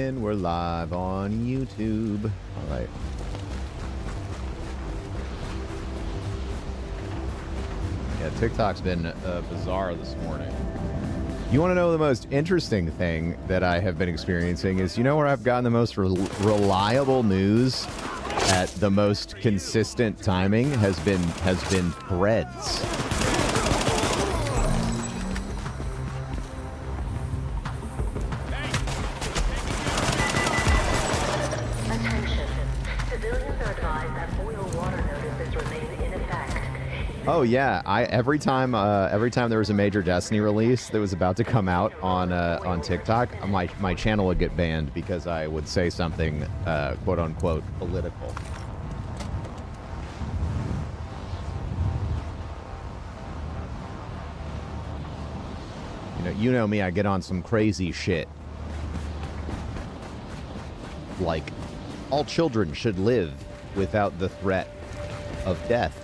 in. We're live on YouTube. All right. Yeah, TikTok's been bizarre this morning. You want to know the most interesting thing that I have been experiencing is, you know where I've gotten the most reliable news at the most consistent timing has been Threads. Oh yeah, every time there was a major Destiny release that was about to come out on TikTok, my channel would get banned because I would say something quote unquote political. You know me, I get on some crazy shit. Like, all children should live without the threat of death.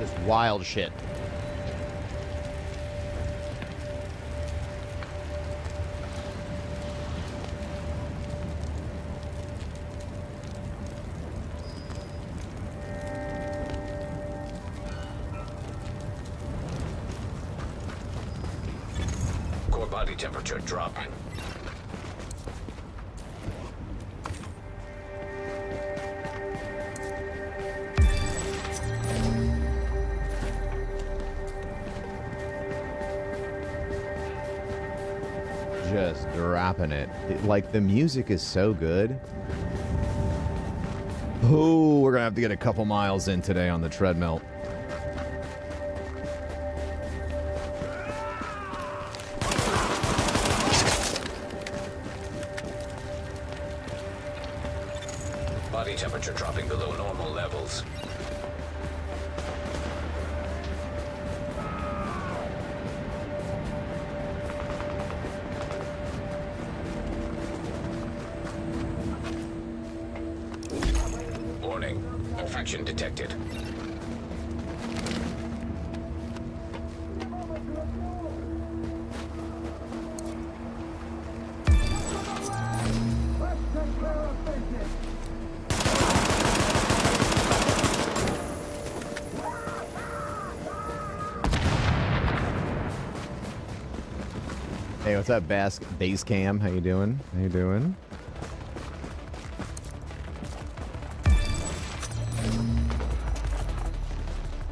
Just wild shit. Core body temperature dropping. Just dropping it. Like, the music is so good. Oh, we're gonna have to get a couple miles in today on the treadmill. Body temperature dropping below normal levels. Warning. Infection detected. Hey, what's up, Base Cam? How you doing? How you doing?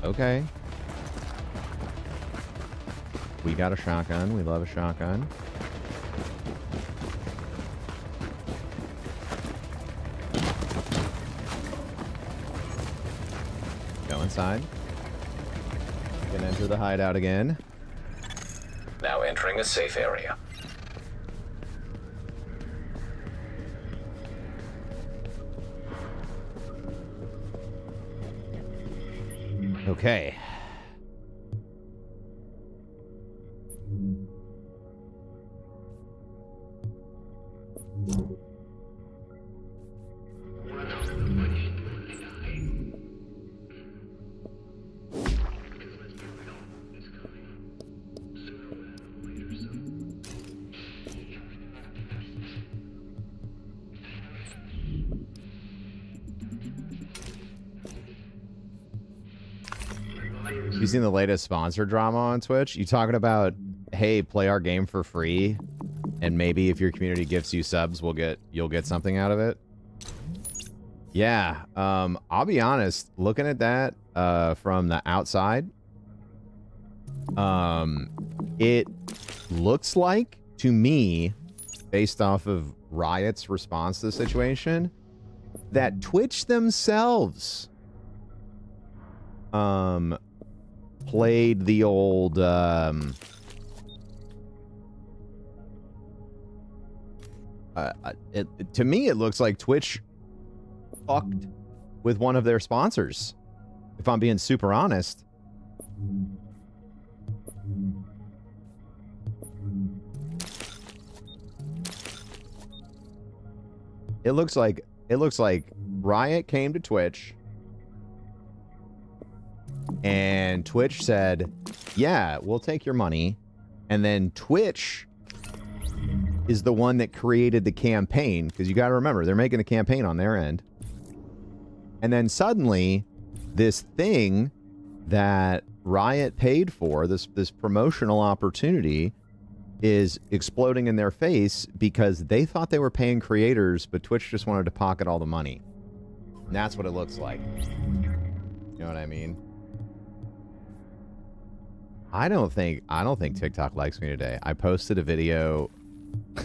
Okay. We got a shotgun. We love a shotgun. Go inside. You can enter the hideout again. Now entering a safe area. Okay. You seen the latest sponsor drama on Twitch? You talking about, hey, play our game for free, and maybe if your community gives you subs, you'll get something out of it? Yeah, I'll be honest, looking at that from the outside, it looks like, to me, based off of Riot's response to the situation, that Twitch themselves played the old to me it looks like Twitch fucked with one of their sponsors, if I'm being super honest. It looks like Riot came to Twitch and Twitch said, yeah, we'll take your money. And then Twitch is the one that created the campaign, because you got to remember, they're making a campaign on their end. And then suddenly, this thing that Riot paid for, this promotional opportunity, is exploding in their face because they thought they were paying creators, but Twitch just wanted to pocket all the money. And that's what it looks like. You know what I mean? I don't think TikTok likes me today. I posted a video. I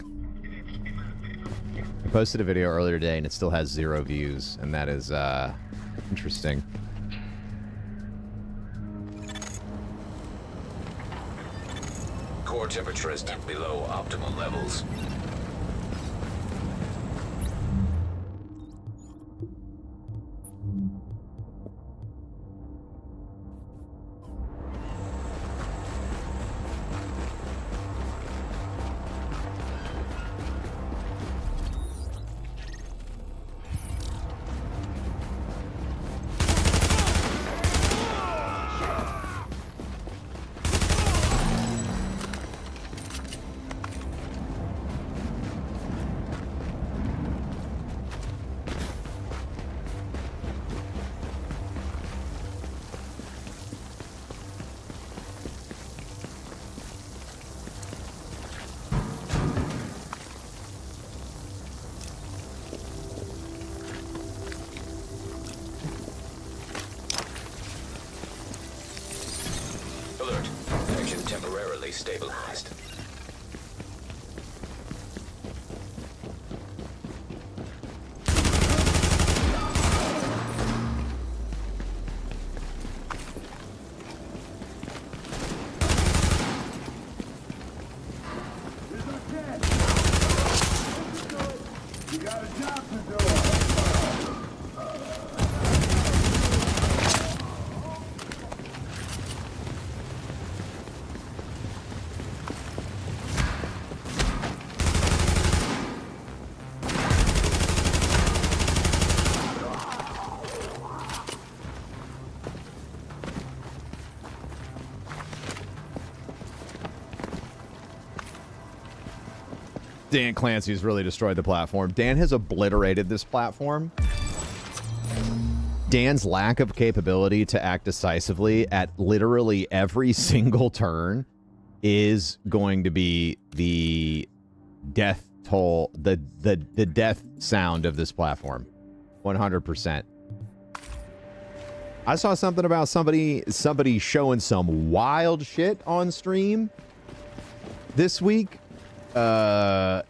posted a video earlier today, and it still has 0 views, and that is interesting. Core temperature is below optimal levels. Alert. Connection temporarily stabilized. Dan Clancy's really destroyed the platform. Dan has obliterated this platform. Dan's lack of capability to act decisively at literally every single turn is going to be the death toll, the death sound of this platform. 100%. I saw something about somebody showing some wild shit on stream this week.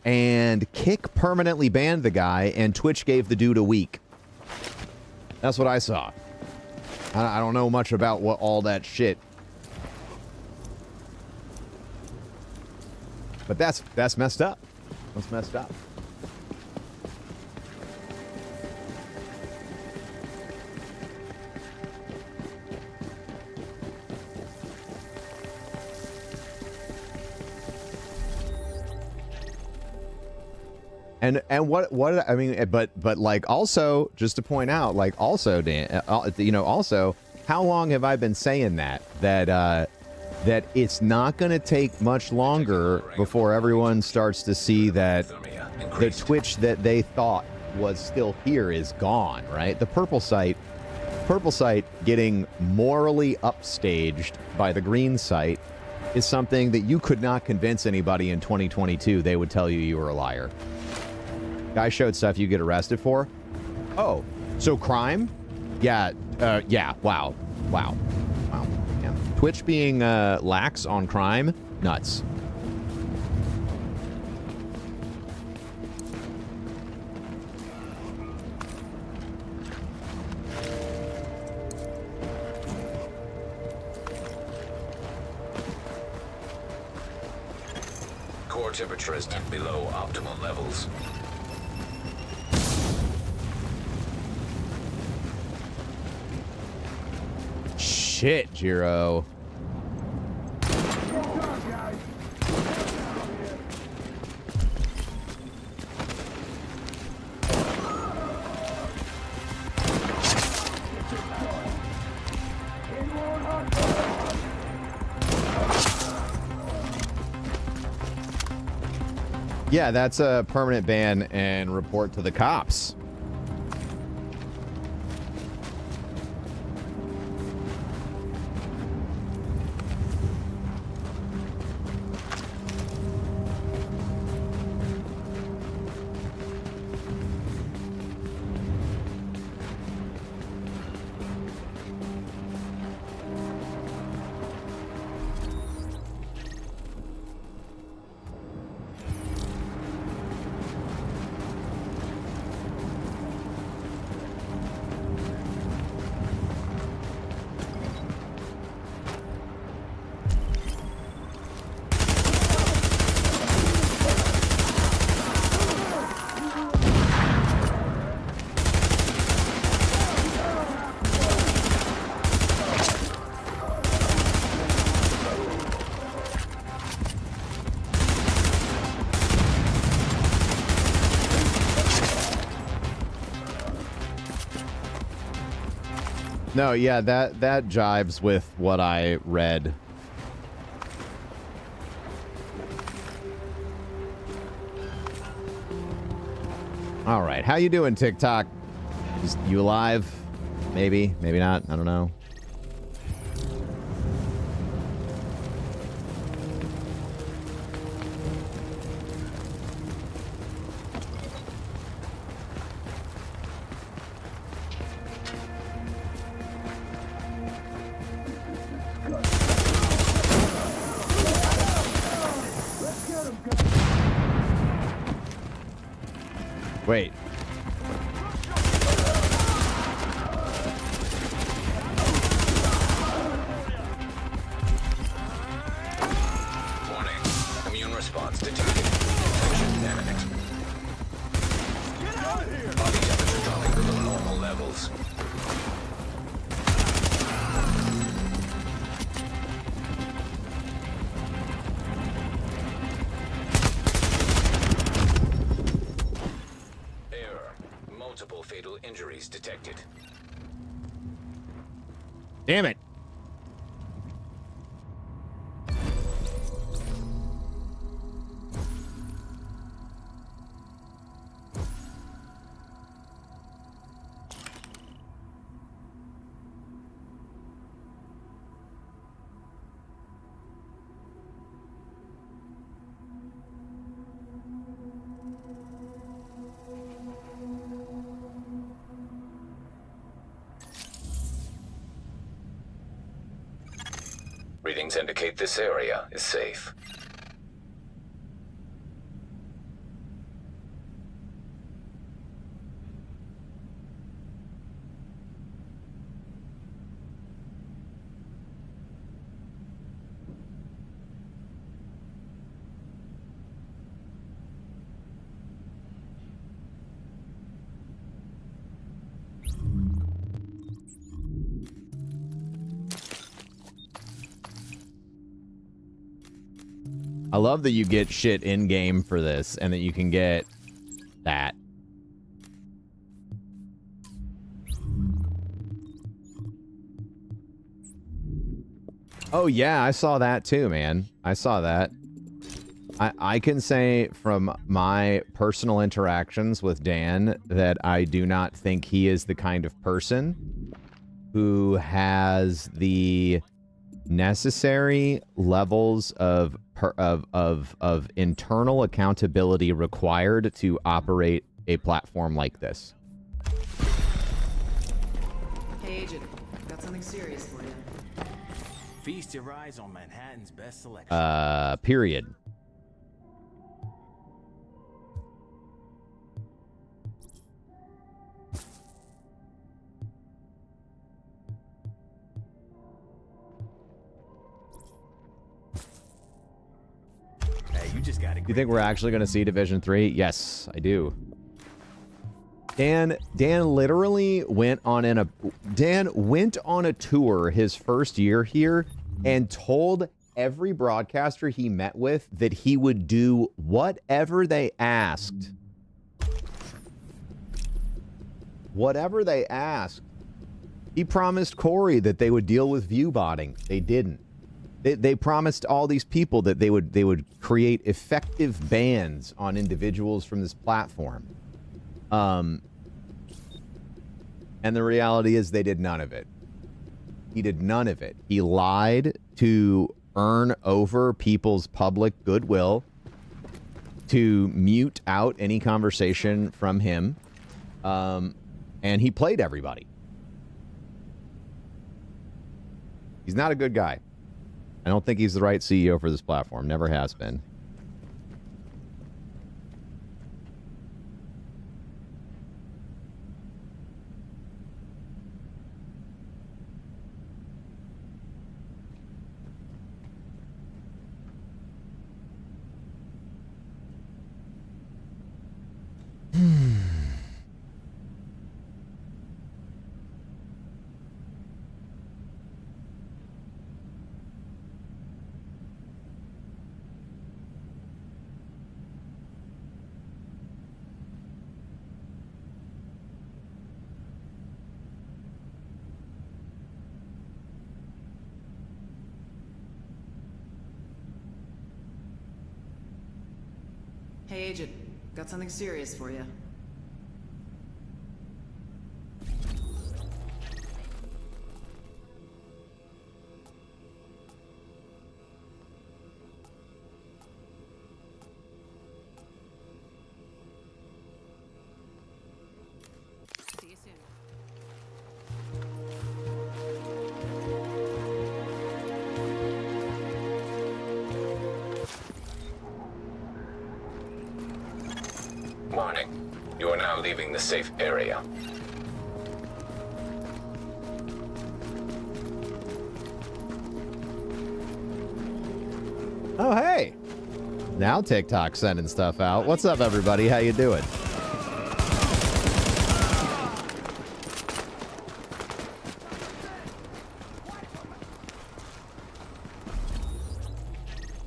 And Kick permanently banned the guy, and Twitch gave the dude a week. That's what I saw. I don't know much about what all that shit. But that's messed up. That's messed up. And what I mean, but like, also just to point out, like, also Dan, you know, also, how long have I been saying that it's not going to take much longer before everyone starts to see that the Twitch that they thought was still here is gone, right? The purple site getting morally upstaged by the green site is something that you could not convince anybody in 2022. They would tell you were a liar. Guy showed stuff you get arrested for. Oh, so crime? Yeah, yeah, wow. Yeah. Twitch being lax on crime? Nuts. Core temperature is below optimal levels. Shit, Jiro. Yeah, that's a permanent ban and report to the cops. No, yeah, that jives with what I read. All right, how you doing, TikTok? You alive? Maybe, maybe not. I don't know. Wait. Warning. Immune response detected. Infection imminent. Body temperature dropping below normal levels. Multiple fatal injuries detected. Damn it. Readings indicate this area is safe. I love that you get shit in-game for this and that you can get that. Oh yeah, I saw that too, man. I saw that. I can say from my personal interactions with Dan that I do not think he is the kind of person who has the necessary levels of internal accountability required to operate a platform like this. Hey, Agent. Got something serious for you. Feast your eyes on Manhattan's best selection. Period. Hey, you just gotta. Do you think we're actually going to see Division 3? Yes, I do. Dan literally went on a tour his first year here and told every broadcaster he met with that he would do whatever they asked. Whatever they asked. He promised Corey that they would deal with view botting. They didn't. They promised all these people that they would create effective bans on individuals from this platform. And the reality is they did none of it. He did none of it. He lied to earn over people's public goodwill, to mute out any conversation from him. And he played everybody. He's not a good guy. I don't think he's the right CEO for this platform. Never has been. Hey, Agent. Got something serious for you. See you soon. Warning. You are now leaving the safe area. Oh, hey. Now TikTok's sending stuff out. What's up, everybody? How you doing?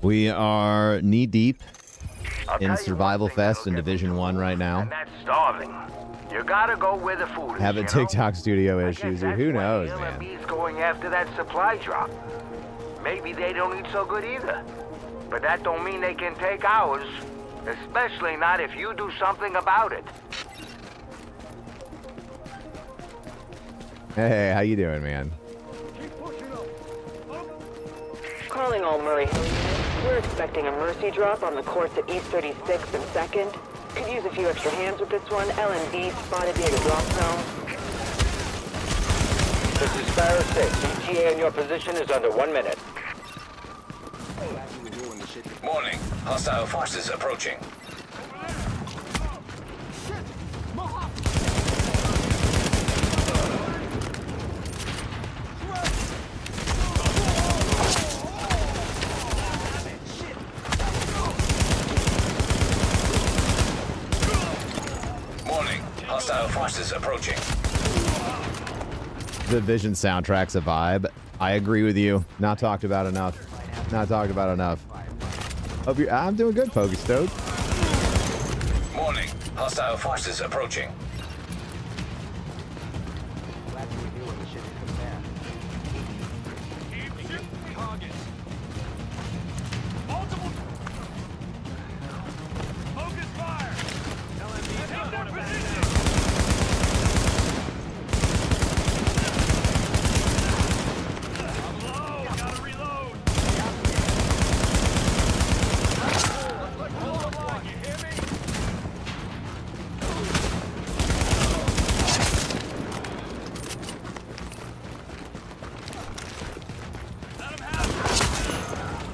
We are knee deep in Survival Fest in Division 1 right now. And that's starving. You gotta go where the food is. Having you know? TikTok studio I guess issues. that's Who why knows, the man? LMB's going after that supply drop. Maybe they don't eat so good either. But that don't mean they can take ours. Especially not if you do something about it. Hey, how you doing, man? Calling all Murray. We're expecting a mercy drop on the course at East 36th and 2nd. Could use a few extra hands with this one. LNB spotted near the drop zone. This is Sparrow 6. ETA in your position is under 1 minute. Warning. Hostile forces approaching. Warning. Hostile forces approaching. The Vision soundtrack's a vibe. I agree with you. Not talked about enough. Not talked about enough. Hope you're, I'm doing good, Pokestoke. Warning. Hostile forces approaching.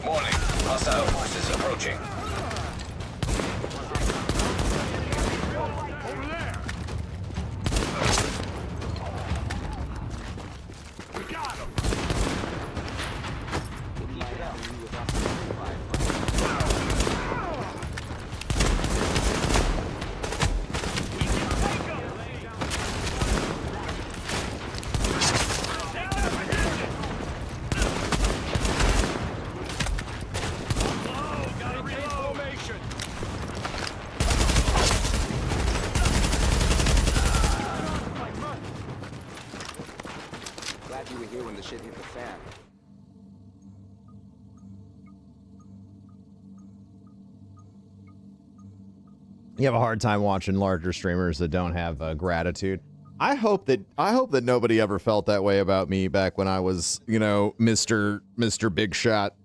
Warning. Hostile forces approaching. Glad you were here when the shit hit the fan. You have a hard time watching larger streamers that don't have gratitude. I hope that nobody ever felt that way about me back when I was, you know, Mr. Big Shot.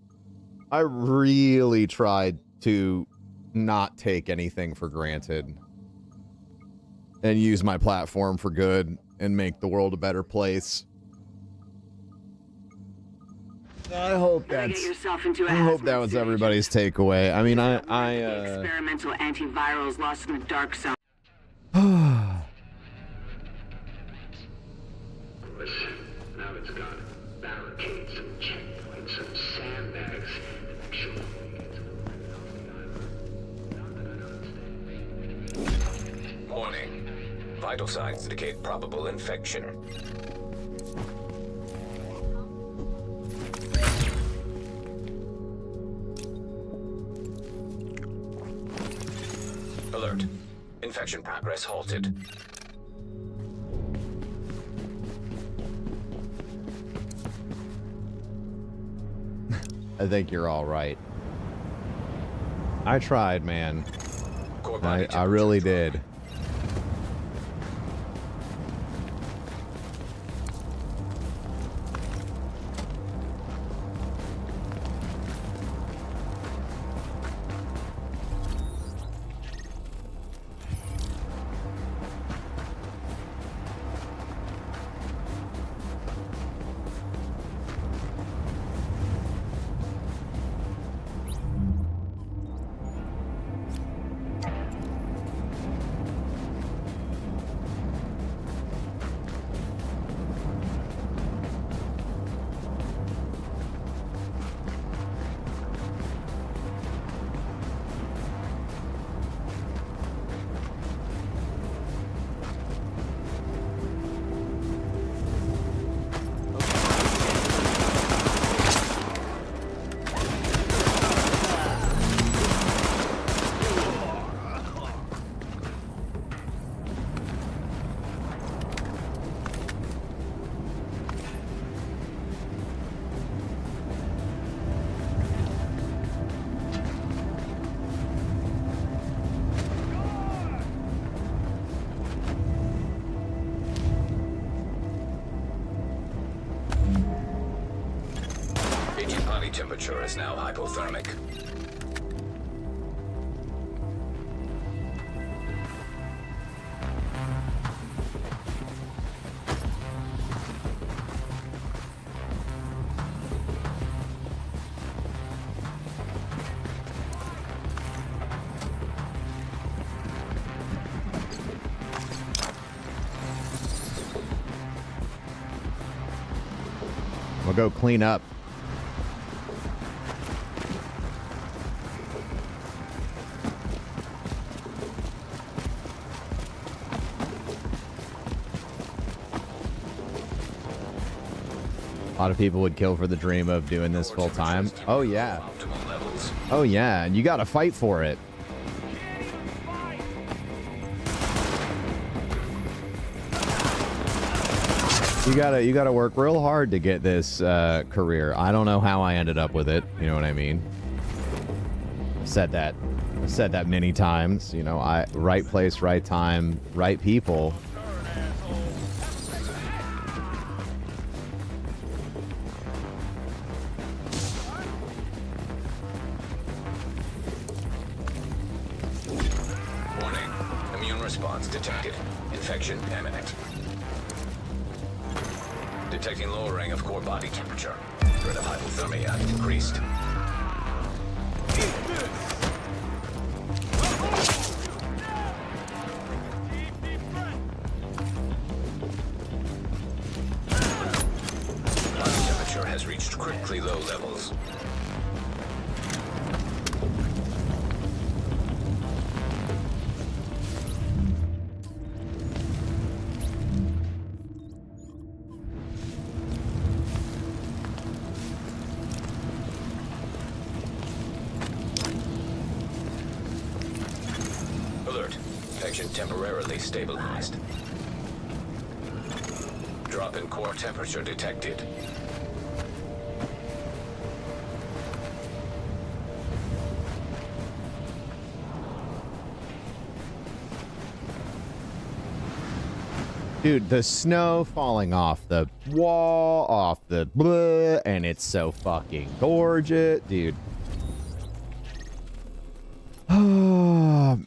I really tried to not take anything for granted and use my platform for good and make the world a better place. I hope that was everybody's takeaway. I mean, experimental antivirals lost in the dark zone. Now it's got barricades and checkpoints and sandbags. I'm sure we get to the island. Warning. Vital signs indicate probable infection. Alert. Infection progress halted. I think you're all right. I tried, man. Core body I really temperature did. Agent body temperature is now hypothermic. We'll go clean up. A lot of people would kill for the dream of doing this full time. Oh yeah. Optimal levels. Oh yeah, and you got to fight for it. You gotta work real hard to get this career. I don't know how I ended up with it. You know what I mean? Said that many times. You know, right place, right time, right people. Warning. Immune response detected. Infection imminent. Detecting lowering of core body temperature. Threat of hypothermia increased. Body temperature has reached critically low levels. Alert. Infection temporarily stabilized. Drop in core temperature detected. Dude, the snow falling off the wall, off the bleh, and it's so fucking gorgeous, dude.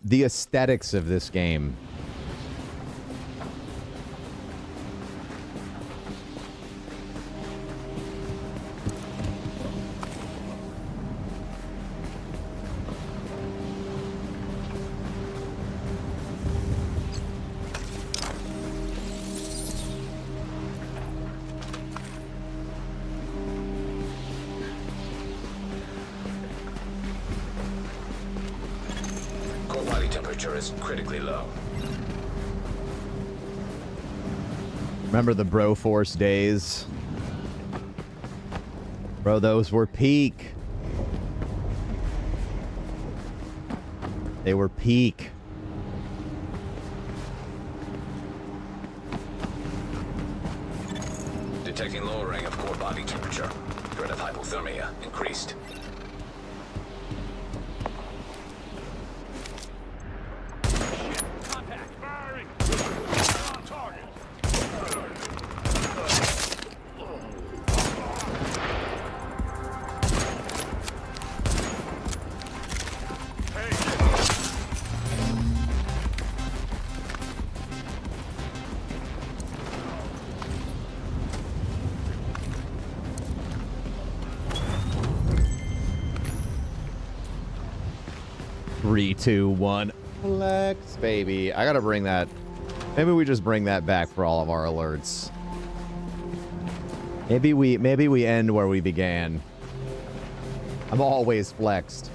The aesthetics of this game. Core body temperature is critically low. Remember the Broforce days? Bro, those were peak. They were peak. Detecting lowering of core body temperature. Threat of hypothermia increased. Three, two, one. Flex, baby. I gotta bring that. Maybe we just bring that back for all of our alerts. Maybe we end where we began. I'm always flexed.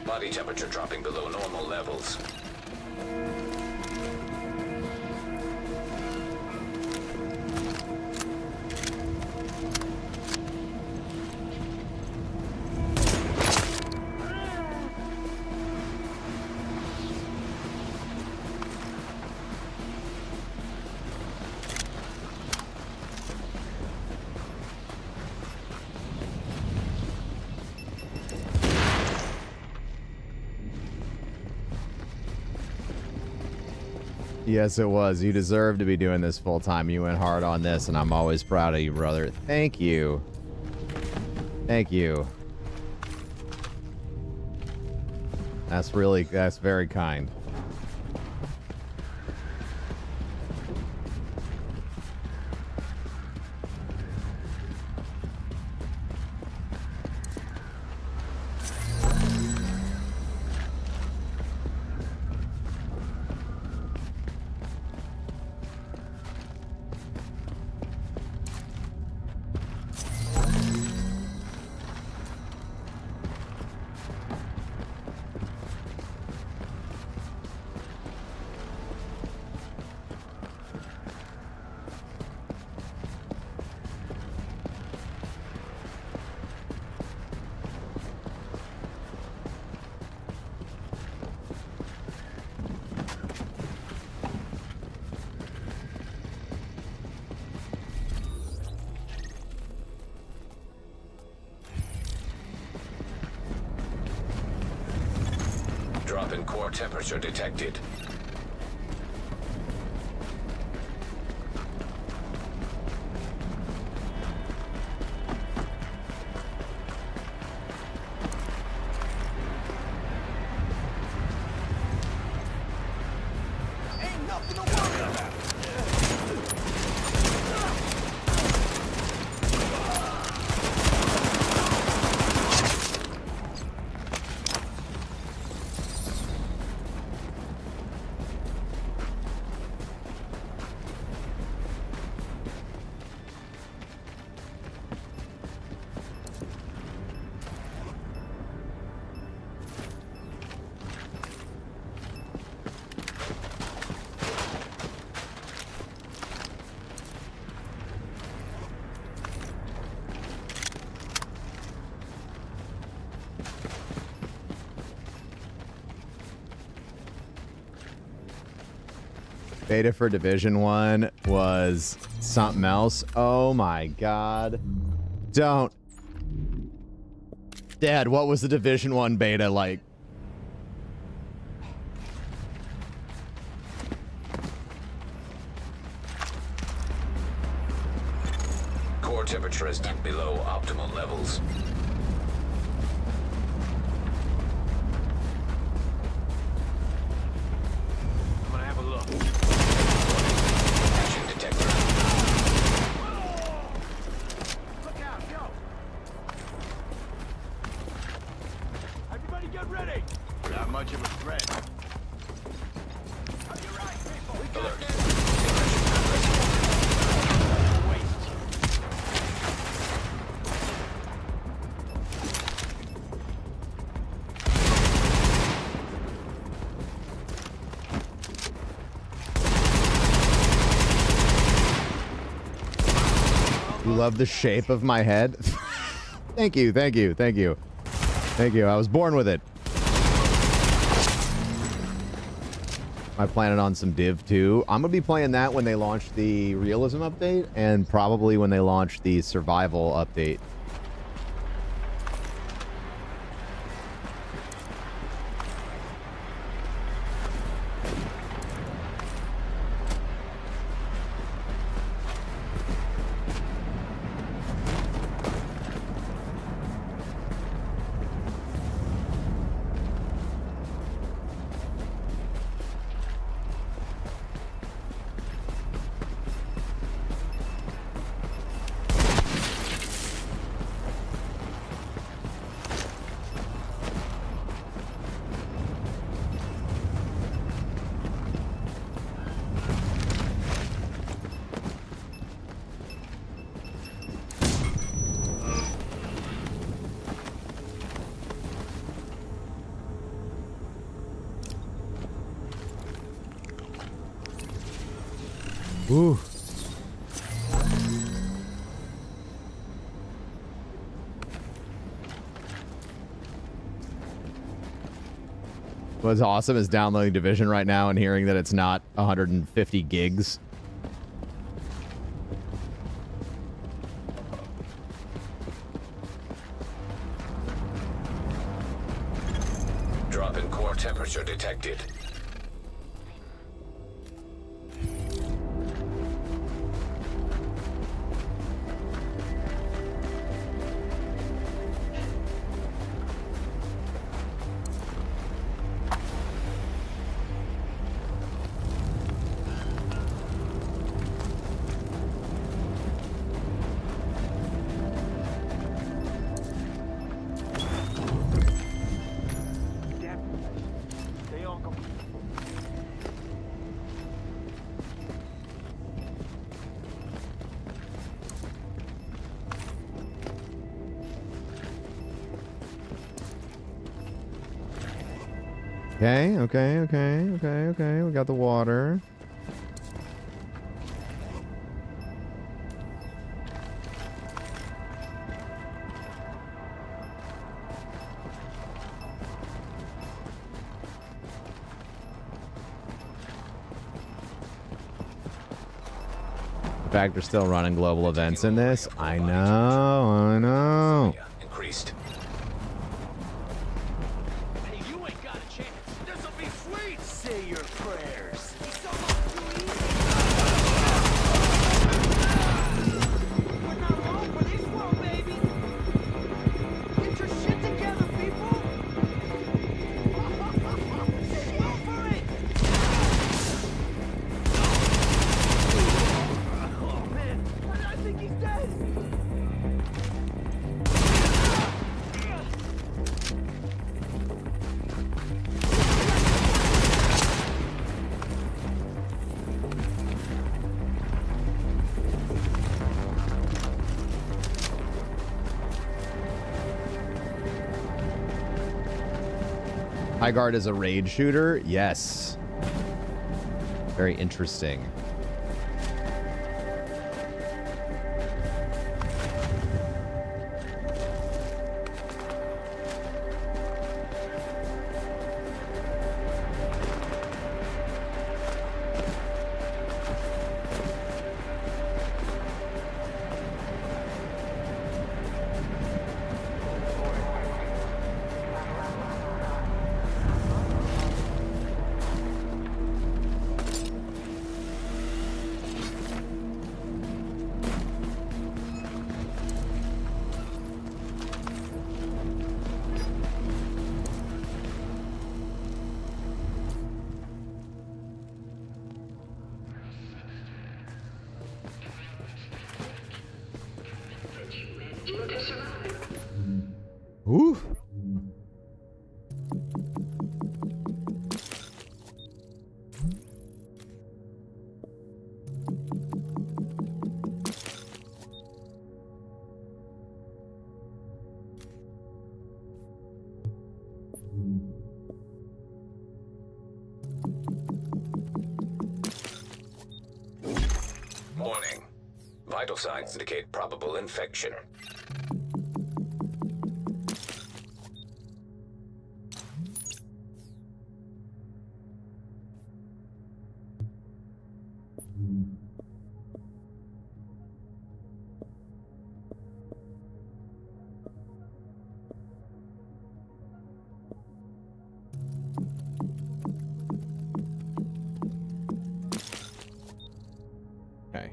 Body temperature dropping below normal levels. Yes, it was. You deserve to be doing this full time. You went hard on this, and I'm always proud of you, brother. Thank you. Thank you. That's very kind. Drop in core temperature detected. Beta for Division 1 was something else. Oh my god. Don't. Dad, what was the Division 1 beta like? Core temperature is dipped below optimal levels. I'm gonna have a look. Action detector. Look out, yo! Everybody get ready! Not much of a threat. You're right, people. We got this. Waste. You love the shape of my head? Thank you, thank you, thank you. Thank you, I was born with it. Am I planning on some Div 2? I'm gonna be playing that when they launch the realism update and probably when they launch the survival update. Ooh. What's awesome is downloading Division right now and hearing that it's not 150 gigs. Drop in core temperature detected. They all go. Okay, okay. We got the water. In fact, they're still running global events in this. I know. Increased. Hey, you ain't got a chance. This'll be sweet. Say your prayers. We're not long for this world, baby. Get your shit together, people. Go for it. Oh man, I think he's dead. High Guard is a raid shooter? Yes. Very interesting. Ooh. Warning. Vital signs indicate probable infection. Okay.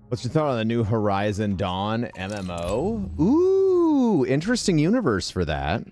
What's your thought on the new Horizon Dawn MMO? Ooh, interesting universe for that.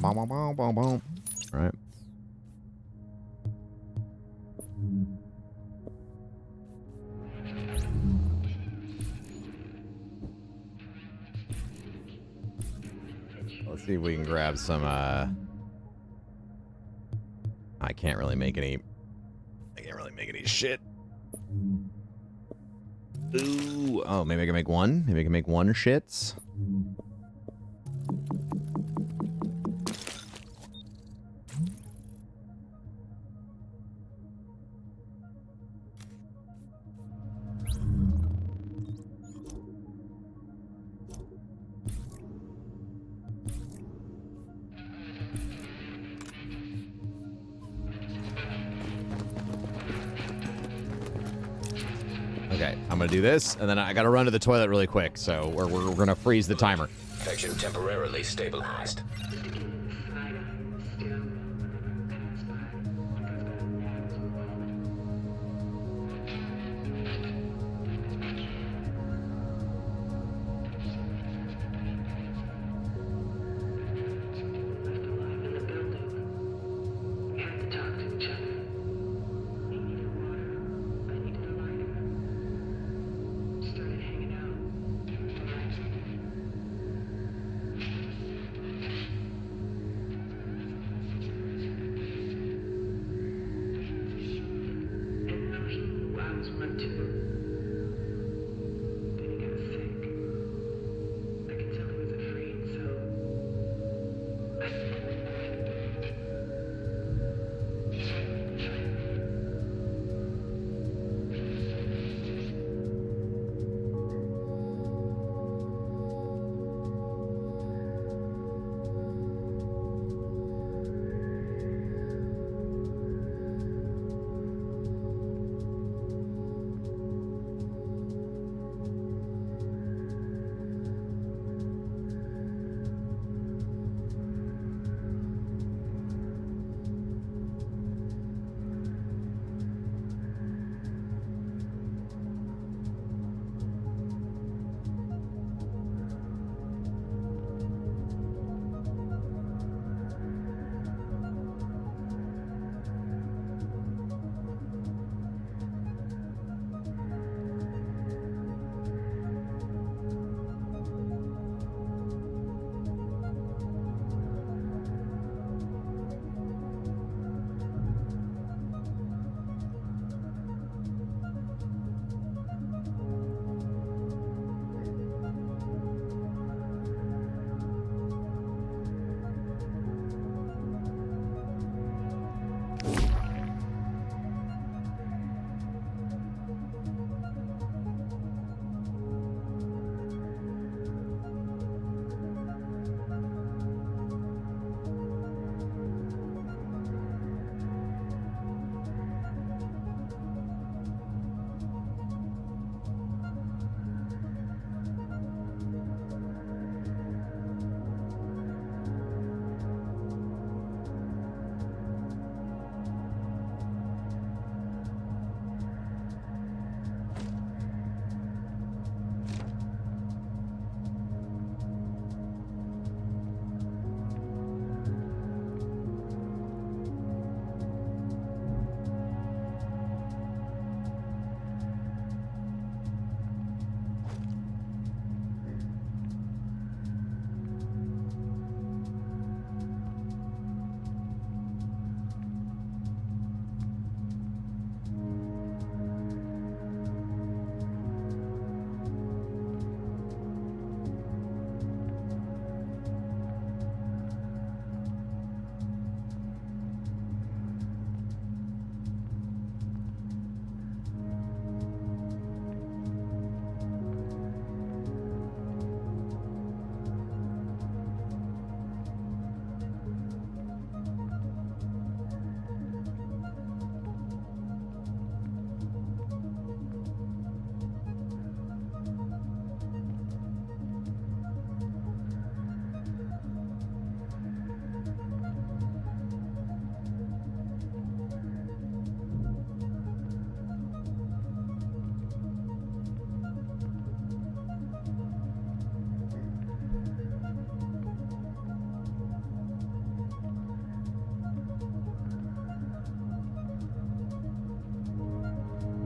Boom, boom, boom, boom, boom, boom. All right. Let's see if we can grab some, I can't really make any shit. Ooh. Oh, maybe I can make one? Maybe I can make one shits? Okay, I'm gonna do this, and then I gotta run to the toilet really quick, so we're gonna freeze the timer. Infection temporarily stabilized.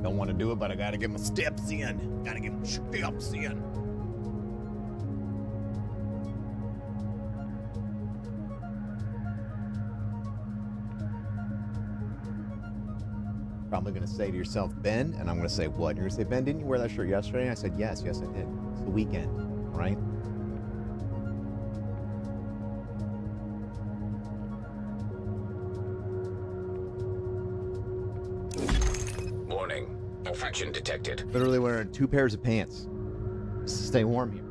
Don't want to do it, but I gotta get my steps in. Gotta get my steps in. Probably gonna say to yourself, Ben, and I'm gonna say, what? You're gonna say, Ben, didn't you wear that shirt yesterday? I said, yes, I did. It's the weekend, right? Warning. Infection detected. Literally wearing 2 pairs of pants just to stay warm here.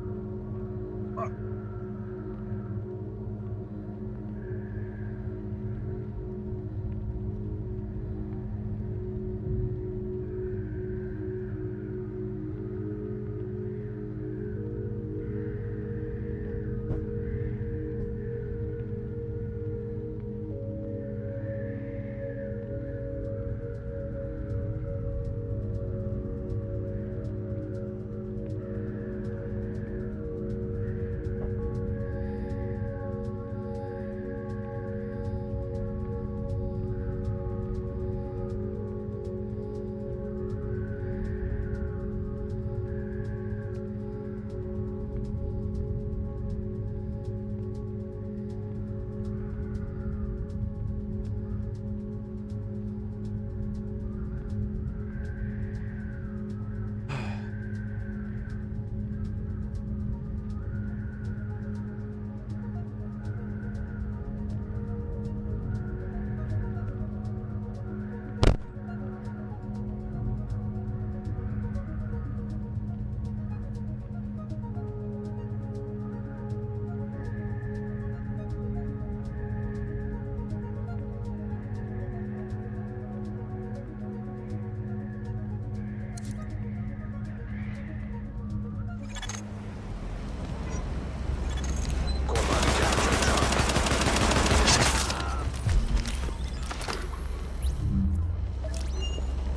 Core body temperature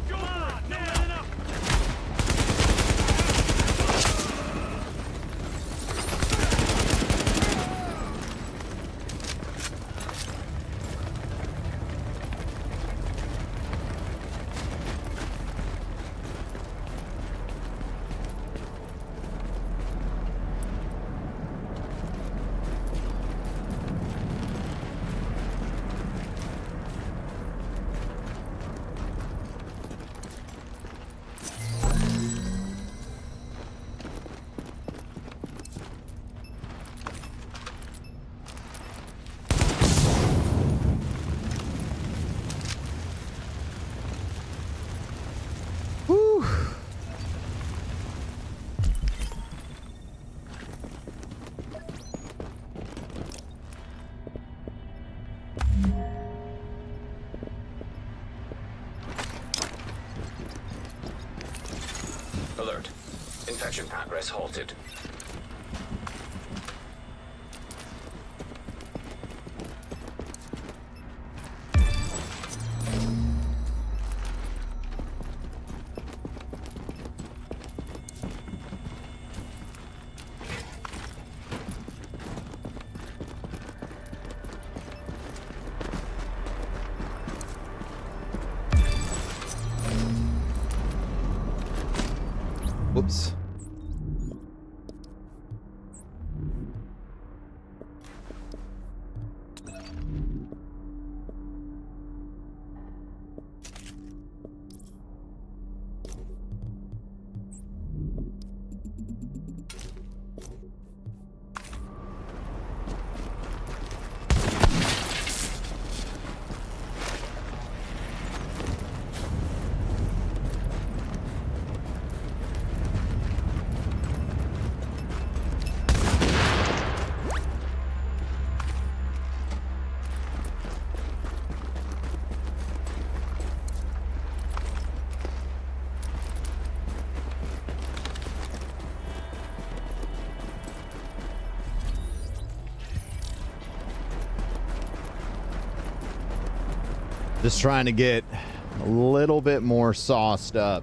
dropping. Alert. Infection progress halted. Whoops. Just trying to get a little bit more sauced up.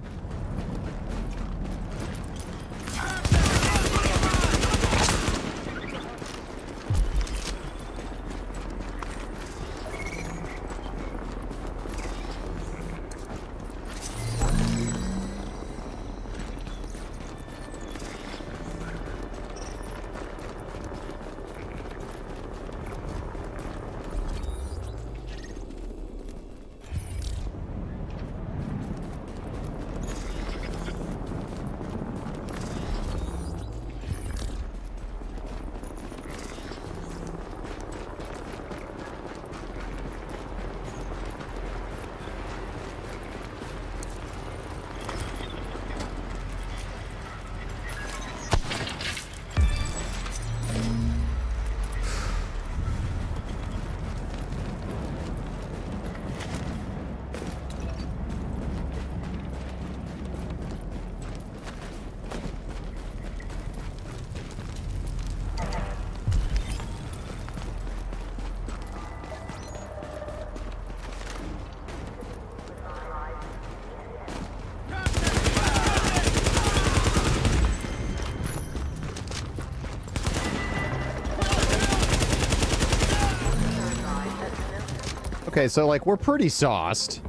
Okay, so like we're pretty sauced.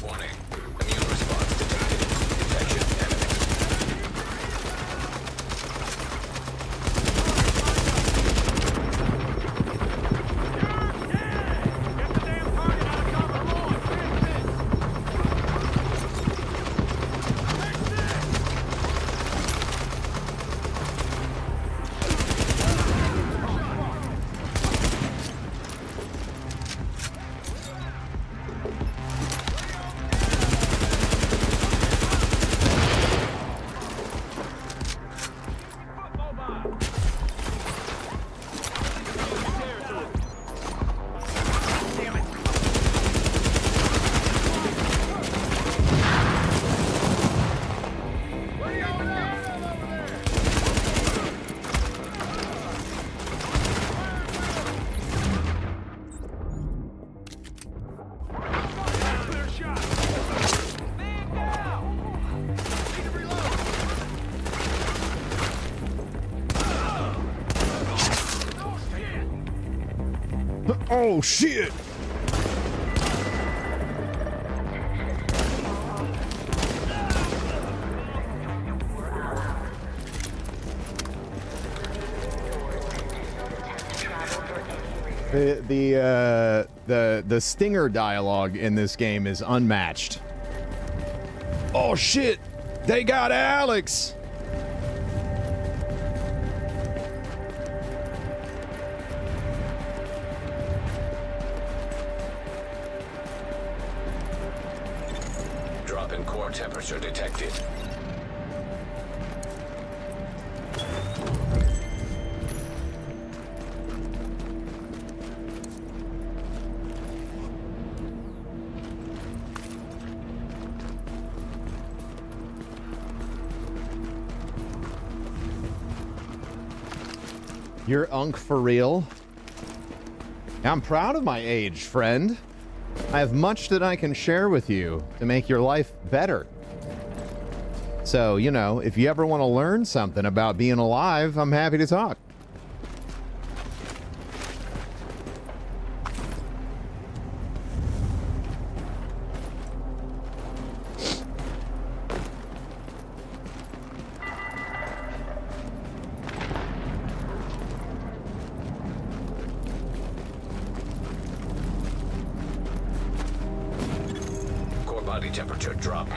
Warning. Immune response detected. Detection enemy. Oh shit! The Stinger dialogue in this game is unmatched. Oh shit! They got Alex! Drop in core temperature detected. You're Unk for real? I'm proud of my age, friend. I have much that I can share with you to make your life better. So, you know, if you ever want to learn something about being alive, I'm happy to talk. Core body temperature drop.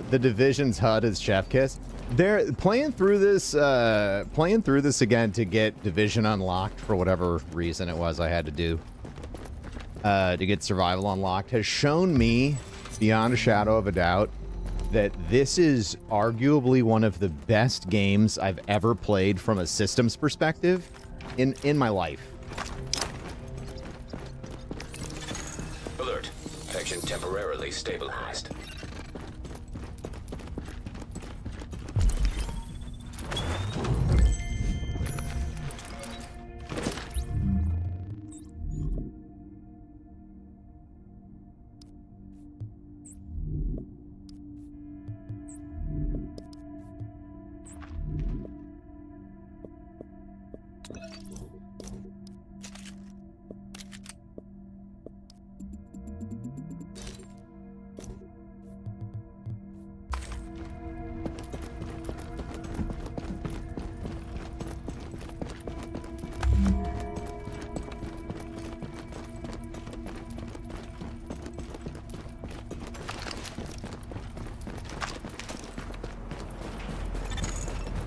the Division's HUD is Chef Kiss. They're playing through this again to get Division unlocked for whatever reason it was I had to do. To get survival unlocked has shown me beyond a shadow of a doubt that this is arguably one of the best games I've ever played from a systems perspective in my life. Alert. Section temporarily stabilized.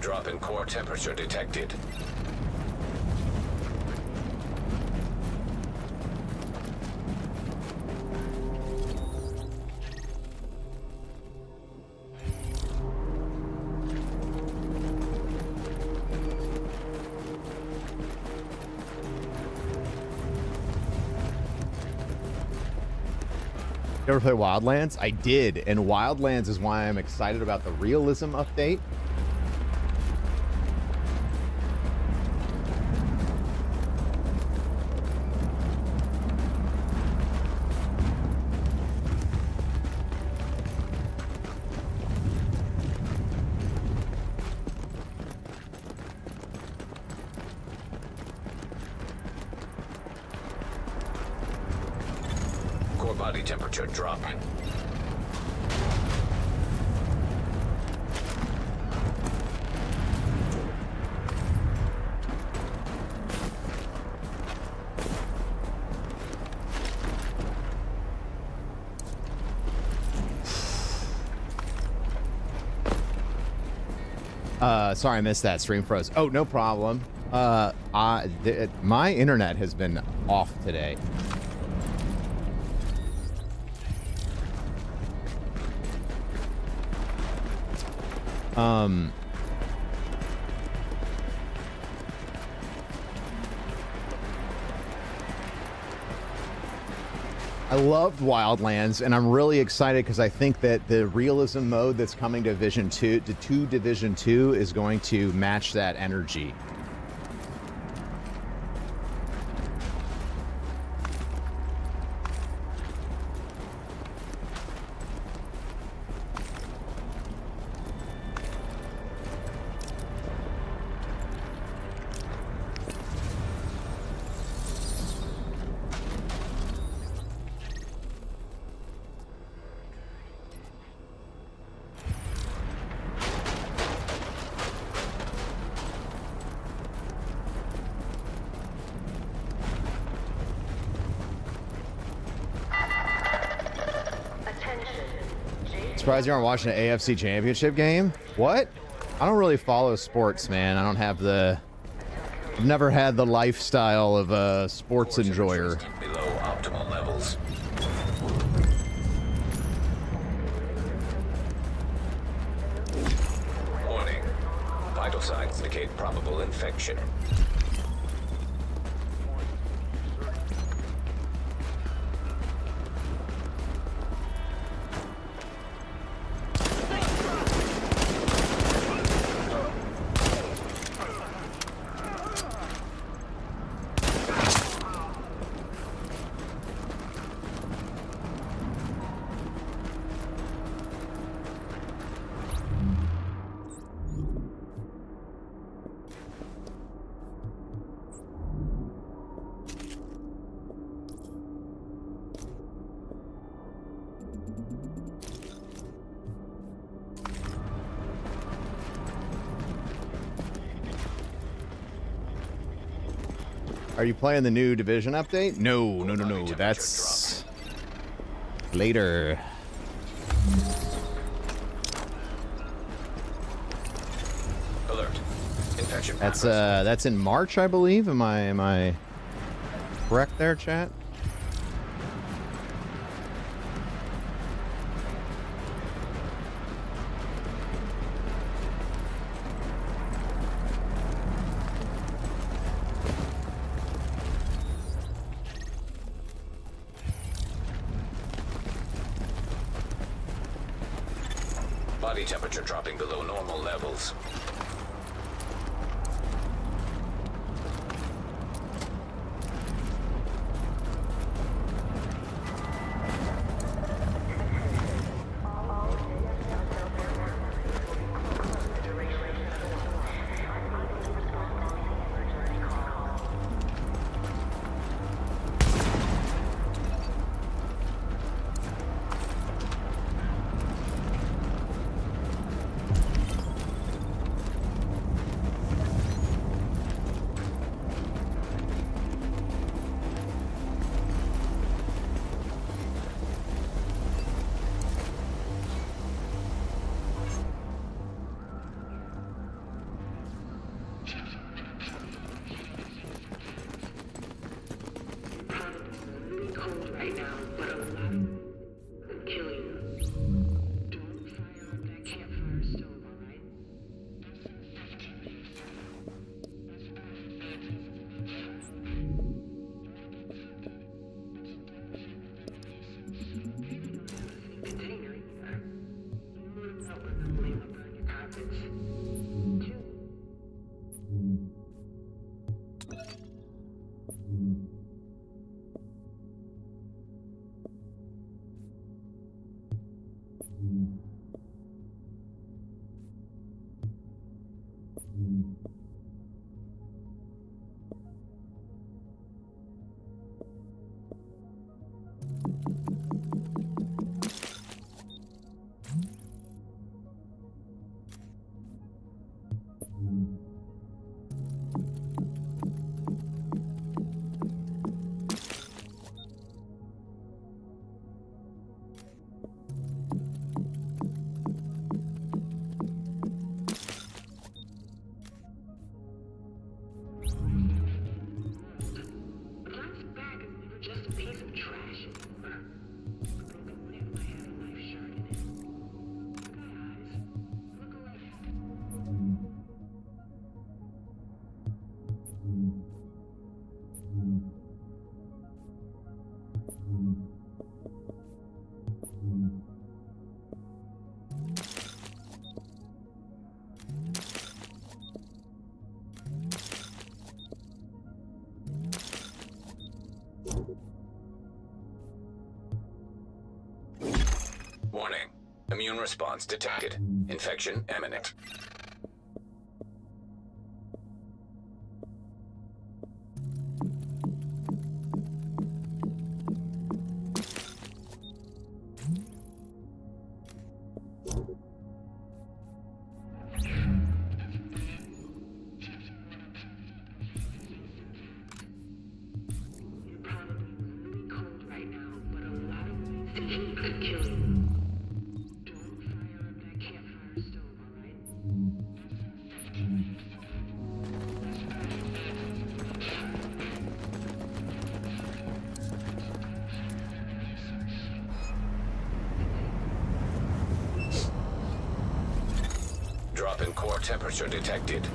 Drop in core temperature detected. You ever play Wildlands? I did, and Wildlands is why I'm excited about the realism update. Core body temperature dropping. Sorry I missed that. Stream froze. Oh, no problem. My internet has been off today. I loved Wildlands, and I'm really excited because I think that the realism mode that's coming to Division 2 is going to match that energy. Surprised you aren't watching an AFC Championship game? What? I don't really follow sports, man. I don't have the... I've never had the lifestyle of a sports enjoyer. Below optimal levels. Warning. Vital signs indicate probable infection. Are you playing the new Division update? No. That's later. Attention. That's in March, I believe. Am I correct there, chat? Body temperature dropping below normal levels. Really cold right now, but a lot could kill you. Don't fire up that campfire stove, alright? Container, you wouldn't know when the flame will burn your carpets. A plastic bag is never just a piece of trash. A broken lamp might have a life shard in it. You got eyes. Look away. Warning. Immune response detected. Infection imminent. You're probably really cold right now, but a lot of the heat could kill you. Don't fire up that campfire stove, alright? Drop in core temperature detected.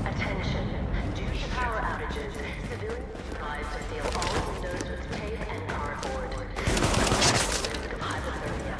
Attention. Due to power outages, civilians advised to seal all windows with tape and cardboard. Risk of hypothermia.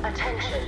Attention.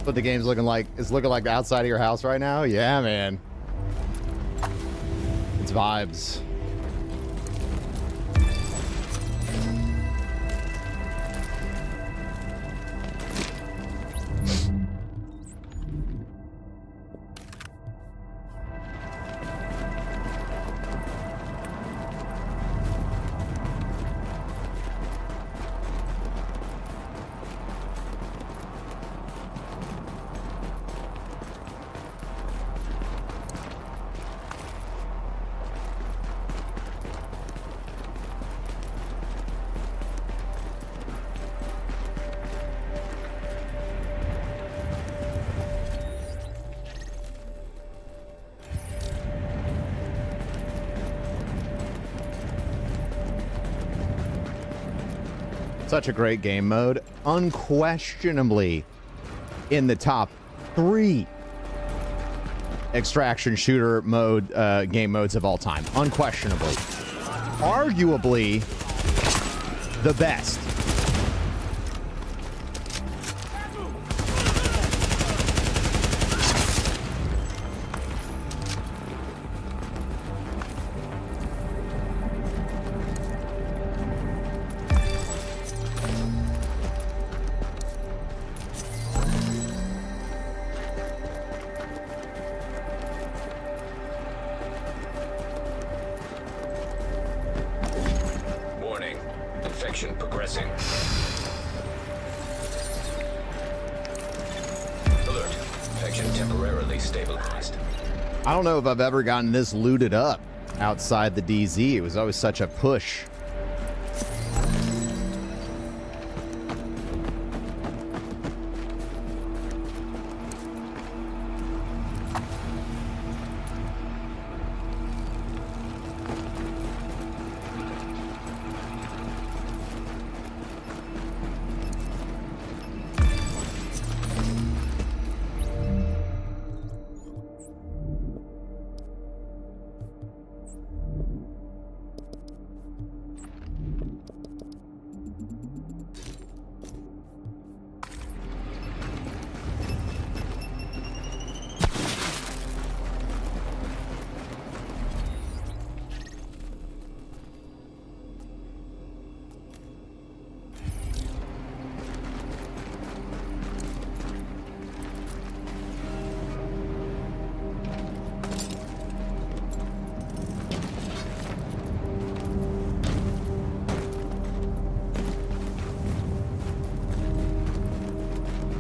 what the game's looking like. It's looking like the outside of your house right now. Yeah, man. It's vibes. Such a great game mode. Unquestionably in the top 3 extraction shooter mode game modes of all time. Unquestionably. Arguably the best. Warning. Infection progressing. Alert. Infection temporarily stabilized. I don't know if I've ever gotten this looted up outside the DZ. It was always such a push.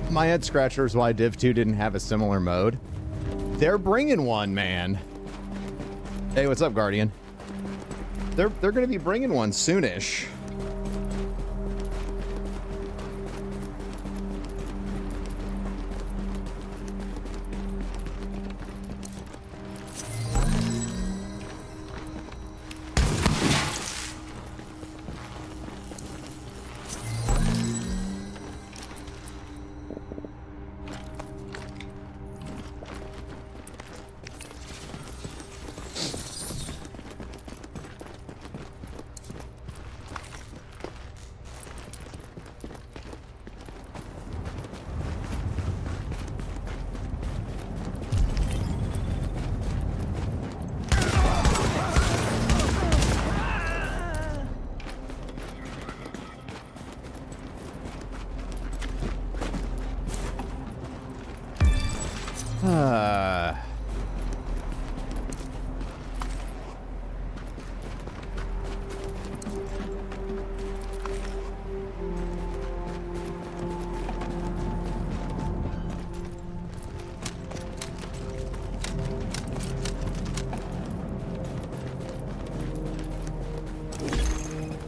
My head scratcher is why Div 2 didn't have a similar mode. They're bringing one, man. Hey, what's up, Guardian? They're going to be bringing one soonish.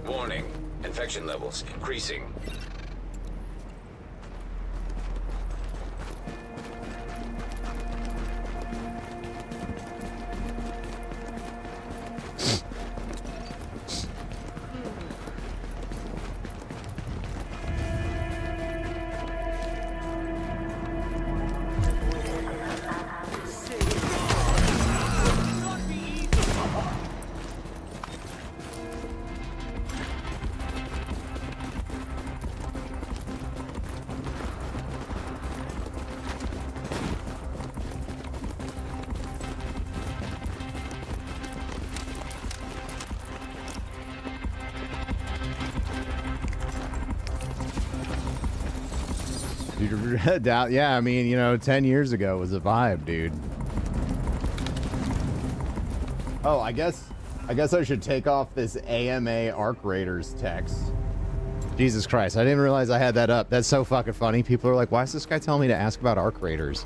Warning. Infection levels increasing. Yeah, I mean, 10 years ago was a vibe, dude. Oh, I guess I should take off this AMA Arc Raiders text. Jesus Christ, I didn't realize I had that up. That's so fucking funny. People are like, why is this guy telling me to ask about Arc Raiders?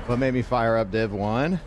What made me fire up Div 1?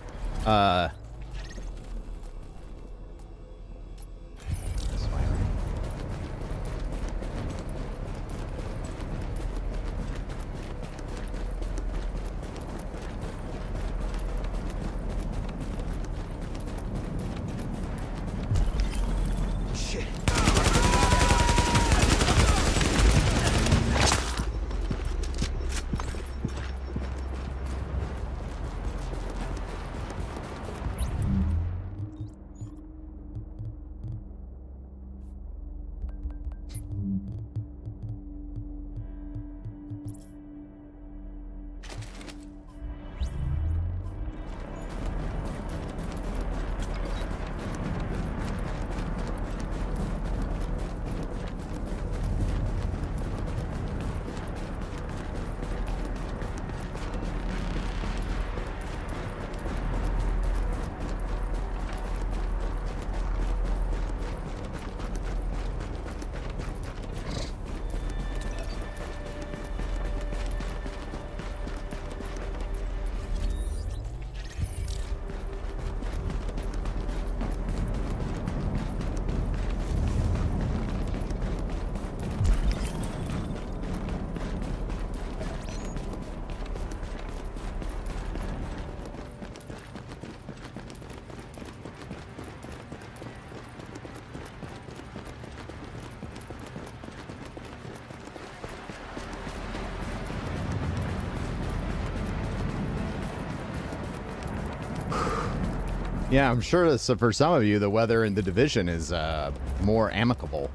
Yeah, I'm sure this, for some of you, the weather in the Division is more amicable.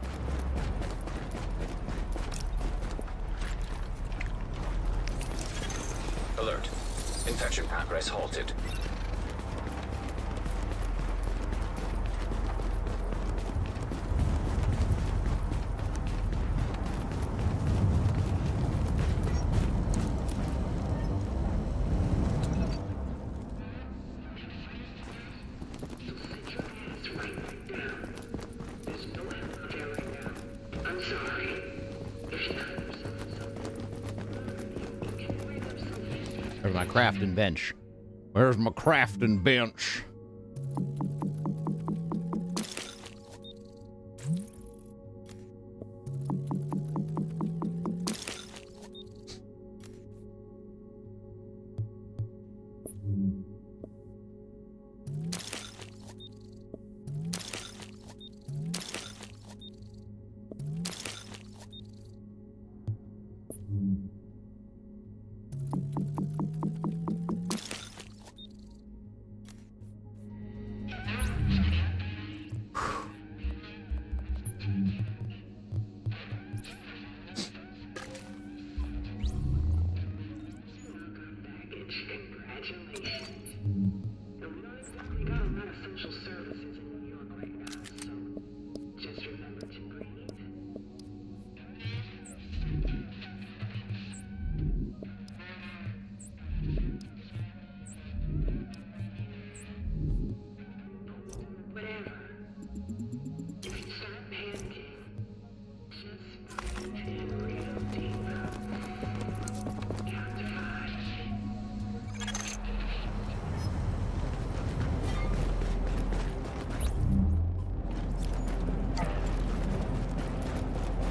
Alert. Infection progress halted. Where's my crafting bench? Where's my crafting bench?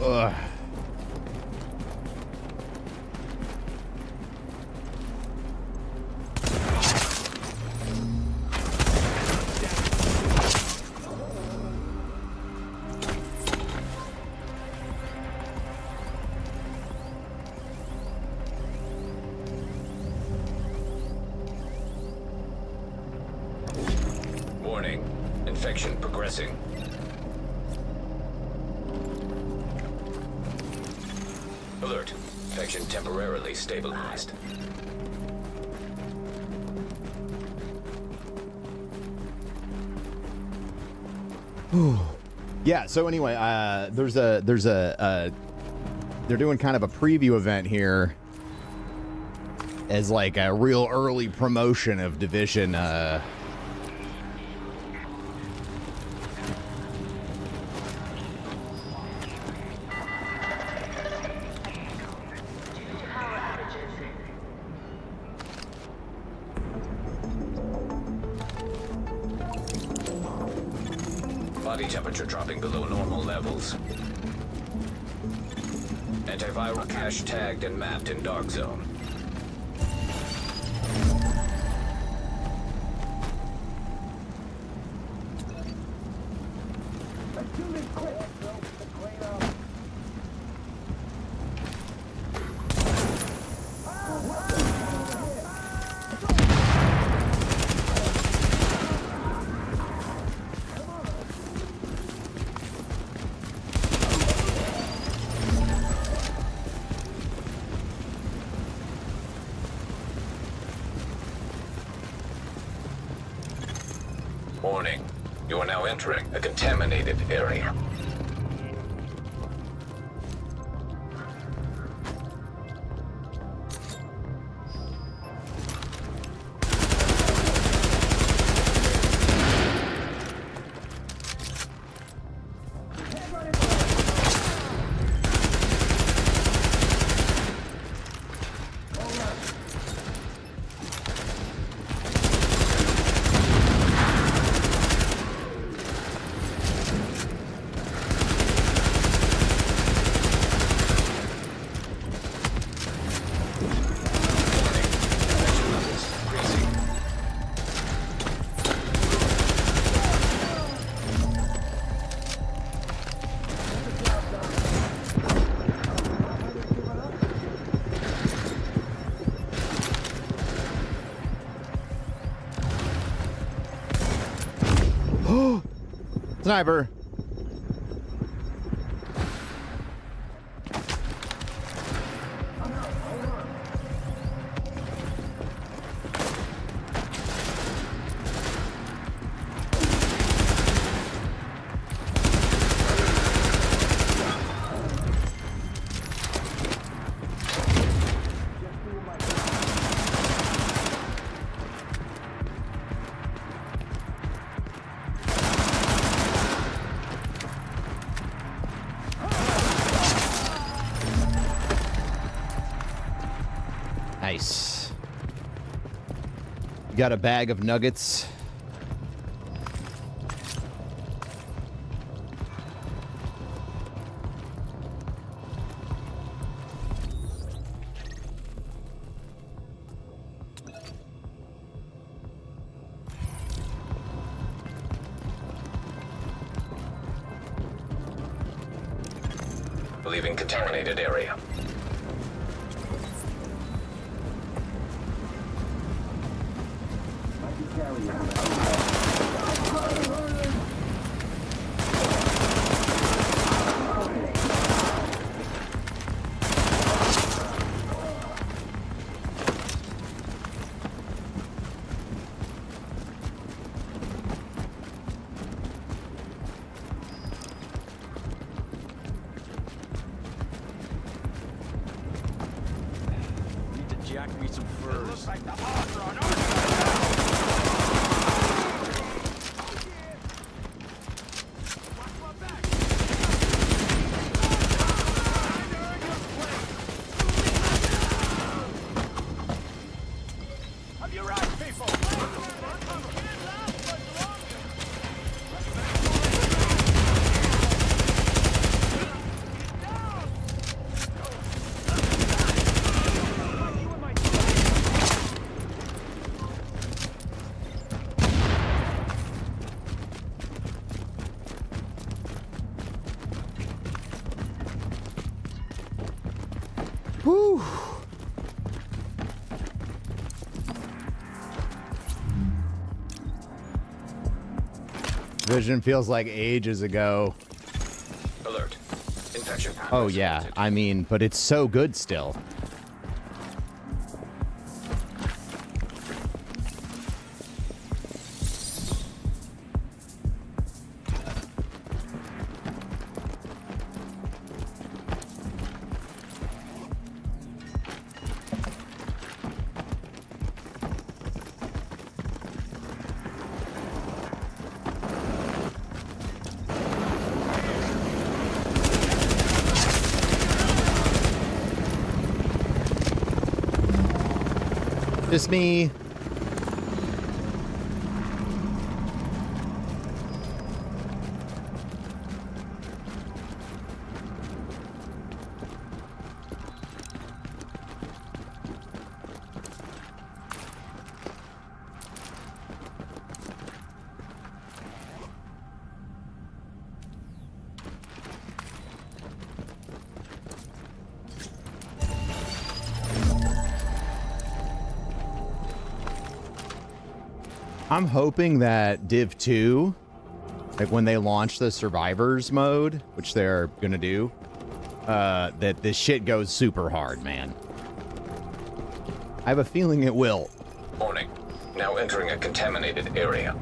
Ugh. Warning. Infection progressing. Alert. Infection temporarily stabilized. Yeah, so anyway, there's a they're doing kind of a preview event here as like a real early promotion of Division Power outages. Body temperature dropping below normal levels. Antiviral cache tagged and mapped in dark zone. Warning. You are now entering a contaminated area. sniper. Nice. You got a bag of nuggets. Leaving contaminated area. Need to jack me some furs. Looks like the odds are on our Whew. Vision feels like ages ago. Alert. Infection. Oh yeah, I mean, but it's so good still. Just me. I'm hoping that Div 2, like when they launch the survivors mode, which they're gonna do, that this shit goes super hard, man. I have a feeling it will. Warning. Now entering a contaminated area.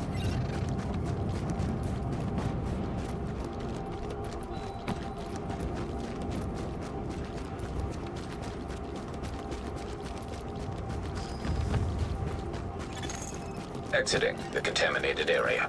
Exiting the contaminated area.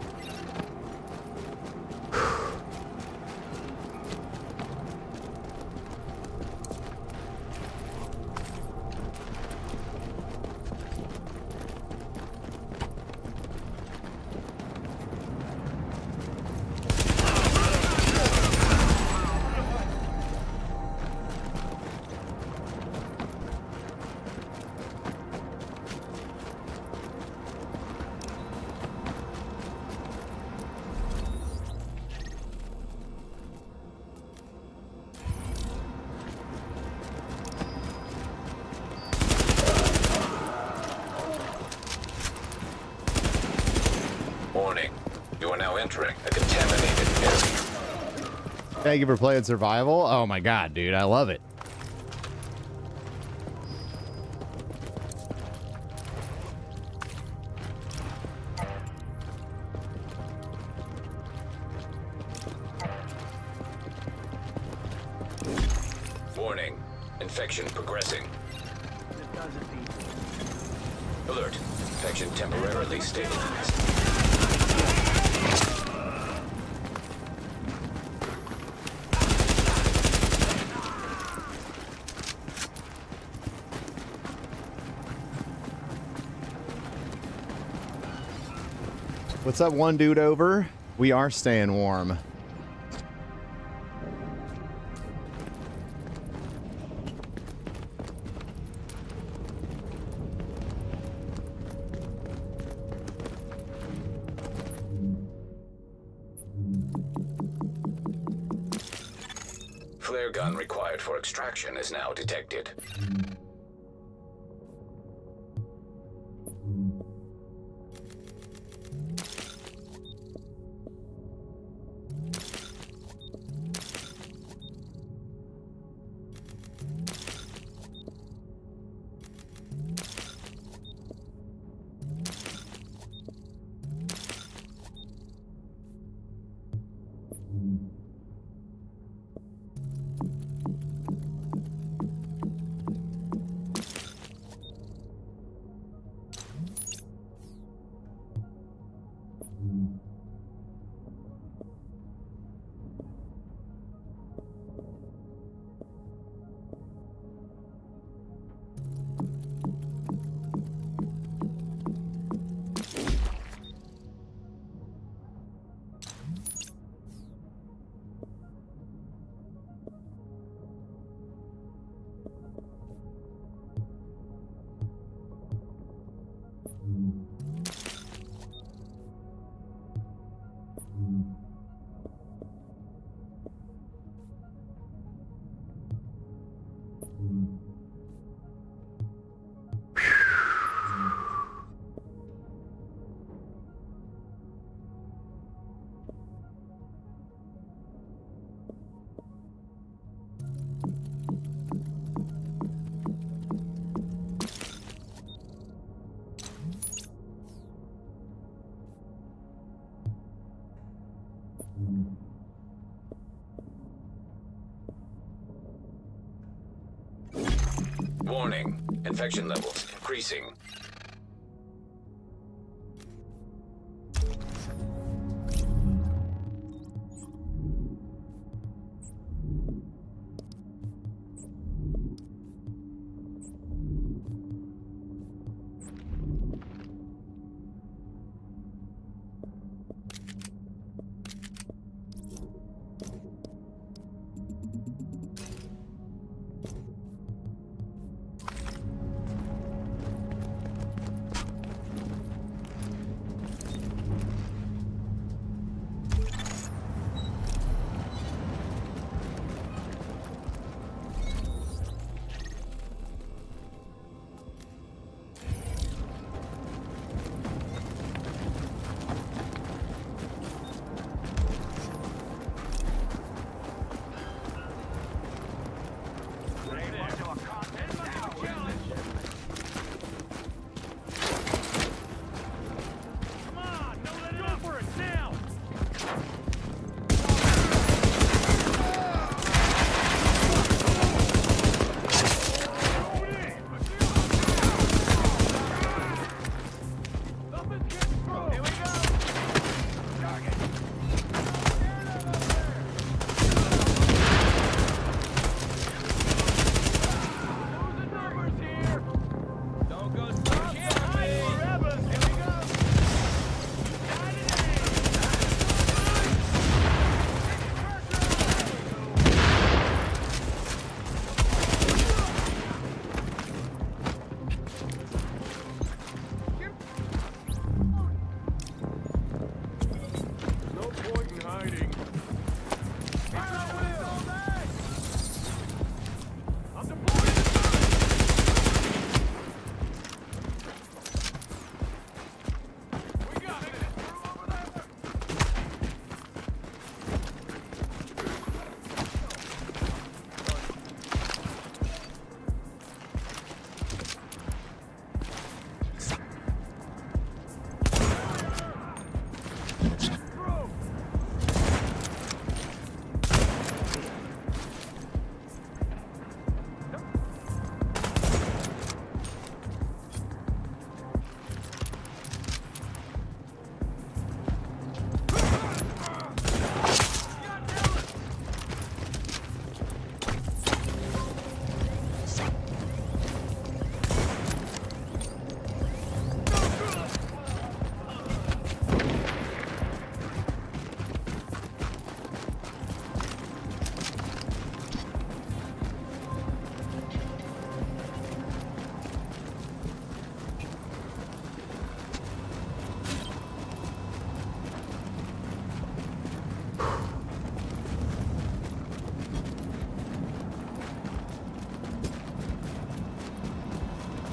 Warning. You are now entering a contaminated area. Thank you for playing survival. Oh my god, dude, I love it. Warning. Infection progressing. Alert. Infection temporarily stabilized. What's up, one dude over? We are staying warm. Flare gun required for extraction is now detected. Warning. Infection levels increasing.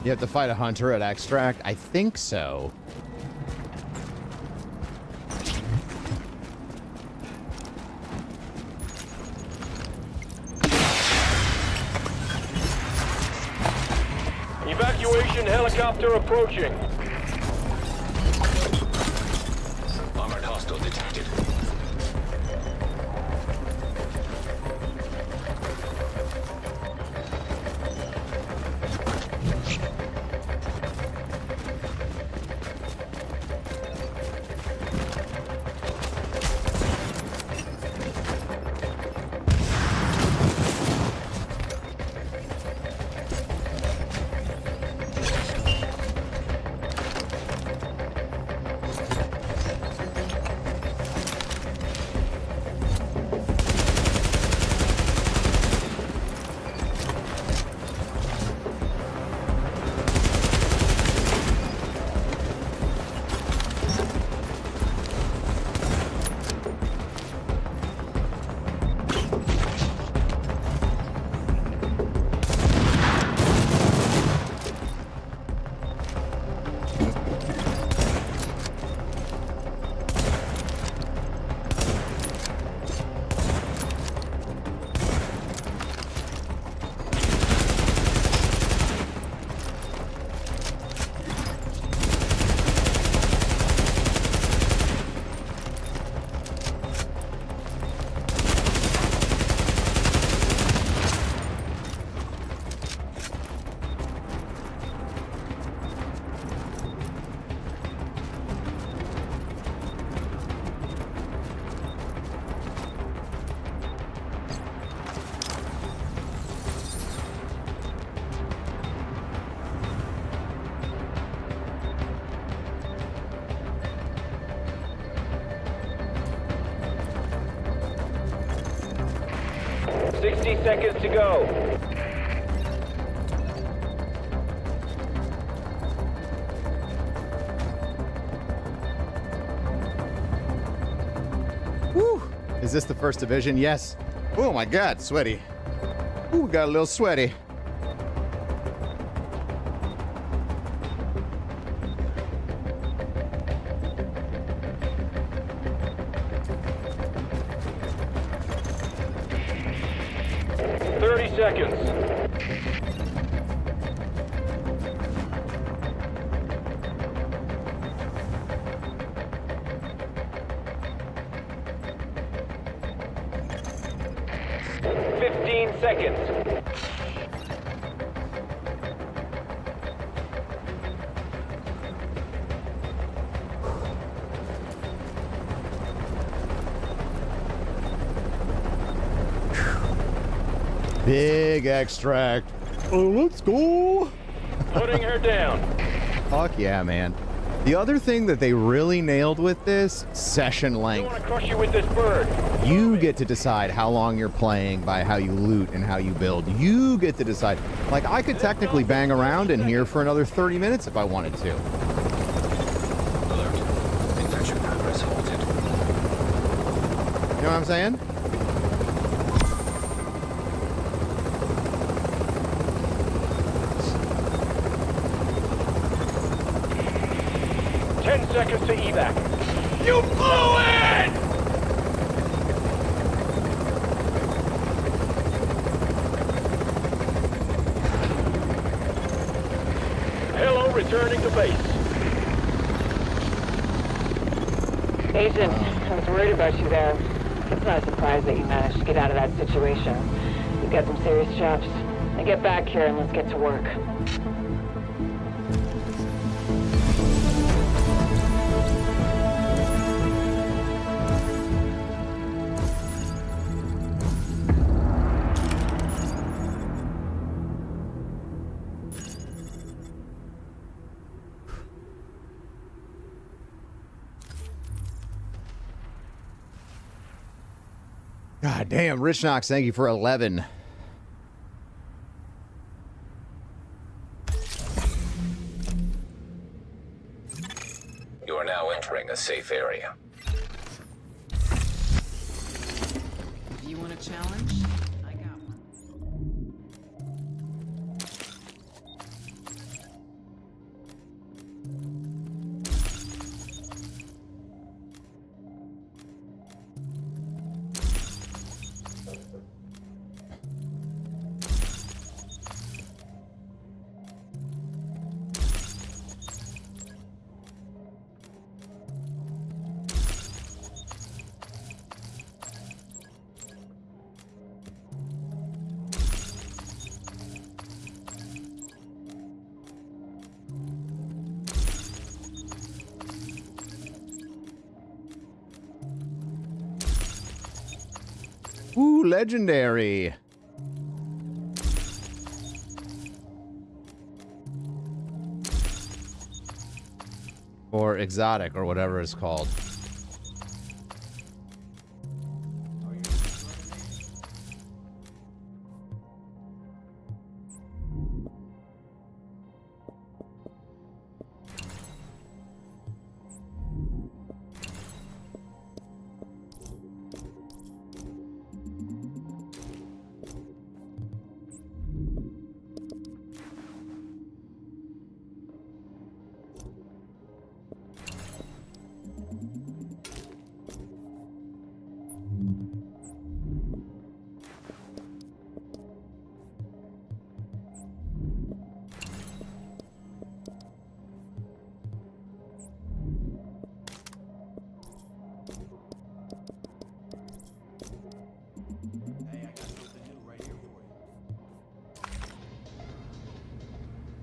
You have to fight a hunter at Extract? I think so. Evacuation helicopter approaching. Armored hostile detected. 60 seconds to go. Woo! Is this the first division? Yes. Oh my God, sweaty. Ooh, got a little sweaty. Seconds. Seconds. Big extract. Oh, let's go. Putting her down. Fuck yeah, man. The other thing that they really nailed with this, session I length. want to crush you with this bird. You get to decide how long you're playing by how you loot and how you build. You get to decide. Like, I could technically bang around in here for another 30 minutes if I wanted to. Alert. Infection progress halted. You know what I'm saying? 10 seconds to evac. You blew it! Hello, returning to base. Agent, I was worried about you there. It's not a surprise that you managed to get out of that situation. You've got some serious chops. Now get back here and let's get to work. God damn, Rich Knox, thank you for 11. You are now entering a safe area. If you want a challenge, I got one. Ooh, legendary. Or exotic, or whatever it's called.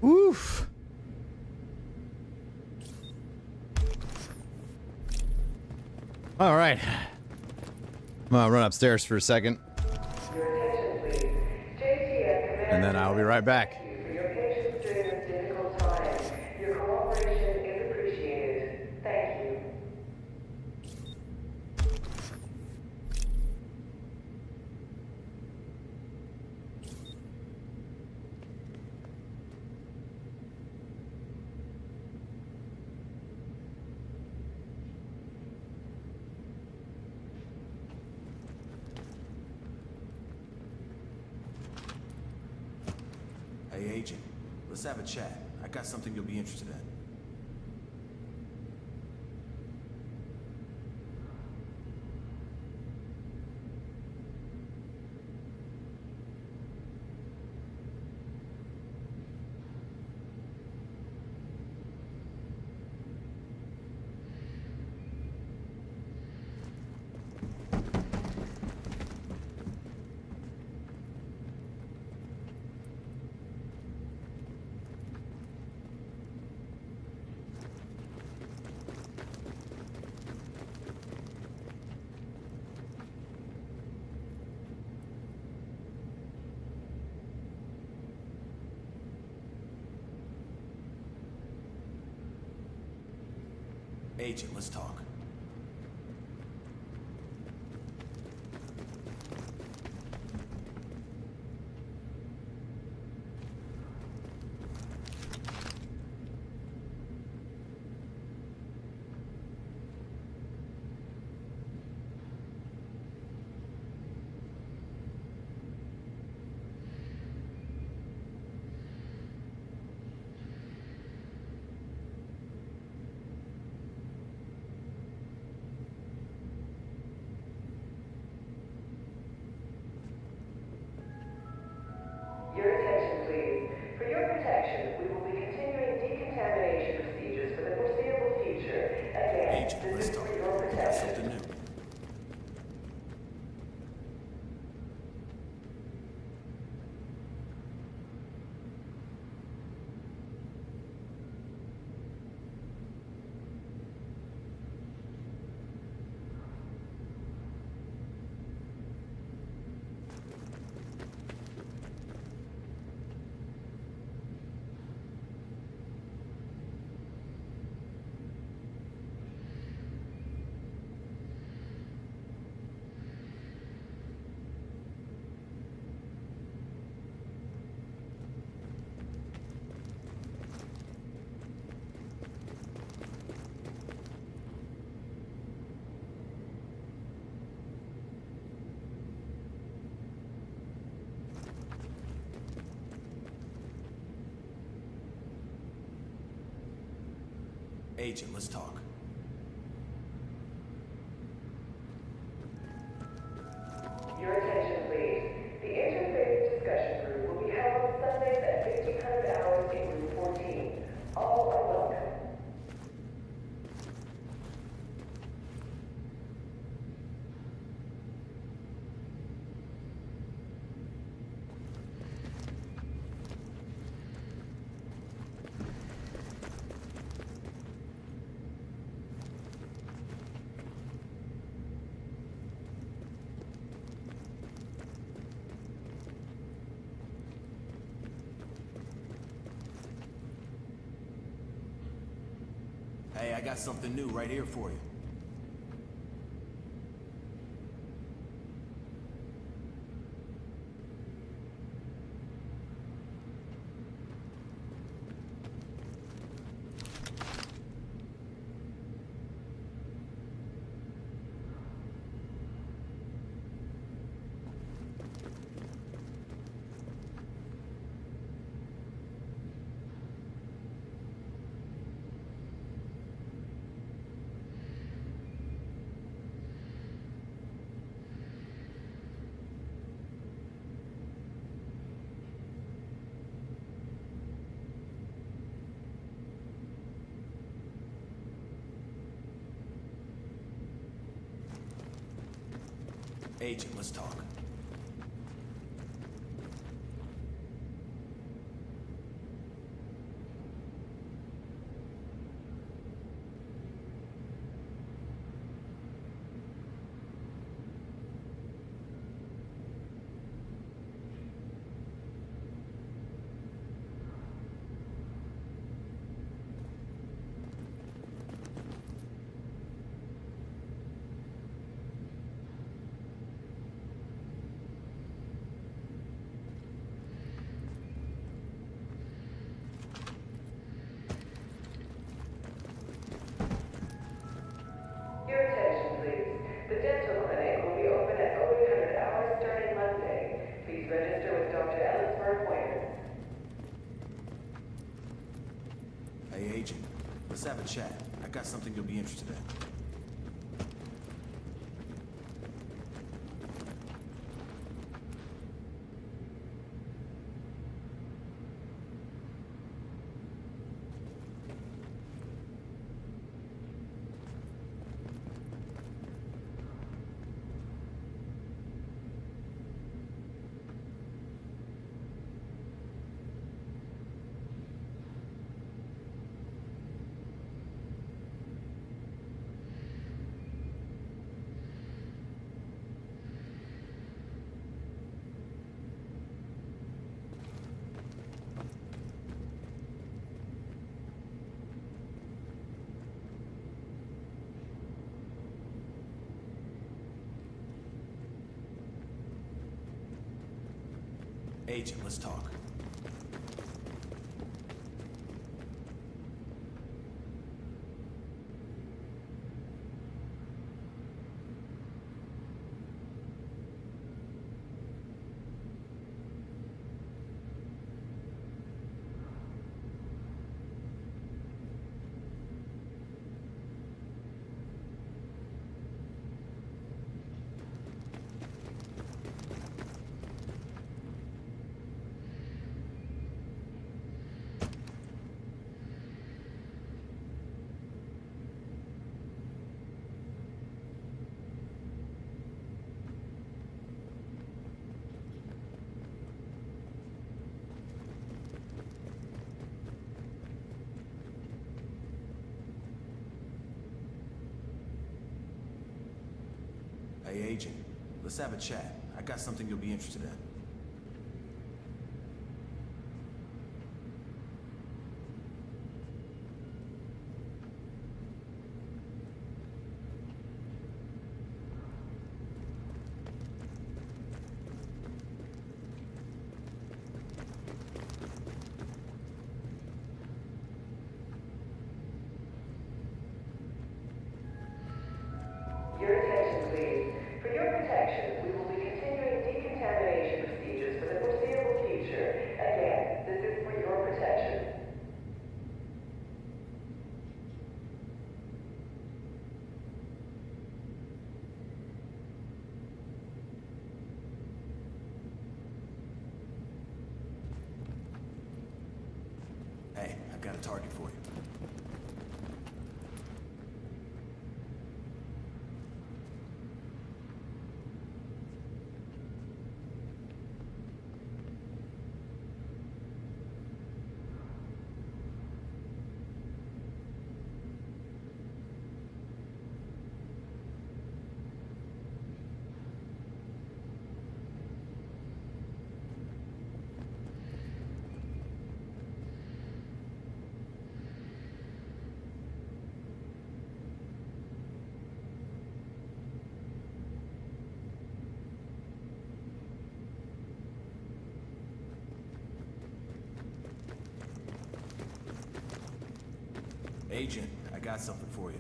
Oof. All right. I'm gonna run upstairs for a second. And then I'll be right back. Hey, Agent, let's have a chat. I got something you'll be interested in. Agent, let's talk. Your attention, please. For your protection, we will be continuing decontamination procedures for the foreseeable future. Again, Agent, this let's is talk. for your I got protection. something new. Agent, let's talk. Your attention, please. The interfaith discussion group will be held on Sundays at 1500 hours in room 14. All are welcome. Hey, I got something new right here for you. Agent, let's talk. Agent, let's have a chat. I got something you'll be interested in. Agent, let's talk. Hey, Agent, let's have a chat. I got something you'll be interested in. Your attention, please. For your protection, we will be continuing decontamination procedures for the foreseeable future. Again, this is for your protection. Hey, I've got a target for you. Agent, I got something for you.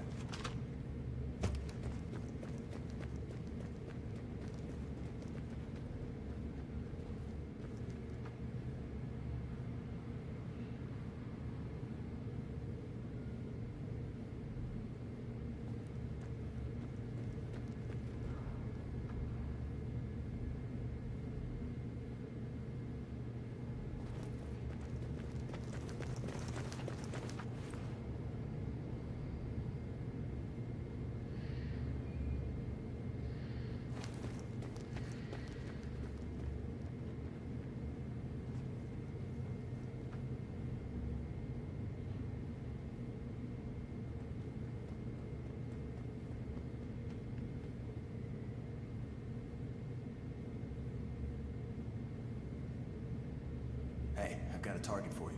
Hey, I've got a target for you.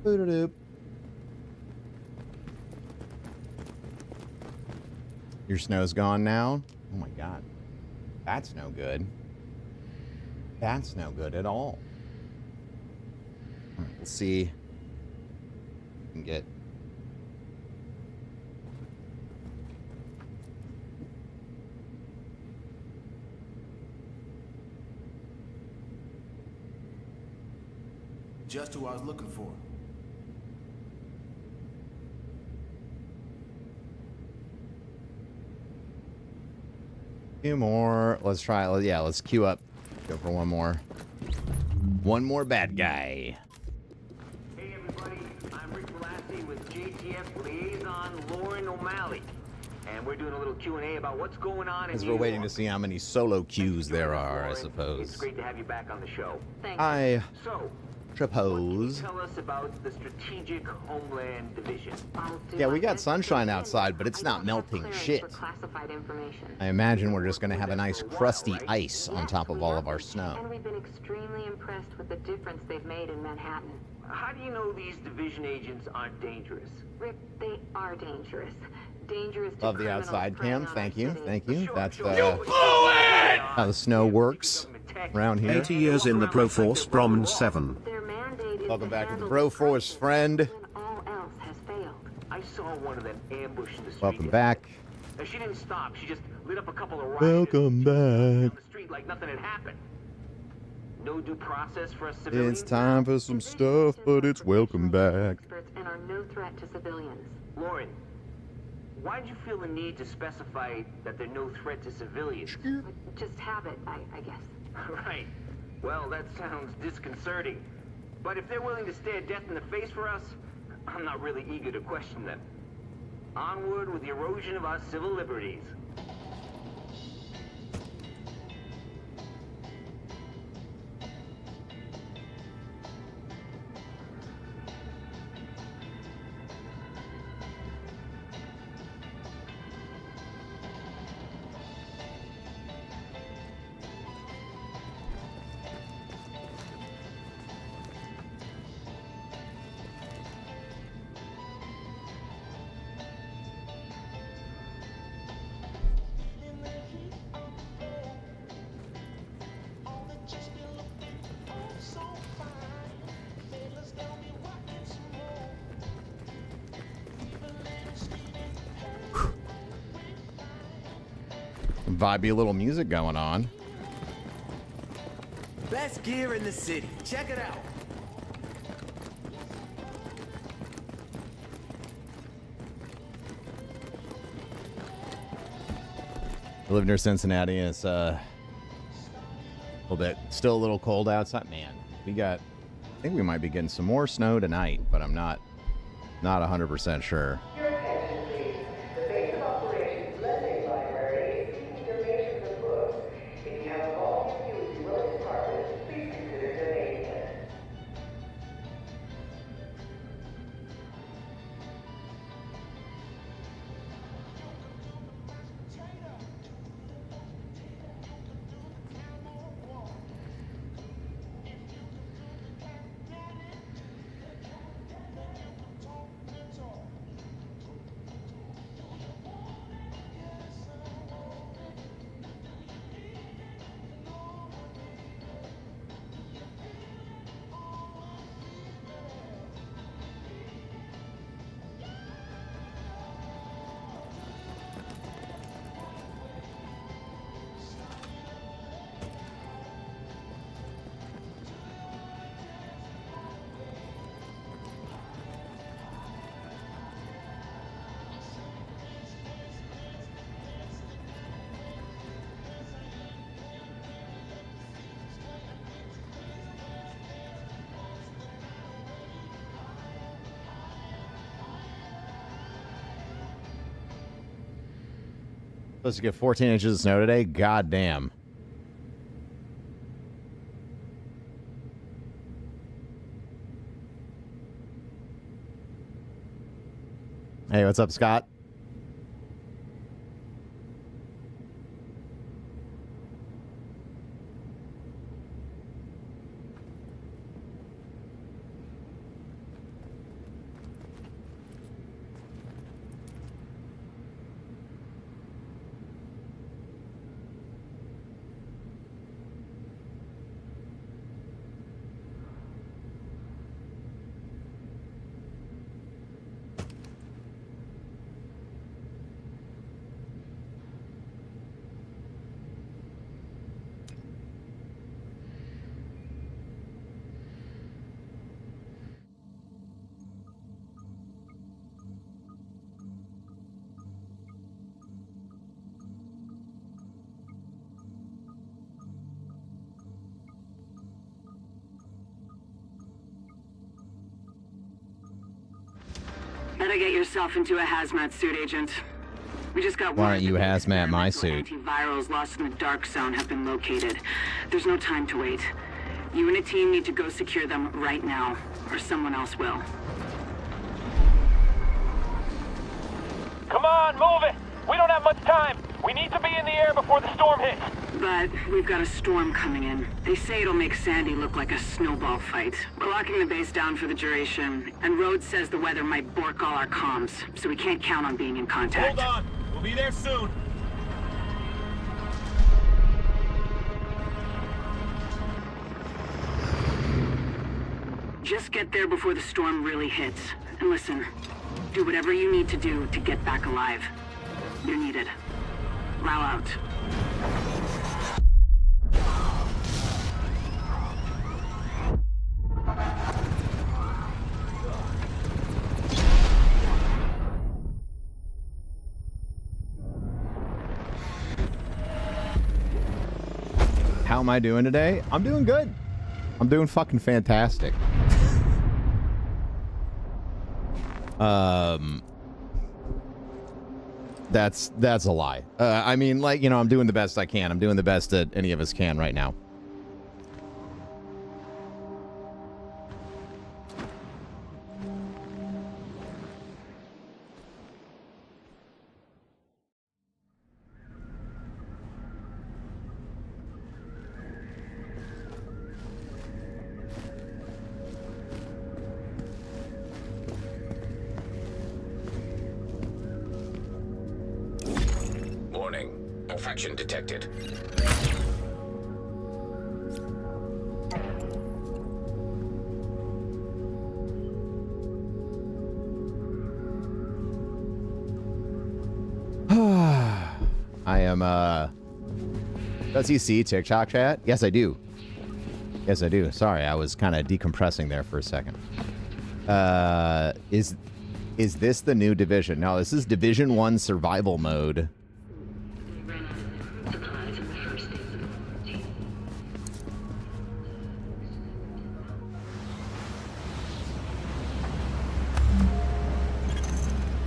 Boop-a-doop. Your snow's gone now? Oh my god. That's no good. That's no good at all. We'll see. We can get. Just who I was looking for. Few more. Let's try. Yeah, let's queue up. Go for one more. One more bad guy. Hey everybody, I'm Rick Velasquez with JTF Liaison Lauren O'Malley. And we're doing a little Q&A about what's going on in Because New we're waiting to York. see how many solo queues there Joining us, are, I Lauren. suppose. It's great to have you back on the show. I So, suppose. tell us about the Strategic Homeland Division. Yeah, we got sunshine outside, but it's not melting shit. I imagine we're just going to have a nice crusty ice on top of all of our snow. And we've been extremely impressed with the difference they've made in Manhattan. How do you know these division agents aren't dangerous? Rick, they are dangerous. Dangerous to Love the criminals outside preying cam. on our Thank you. city. Thank you. That's You blew it! how the snow works around here. 80 years in the Broforce, Brom 7. Their mandate is Welcome to back to the handle Broforce, friend. when all else has failed. I saw one of them ambush the street. Welcome back. Now, she didn't stop. She just lit up a couple of rioters Welcome down back. the street like nothing had happened. No due process for us civilians. It's time for some stuff, but it's welcome back. Experts and are no threat to civilians. Lauren, why did you feel the need to specify that they're no threat to civilians? Just habit, I guess. Right. Well, that sounds disconcerting. But if they're willing to stare death in the face for us, I'm not really eager to question them. Onward with the erosion of our civil liberties. Vibey little music going on. Best gear in the city. Check it out. I live near Cincinnati. And it's a little bit, still a little cold outside. Man, I think we might be getting some more snow tonight, but I'm not 100% sure. Your attention, please. The base of operations lending library is seeking donations of books. If you have a volume you would be willing to part with, please consider donating it. Supposed to get 14 inches of snow today? God damn. Hey, what's up, Scott? gotta get yourself into a hazmat suit, Agent. We just got Why word don't you that the hazmat my experimental suit? Antivirals lost in the dark zone have been located. There's no time to wait. You and a team need to go secure them right now, or someone else will. Come on, move it! We don't have much time! We need to be in the air before the storm hits! But we've got a storm coming in. They say it'll make Sandy look like a snowball fight. We're locking the base down for the duration, and Rhodes says the weather might bork all our comms, so we can't count on being in contact. Hold on! We'll be there soon! Just get there before the storm really hits. And listen, do whatever you need to do to get back alive. You're needed. Lao out. How am I doing today? I'm doing good. I'm doing fucking fantastic. That's a lie. I mean, like, you know, I'm doing the best I can. I'm doing the best that any of us can right now. Warning. Infection detected. I am, does he see TikTok chat? Yes, I do. Yes, I do. Sorry, I was kind of decompressing there for a second. Is this the new Division? No, this is Division 1 survival mode.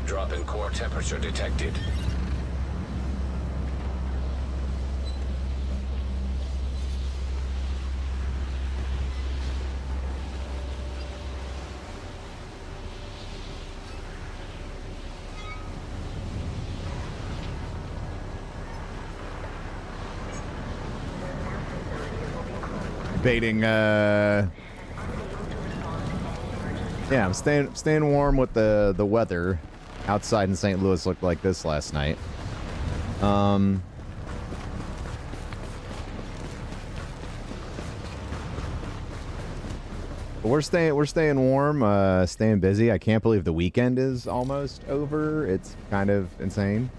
Drop in core temperature detected. Debating, yeah, I'm staying warm with the weather. Outside in St. Louis looked like this last night. But we're staying warm, staying busy. I can't believe the weekend is almost over. It's kind of insane.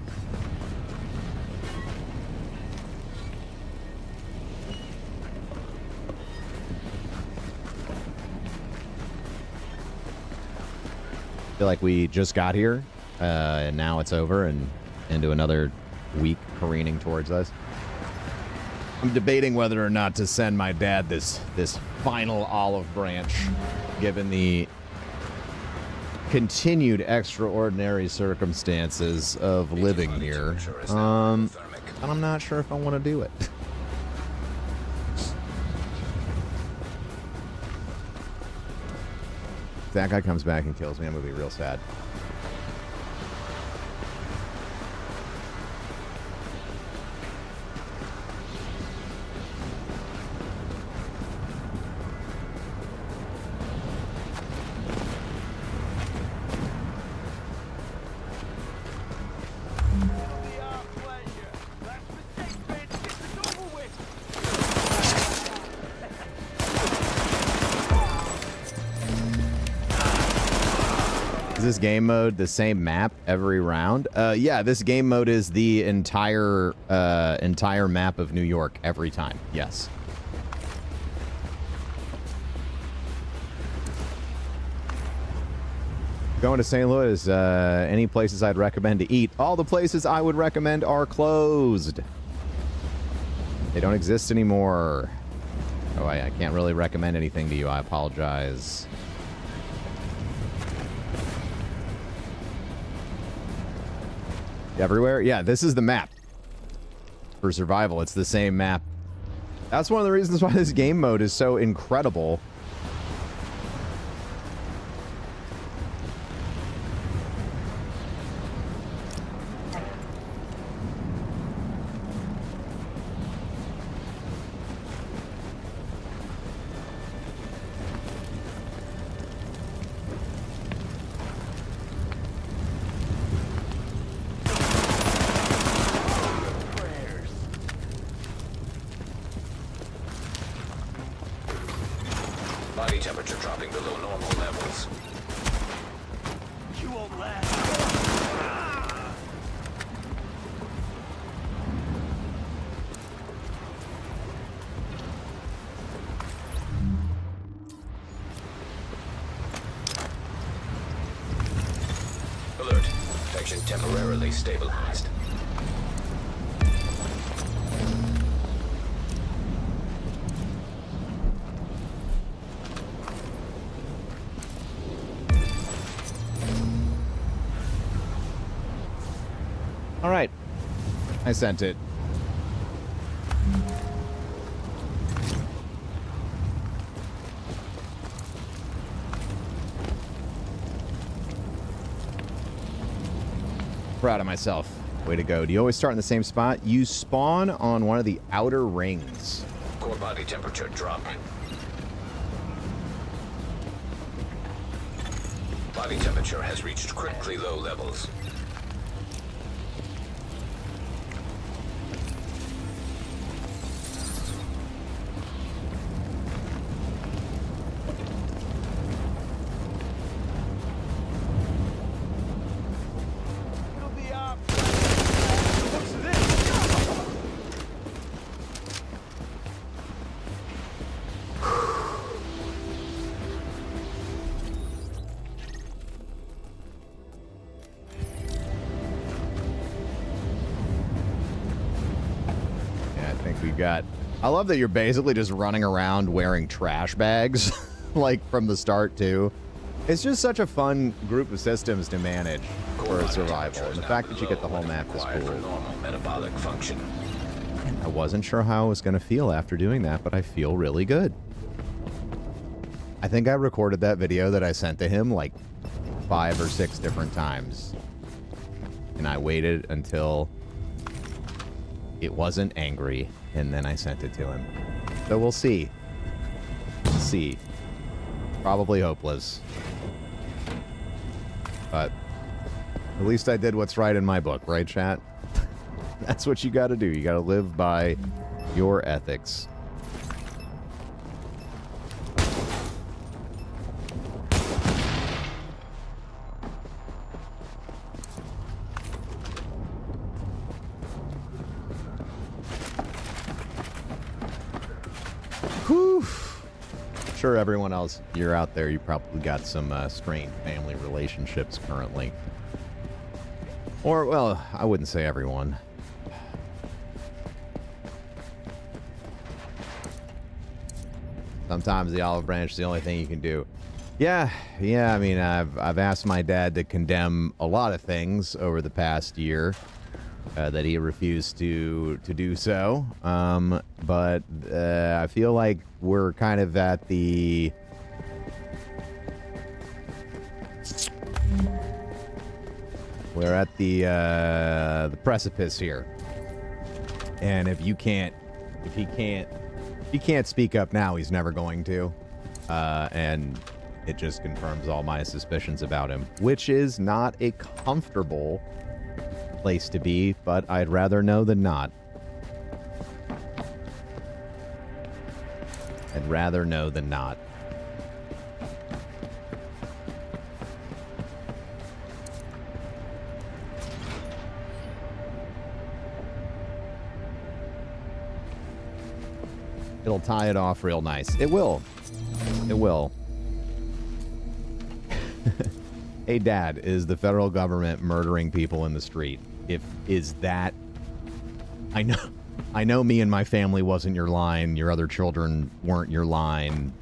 I feel like we just got here, and now it's over and into another week careening towards us. I'm debating whether or not to send my dad this final olive branch, given the continued extraordinary circumstances of living here. And I'm not sure if I want to do it. If that guy comes back and kills me, I'm gonna be real sad. Is this game mode the same map every round? Yeah, this game mode is the entire map of New York every time. Yes. Going to St. Louis, any places I'd recommend to eat? All the places I would recommend are closed. They don't exist anymore. Oh, I can't really recommend anything to you. I apologize. Everywhere? Yeah, this is the map. For survival, it's the same map. That's one of the reasons why this game mode is so incredible. Body temperature dropping below normal levels. You won't last. Alert. Infection temporarily stabilized. All right. I sent it. Proud of myself. Way to go. Do you always start in the same spot? You spawn on one of the outer rings. Core body temperature dropping. Body temperature has reached critically low levels. It'll be up. What's this? Yeah, I think we've got... I love that you're basically just running around wearing trash bags, like, from the start, too. It's just such a fun group of systems to manage for survival. And the fact that you get the whole map is For cool. normal metabolic function. I wasn't sure how I was going to feel after doing that, but I feel really good. I think I recorded that video that I sent to him like 5 or 6 different times. And I waited until it wasn't angry, and then I sent it to him. So we'll see. We'll see. Probably hopeless. But at least I did what's right in my book, right, chat? That's what you got to do. You got to live by your ethics. Whew. Sure, everyone else, you're out there, you probably got some strained family relationships currently. Or, well, I wouldn't say everyone. Sometimes the olive branch is the only thing you can do. Yeah, I mean, I've asked my dad to condemn a lot of things over the past year that he refused to do so. But I feel like we're kind of at the... We're at the precipice here. And if he can't speak up now, he's never going to. And it just confirms all my suspicions about him, which is not a comfortable place to be, but I'd rather know than not. I'd rather know than not. It'll tie it off real nice. It will. It will. Hey, Dad, is the federal government murdering people in the street? Is that... I know me and my family wasn't your line. Your other children weren't your line.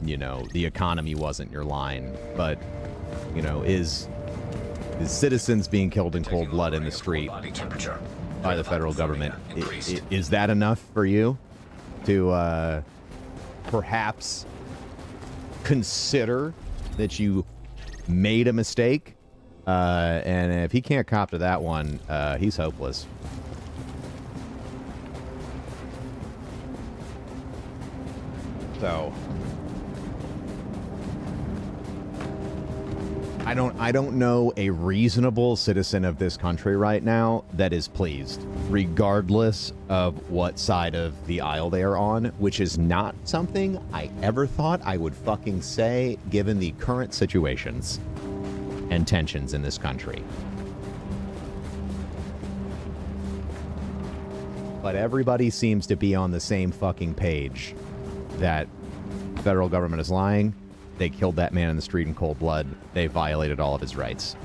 You know, the economy wasn't your line. But, you know, is the citizens being killed in cold blood in the street Body temperature. by the federal government. Is that enough for you to perhaps consider that you made a mistake? And if he can't cop to that one, he's hopeless. So I don't know a reasonable citizen of this country right now that is pleased, regardless of what side of the aisle they are on, which is not something I ever thought I would fucking say given the current situations and tensions in this country. But everybody seems to be on the same fucking page that the federal government is lying. They killed that man in the street in cold blood. They violated all of his rights.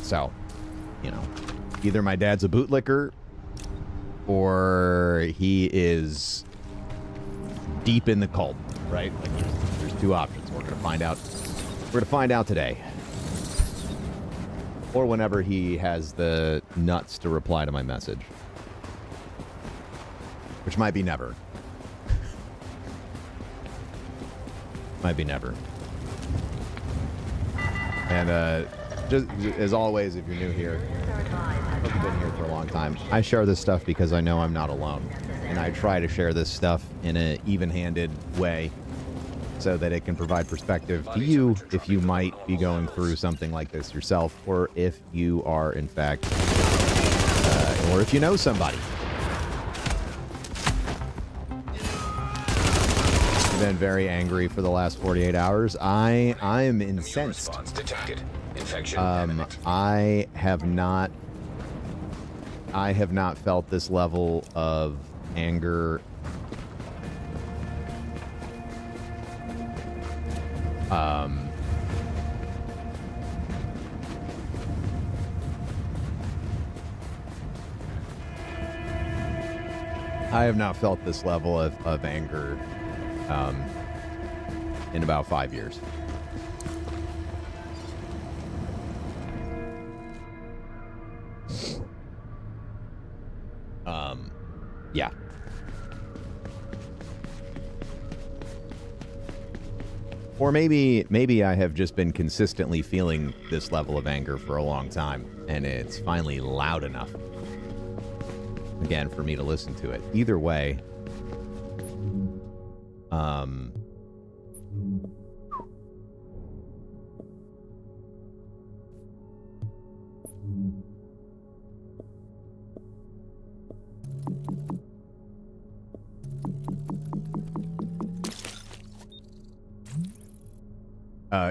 So, you know, either my dad's a bootlicker or he is deep in the cult, right? Like there's two options. We're gonna find out. We're gonna find out today, or whenever he has the nuts to reply to my message, which might be never. Might be never. And just as always, if you're new here, if you've been here for a long time, I share this stuff because I know I'm not alone, and I try to share this stuff in an even-handed way so that it can provide perspective to you if you might be going through something like this yourself, or if you are in fact, or if you know somebody. I've been very angry for the last 48 hours. I am incensed. Detected. Infection. I have not felt this level of anger I have not felt this level of anger in about 5 years. Yeah. Or maybe I have just been consistently feeling this level of anger for a long time, and it's finally loud enough, again, for me to listen to it. Either way,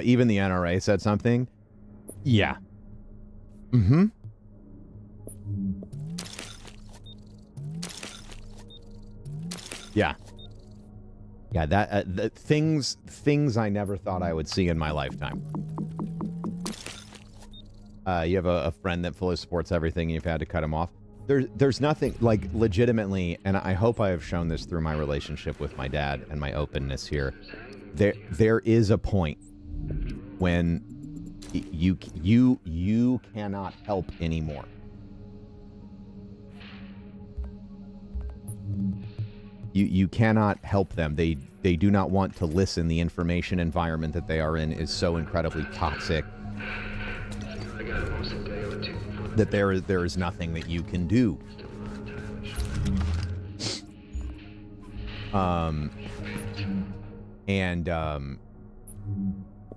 even the NRA said something. Yeah. Mm-hmm. Yeah. Yeah, that things I never thought I would see in my lifetime. You have a friend that fully supports everything and you've had to cut him off. There's nothing, like, legitimately, and I hope I have shown this through my relationship with my dad and my openness here. There is a point when you cannot help anymore. You cannot help them. They do not want to listen. The information environment that they are in is so incredibly toxic that there is nothing that you can do.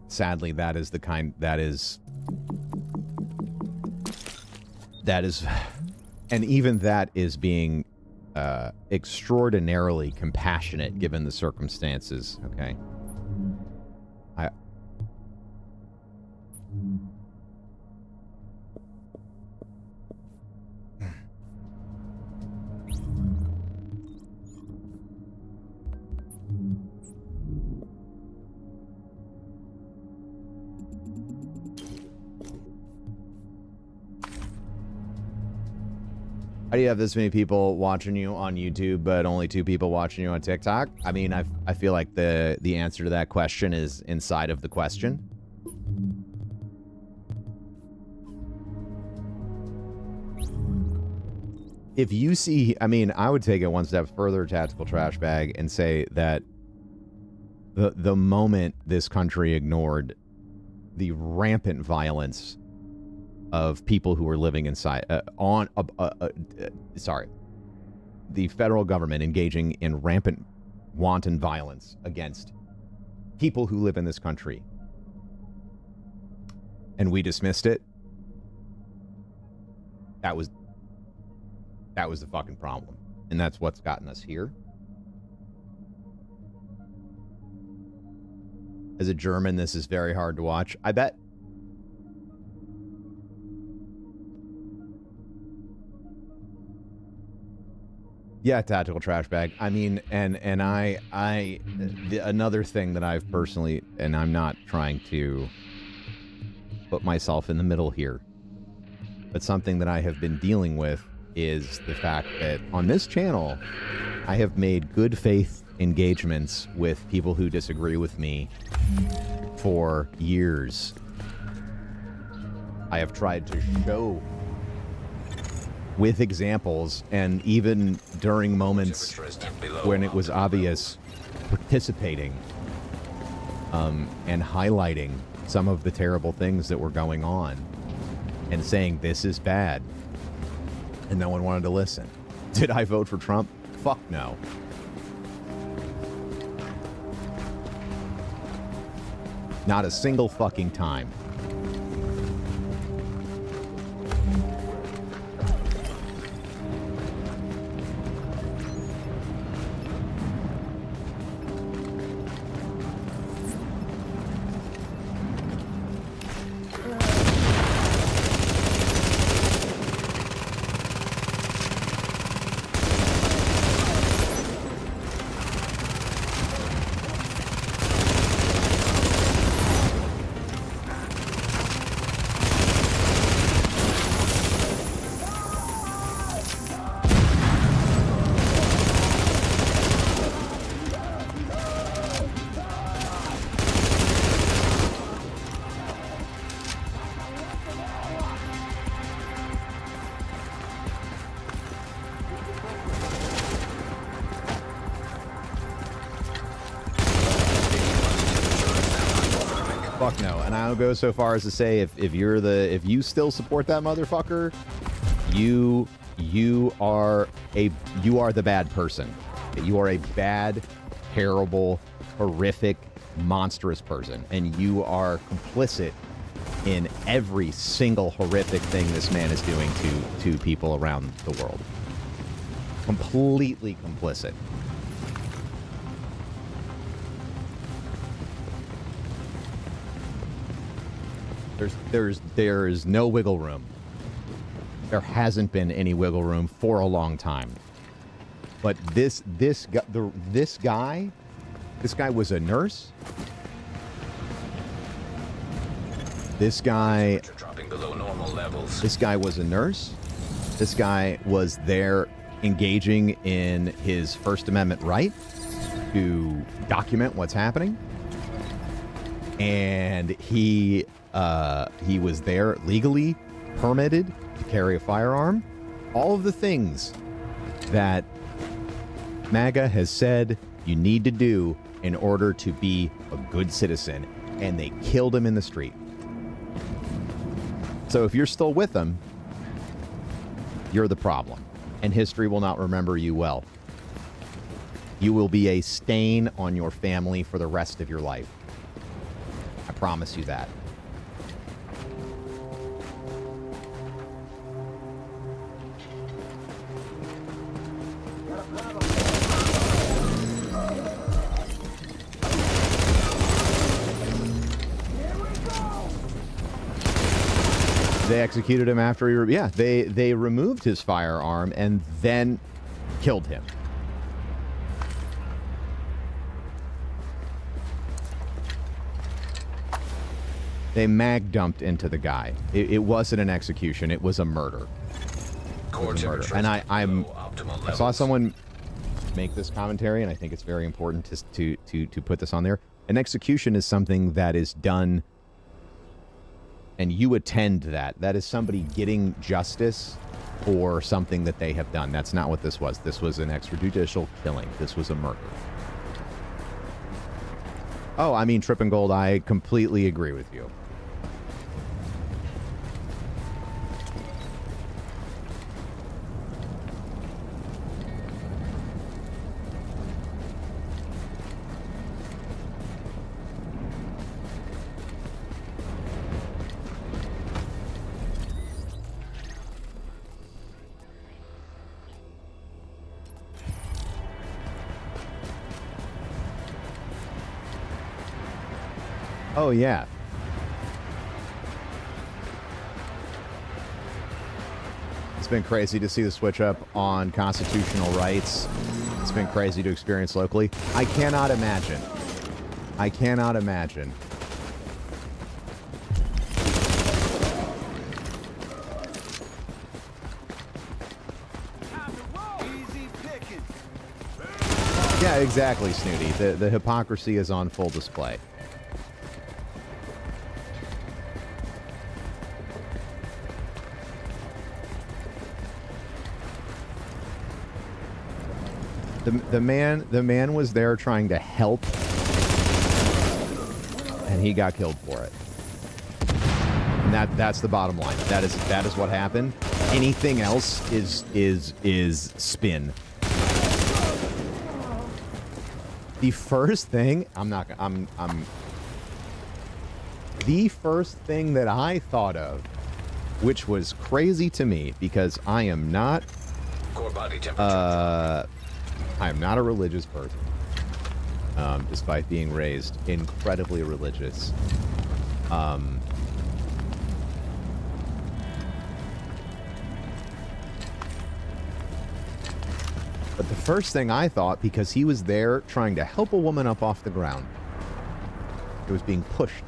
Sadly, that is, and even that is being extraordinarily compassionate given the circumstances. Okay. Why do you have this many people watching you on YouTube, but only 2 people watching you on TikTok? I mean, I feel like the answer to that question is inside of the question. If you see, I mean, I would take it one step further, Tactical Trash Bag, and say that the moment this country ignored the rampant violence of people who were living inside, the federal government engaging in rampant, wanton violence against people who live in this country, and we dismissed it, that was the fucking problem. And that's what's gotten us here. As a German, this is very hard to watch. I bet. Yeah, Tactical Trash Bag. I mean, and another thing that I've personally, and I'm not trying to put myself in the middle here, but something that I have been dealing with is the fact that on this channel, I have made good faith engagements with people who disagree with me for years. I have tried to show with examples, and even during moments when it was obvious, participating and highlighting some of the terrible things that were going on and saying this is bad. And no one wanted to listen. Did I vote for Trump? Fuck no. Not a single fucking time. Fuck no. And I'll go so far as to say if you still support that motherfucker, you are the bad person. You are a bad, terrible, horrific, monstrous person, and you are complicit in every single horrific thing this man is doing to people around the world. Completely complicit. There is no wiggle room. There hasn't been any wiggle room for a long time. But this guy was a nurse. This guy was a nurse. This guy was there engaging in his First Amendment right to document what's happening. And he was there legally permitted to carry a firearm. All of the things that MAGA has said you need to do in order to be a good citizen, and they killed him in the street. So if you're still with them, you're the problem, and history will not remember you well. You will be a stain on your family for the rest of your life. I promise you that. They executed him after they removed his firearm and then killed him. They mag dumped into the guy. It wasn't an execution, it was a murder. Core was a murder. temperature And is I below optimal saw levels. someone make this commentary, and I think it's very important to put this on there. An execution is something that is done, and you attend that. That is somebody getting justice for something that they have done. That's not what this was. This was an extrajudicial killing. This was a murder. Oh, I mean, Trippin' Gold, I completely agree with you. Oh, yeah. It's been crazy to see the switch up on constitutional rights. It's been crazy to experience locally. I cannot imagine. I cannot imagine. Yeah, exactly, Snooty. The hypocrisy is on full display. The man was there trying to help, and he got killed for it. And that's the bottom line. That is what happened. Anything else is spin. The first thing the first thing that I thought of, which was crazy to me because I am not Core body temperature. I am not a religious person, despite being raised incredibly religious. But the first thing I thought, because he was there trying to help a woman up off the ground, it was being pushed,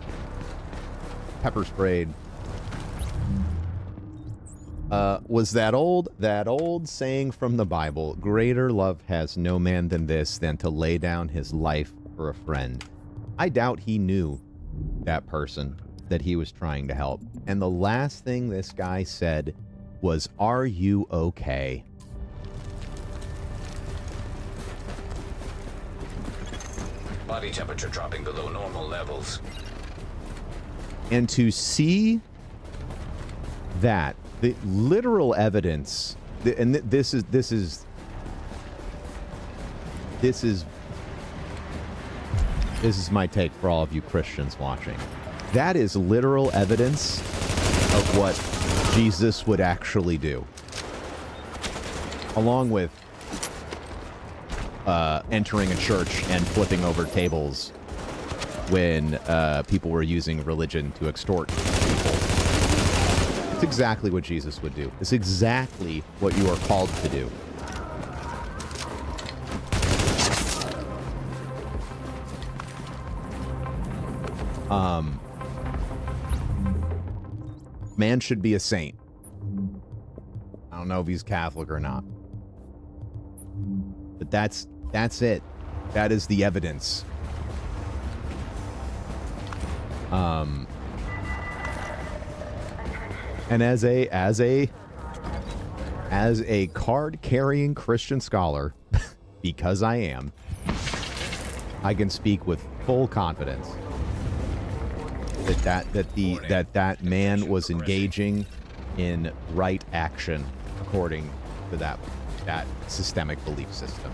pepper sprayed, was that old saying from the Bible, greater love has no man than this, than to lay down his life for a friend. I doubt he knew that person that he was trying to help. And the last thing this guy said was, "Are you okay?" Body temperature dropping below normal levels. And to see that, the literal evidence, and this is my take for all of you Christians watching. That is literal evidence of what Jesus would actually do, along with entering a church and flipping over tables when people were using religion to extort people. It's exactly what Jesus would do. It's exactly what you are called to do. Man should be a saint. I don't know if he's Catholic or not. But that's it. That is the evidence. And as a card-carrying Christian scholar, because I am, I can speak with full confidence that man was engaging in right action according to that systemic belief system.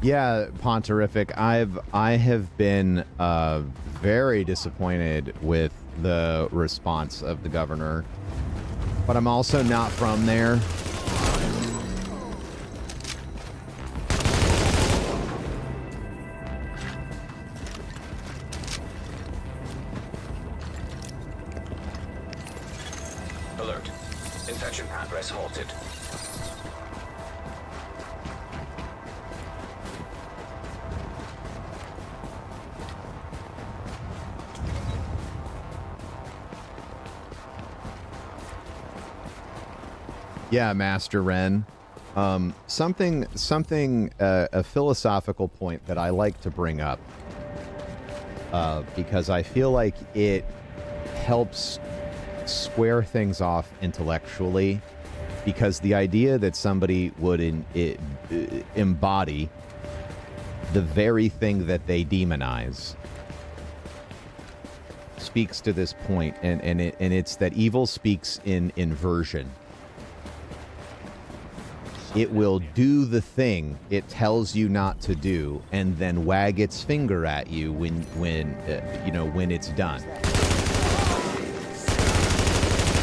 Yeah, Ponterific. I have been very disappointed with the response of the governor, but I'm also not from there. Alert. Infection progress halted. Yeah, Master Ren. A philosophical point that I like to bring up, because I feel like it helps square things off intellectually, because the idea that somebody would embody the very thing that they demonize speaks to this point, and it's that evil speaks in inversion. It will do the thing it tells you not to do, and then wag its finger at you when it's done.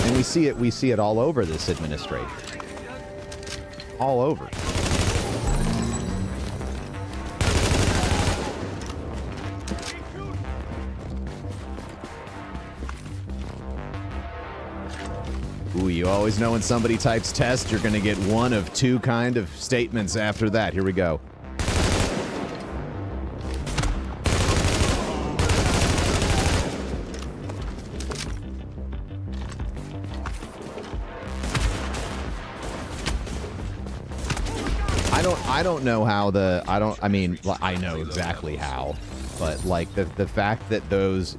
And we see it all over this administration. All over. Ooh, you always know when somebody types test, you're going to get one of two kind of statements after that. Here we go. I don't know how I know exactly how, but like the fact that those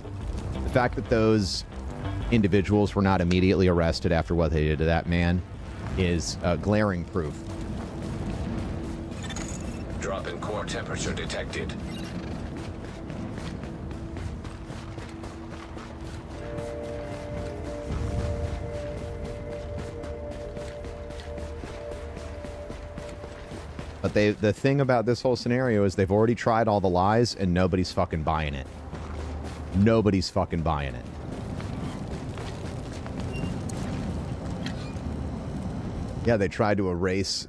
individuals were not immediately arrested after what they did to that man is glaring proof. Drop in core temperature detected. But the thing about this whole scenario is they've already tried all the lies and nobody's fucking buying it. Nobody's fucking buying it. Yeah, they tried to erase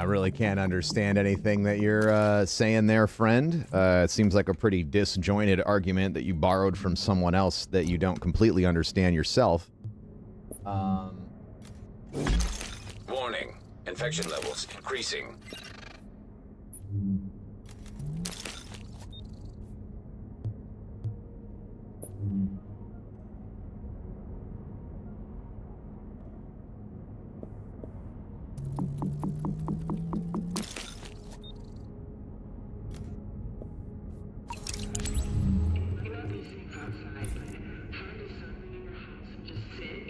I really can't understand anything that you're saying there, friend. It seems like a pretty disjointed argument that you borrowed from someone else that you don't completely understand yourself. Warning. Infection levels increasing.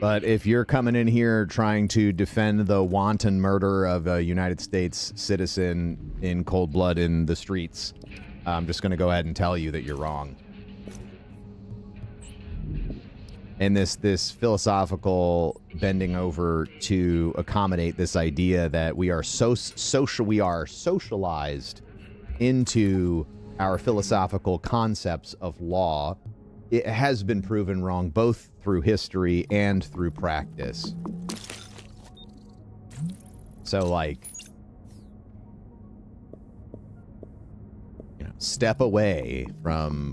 But if you're coming in here trying to defend the wanton murder of a United States citizen in cold blood in the streets, I'm just going to go ahead and tell you that you're wrong. And this philosophical bending over to accommodate this idea that we are socialized into our philosophical concepts of law, it has been proven wrong both through history and through practice. So, like, step away from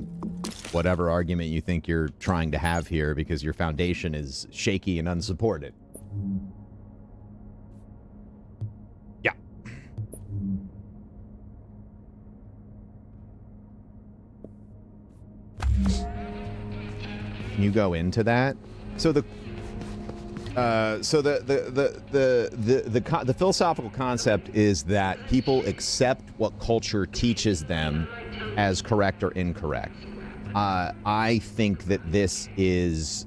whatever argument you think you're trying to have here because your foundation is shaky and unsupported. Yeah. Can you go into that? So the philosophical concept is that people accept what culture teaches them as correct or incorrect. I think that this is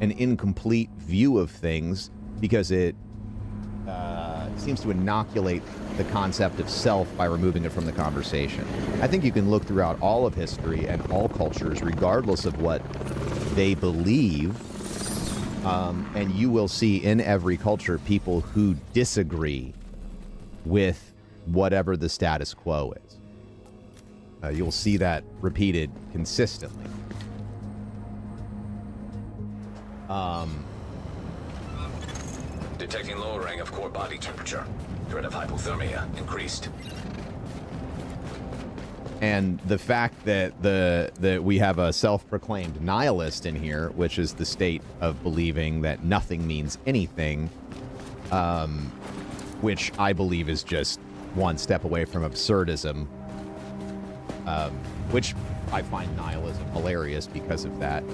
an incomplete view of things because it seems to inoculate the concept of self by removing it from the conversation. I think you can look throughout all of history and all cultures, regardless of what they believe, and you will see in every culture people who disagree with whatever the status quo is. You'll see that repeated consistently. Detecting lowering of core body temperature. Threat of hypothermia increased. And the fact that that we have a self-proclaimed nihilist in here, which is the state of believing that nothing means anything, which I believe is just one step away from absurdism, which I find nihilism hilarious because of that.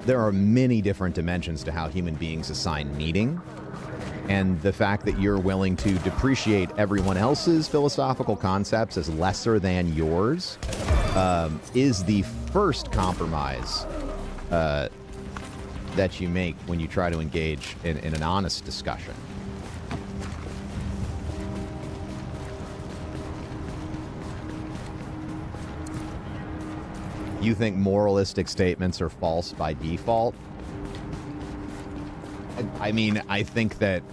There are many different dimensions to how human beings assign meaning, and the fact that you're willing to depreciate everyone else's philosophical concepts as lesser than yours is the first compromise that you make when you try to engage in an honest discussion. You think moralistic statements are false by default? I mean, I think that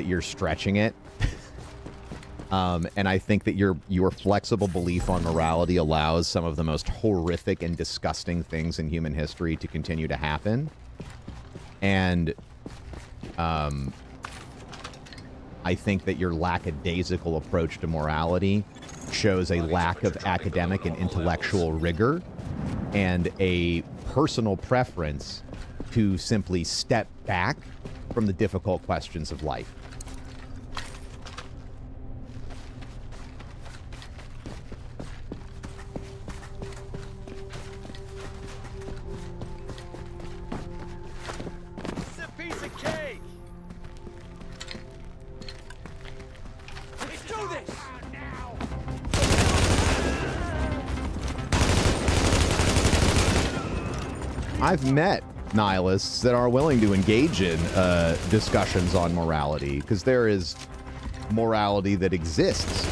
you're stretching it, and I think that your flexible belief on morality allows some of the most horrific and disgusting things in human history to continue to happen. And I think that your lackadaisical approach to morality shows a lack of academic and intellectual rigor and a personal preference to simply step back from the difficult questions of life. It's a piece of cake! Let's do this! I've met nihilists that are willing to engage in discussions on morality, because there is morality that exists.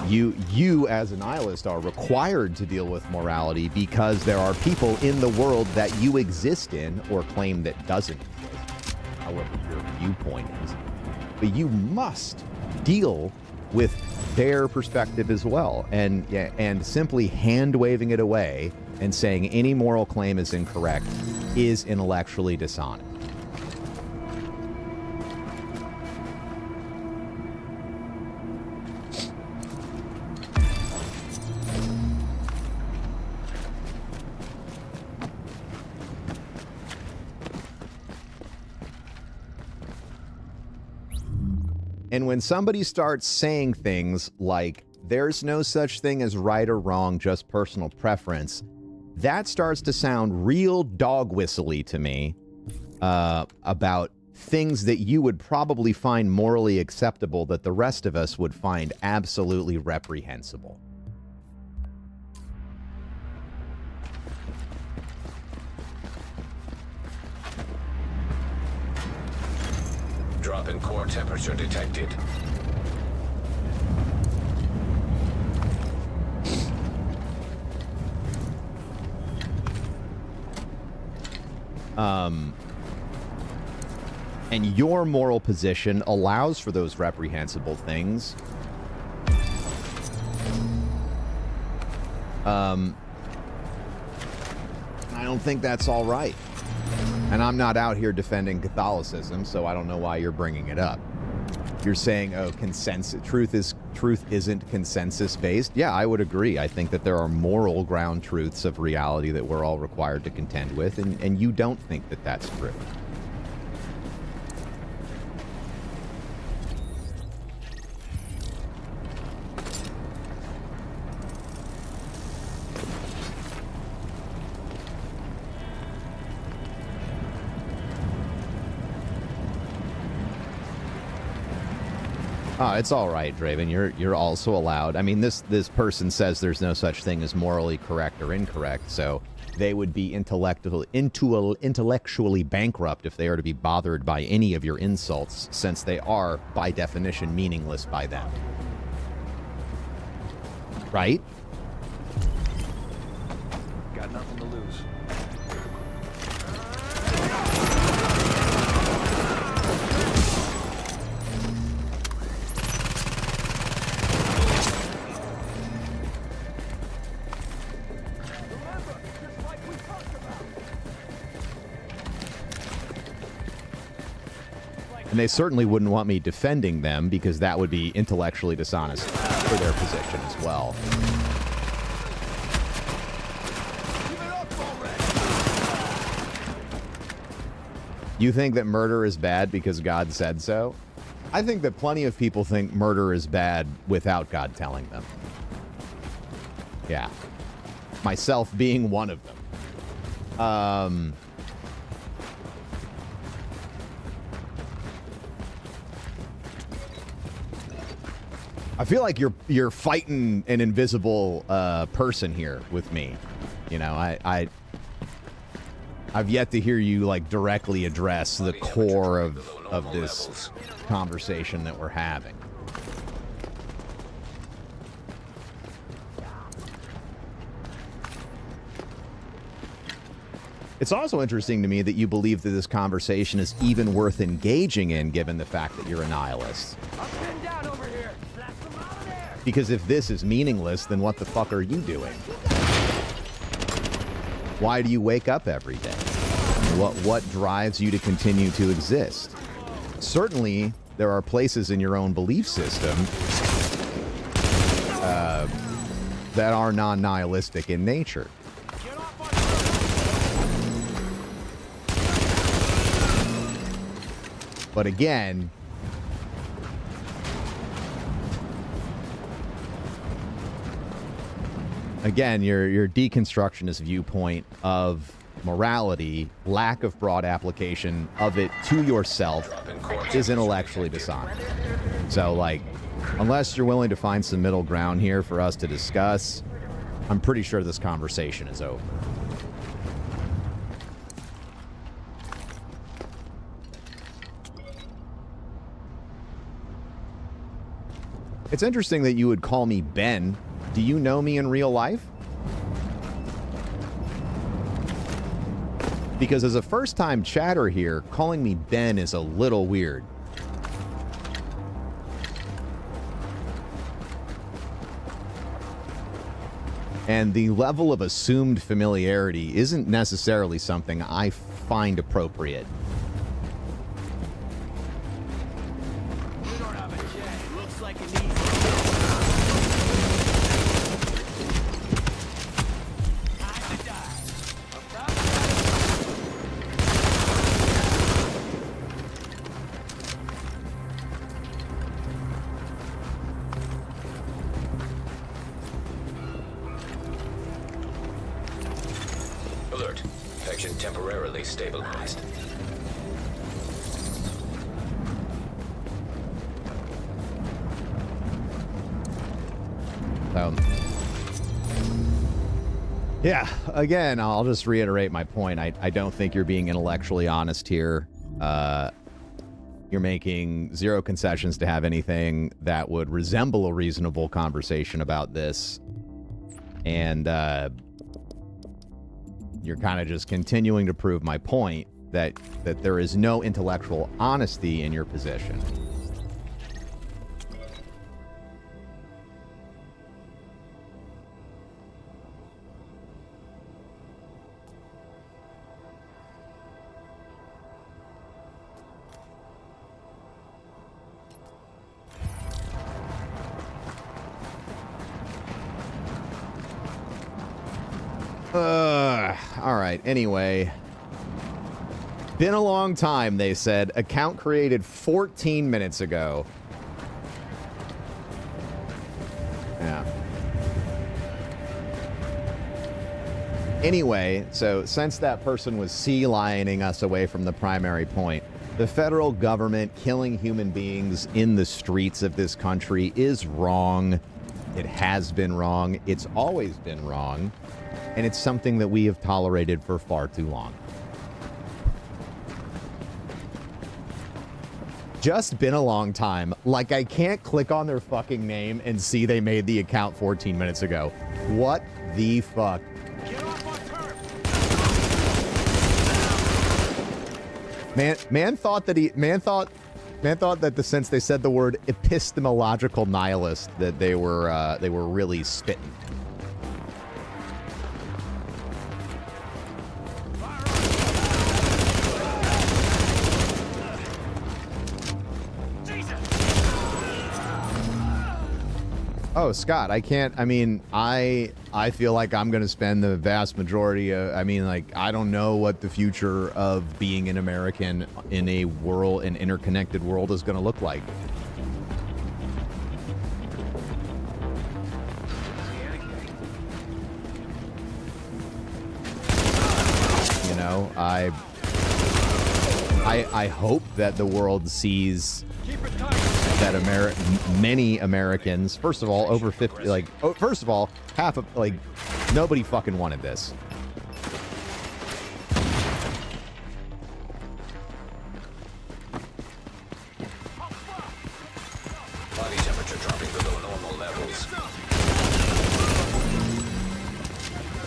You as a nihilist are required to deal with morality because there are people in the world that you exist in or claim that doesn't exist, however your viewpoint is. But you must deal with their perspective as well, and simply hand-waving it away and saying any moral claim is incorrect is intellectually dishonest. And when somebody starts saying things like, there's no such thing as right or wrong, just personal preference, that starts to sound real dog whistly to me about things that you would probably find morally acceptable that the rest of us would find absolutely reprehensible. Drop in core temperature detected. And your moral position allows for those reprehensible things. I don't think that's all right. And I'm not out here defending Catholicism, so I don't know why you're bringing it up. You're saying, oh, consensus, truth isn't consensus based. Yeah, I would agree. I think that there are moral ground truths of reality that we're all required to contend with, and you don't think that that's true. Oh, it's all right, Draven. You're also allowed. I mean, this person says there's no such thing as morally correct or incorrect, so they would be intellectually bankrupt if they are to be bothered by any of your insults, since they are, by definition, meaningless by them. Right? Got nothing to lose. And they certainly wouldn't want me defending them, because that would be intellectually dishonest for their position as well. You think that murder is bad because God said so? I think that plenty of people think murder is bad without God telling them. Yeah. Myself being one of them. I feel like you're fighting an invisible person here with me. You know, I've yet to hear you like directly address the core of this conversation that we're having. It's also interesting to me that you believe that this conversation is even worth engaging in, given the fact that you're a nihilist. Because if this is meaningless, then what the fuck are you doing? Why do you wake up every day? What drives you to continue to exist? Certainly, there are places in your own belief system that are non-nihilistic in nature. But again, your deconstructionist viewpoint of morality, lack of broad application of it to yourself, is intellectually dishonest. So, like, unless you're willing to find some middle ground here for us to discuss, I'm pretty sure this conversation is over. It's interesting that you would call me Ben. Do you know me in real life? Because as a first-time chatter here, calling me Ben is a little weird. And the level of assumed familiarity isn't necessarily something I find appropriate. Alert. Infection temporarily stabilized. Yeah, again, I'll just reiterate my point. I don't think you're being intellectually honest here. You're making zero concessions to have anything that would resemble a reasonable conversation about this. And you're kind of just continuing to prove my point that there is no intellectual honesty in your position. All right, anyway. Been a long time, they said. Account created 14 minutes ago. Yeah. Anyway, so since that person was sea lioning us away from the primary point, The federal government killing human beings in the streets of this country is wrong. It has been wrong. It's always been wrong. And it's something that we have tolerated for far too long. Just been a long time. Like, I can't click on their fucking name and see they made the account 14 minutes ago. What the fuck? Man thought that since they said the word epistemological nihilist that they were really spitting. Oh, Scott, I feel like I'm going to spend the vast majority of, I don't know what the future of being an American in an interconnected world is going to look like. You know, I hope that the world sees that many Americans, first of all, over 50, first of all, half of, nobody fucking wanted this. Body temperature dropping below normal levels.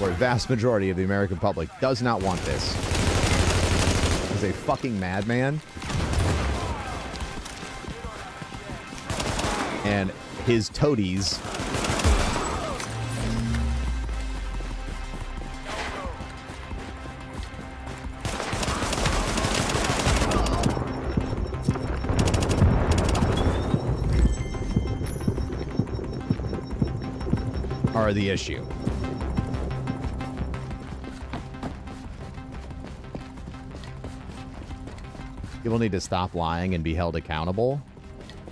Where a vast majority of the American public does not want this. He's a fucking madman. And his toadies are the issue. People need to stop lying and be held accountable.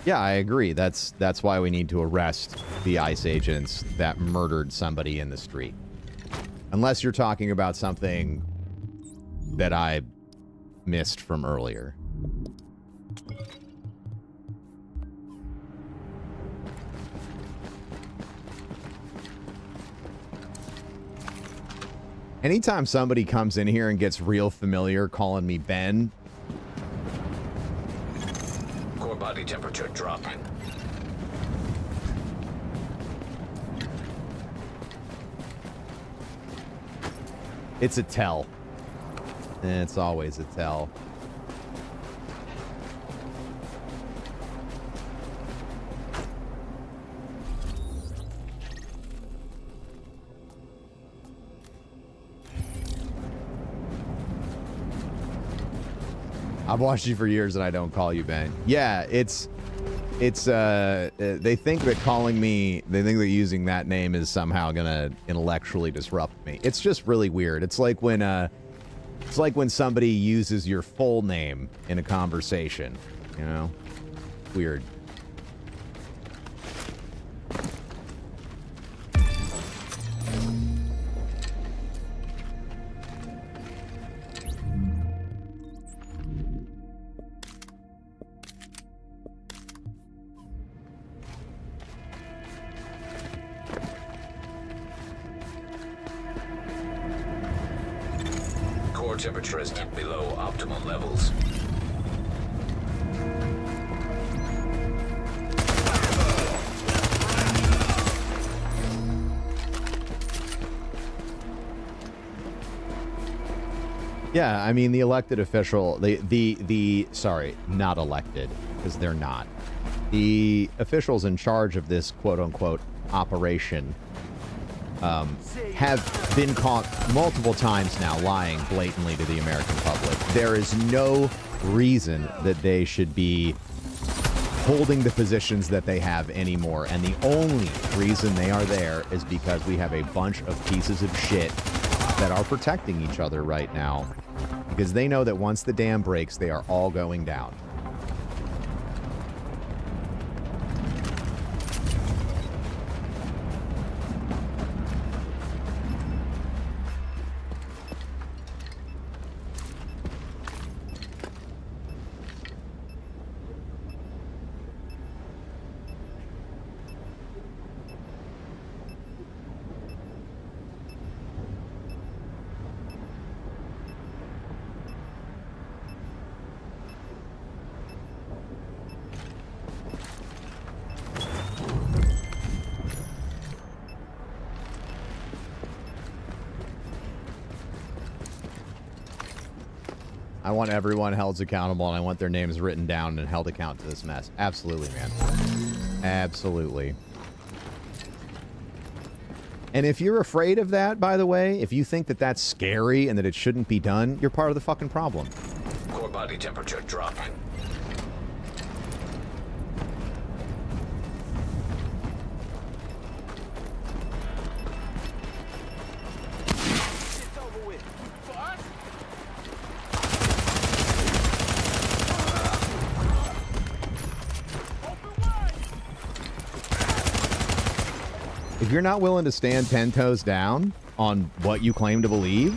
Yeah, I agree. That's why we need to arrest the ICE agents that murdered somebody in the street. Unless you're talking about something that I missed from earlier. Anytime somebody comes in here and gets real familiar calling me Ben, Body temperature dropping. it's a tell. It's always a tell. I've watched you for years and I don't call you Ben. Yeah, they think that using that name is somehow gonna intellectually disrupt me. It's just really weird. It's like when somebody uses your full name in a conversation, you know? Weird. Temperature is below optimal levels. Yeah, I mean, the elected official, sorry, not elected, because they're not. The officials in charge of this quote-unquote operation have been caught multiple times now lying blatantly to the American public. There is no reason that they should be holding the positions that they have anymore. And the only reason they are there is because we have a bunch of pieces of shit that are protecting each other right now. Because they know that once the dam breaks, they are all going down. I want everyone held accountable, and I want their names written down and held account to this mess. Absolutely, man. Absolutely. And if you're afraid of that, by the way, if you think that that's scary and that it shouldn't be done, you're part of the fucking problem. Core body temperature drop. It's over with. For us? If you're not willing to stand 10 toes down on what you claim to believe,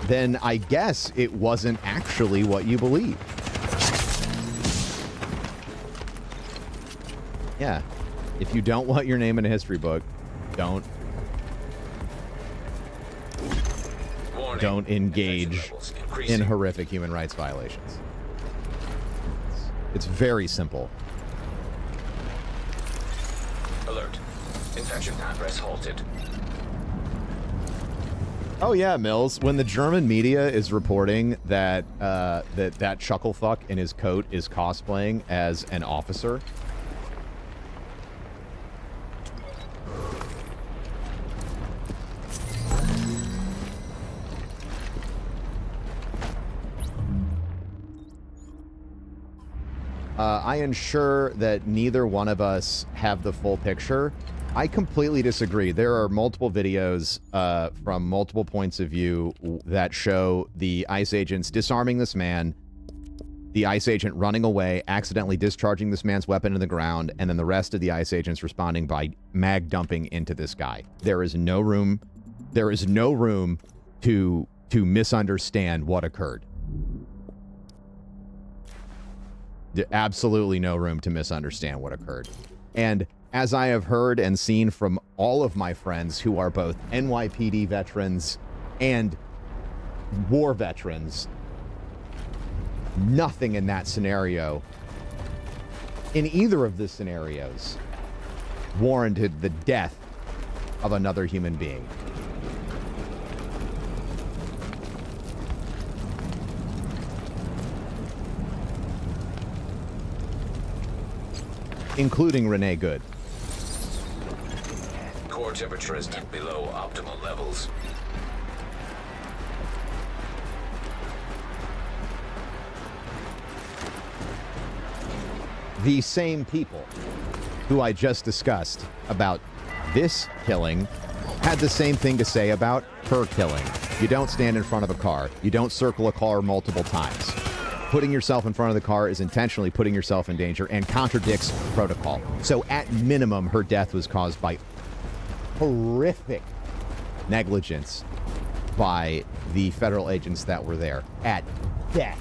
then I guess it wasn't actually what you believe. Yeah. If you don't want your name in a history book, don't engage in horrific human rights violations. It's very simple. Alert. Infection progress halted. Oh yeah, Mills. When the German media is reporting that that chucklefuck in his coat is cosplaying as an officer, I ensure that neither one of us have the full picture. I completely disagree. There are multiple videos from multiple points of view that show the ICE agents disarming this man, the ICE agent running away, accidentally discharging this man's weapon in the ground, and then the rest of the ICE agents responding by mag dumping into this guy. There is no room to misunderstand what occurred. Absolutely no room to misunderstand what occurred. And as I have heard and seen from all of my friends who are both NYPD veterans and war veterans, nothing in that scenario, in either of the scenarios, warranted the death of another human being. Including Renee Good. Core temperature is dipped below optimal levels. The same people who I just discussed about this killing had the same thing to say about her killing. You don't stand in front of a car. You don't circle a car multiple times. Putting yourself in front of the car is intentionally putting yourself in danger and contradicts protocol. So at minimum, her death was caused by horrific negligence by the federal agents that were there. At best.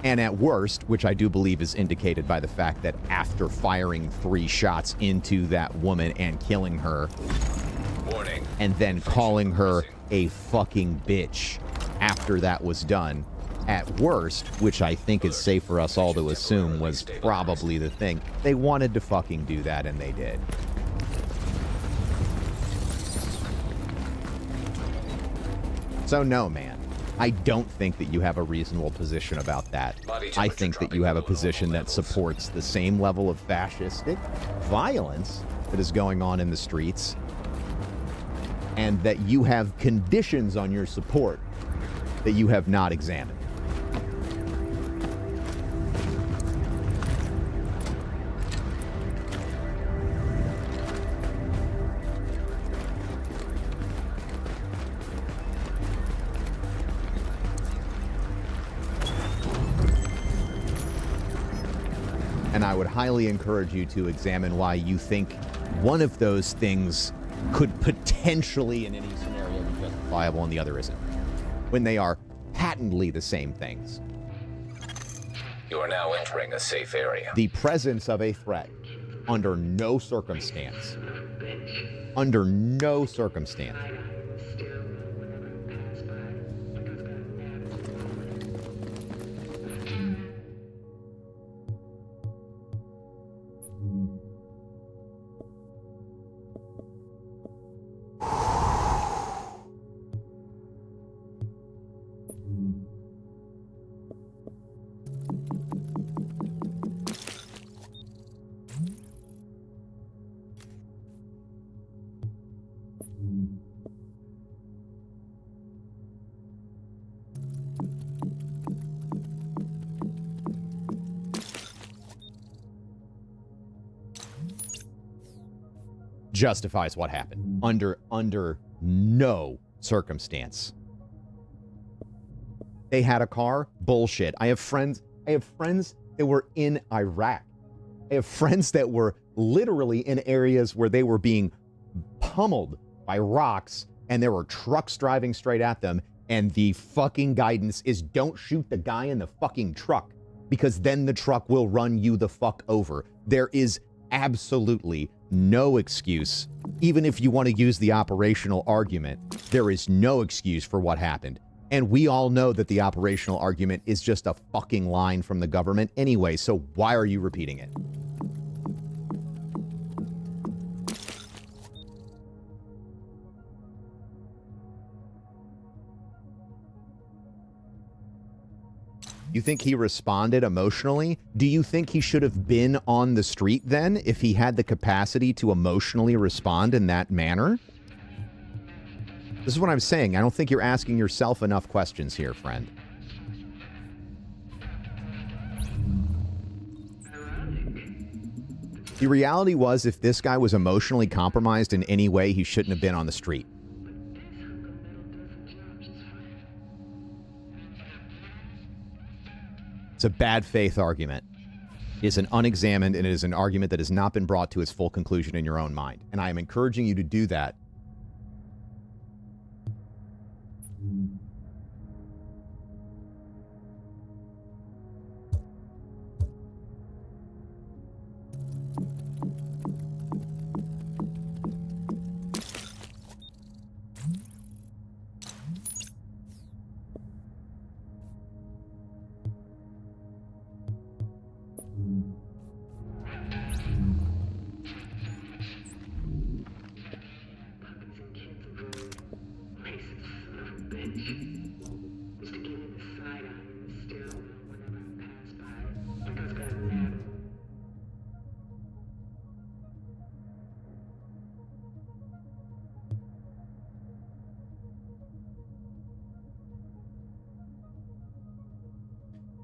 And at worst, which I do believe is indicated by the fact that after firing 3 shots into that woman and killing her, Warning. And then calling her a fucking bitch after that was done, at worst, which I think is safe for us all to assume was probably the thing, they wanted to fucking do that and they did. So no, man. I don't think that you have a reasonable position about that. I think that you have a position that supports the same level of fascistic violence that is going on in the streets, and that you have conditions on your support that you have not examined. And I would highly encourage you to examine why you think one of those things could potentially, in any scenario, be justifiable and the other isn't, when they are patently the same things. You are now entering a safe area. The presence of a threat, under no circumstance, justifies what happened. Under no circumstance. They had a car? Bullshit. I have friends that were in Iraq. I have friends that were literally in areas where they were being pummeled by rocks and there were trucks driving straight at them, and the fucking guidance is don't shoot the guy in the fucking truck because then the truck will run you the fuck over. There is absolutely no excuse. Even if you want to use the operational argument, there is no excuse for what happened. And we all know that the operational argument is just a fucking line from the government anyway, so why are you repeating it? You think he responded emotionally? Do you think he should have been on the street then if he had the capacity to emotionally respond in that manner? This is what I'm saying. I don't think you're asking yourself enough questions here, friend. The reality was, if this guy was emotionally compromised in any way, he shouldn't have been on the street. It's a bad faith argument. It is an unexamined, and it is an argument that has not been brought to its full conclusion in your own mind. And I am encouraging you to do that.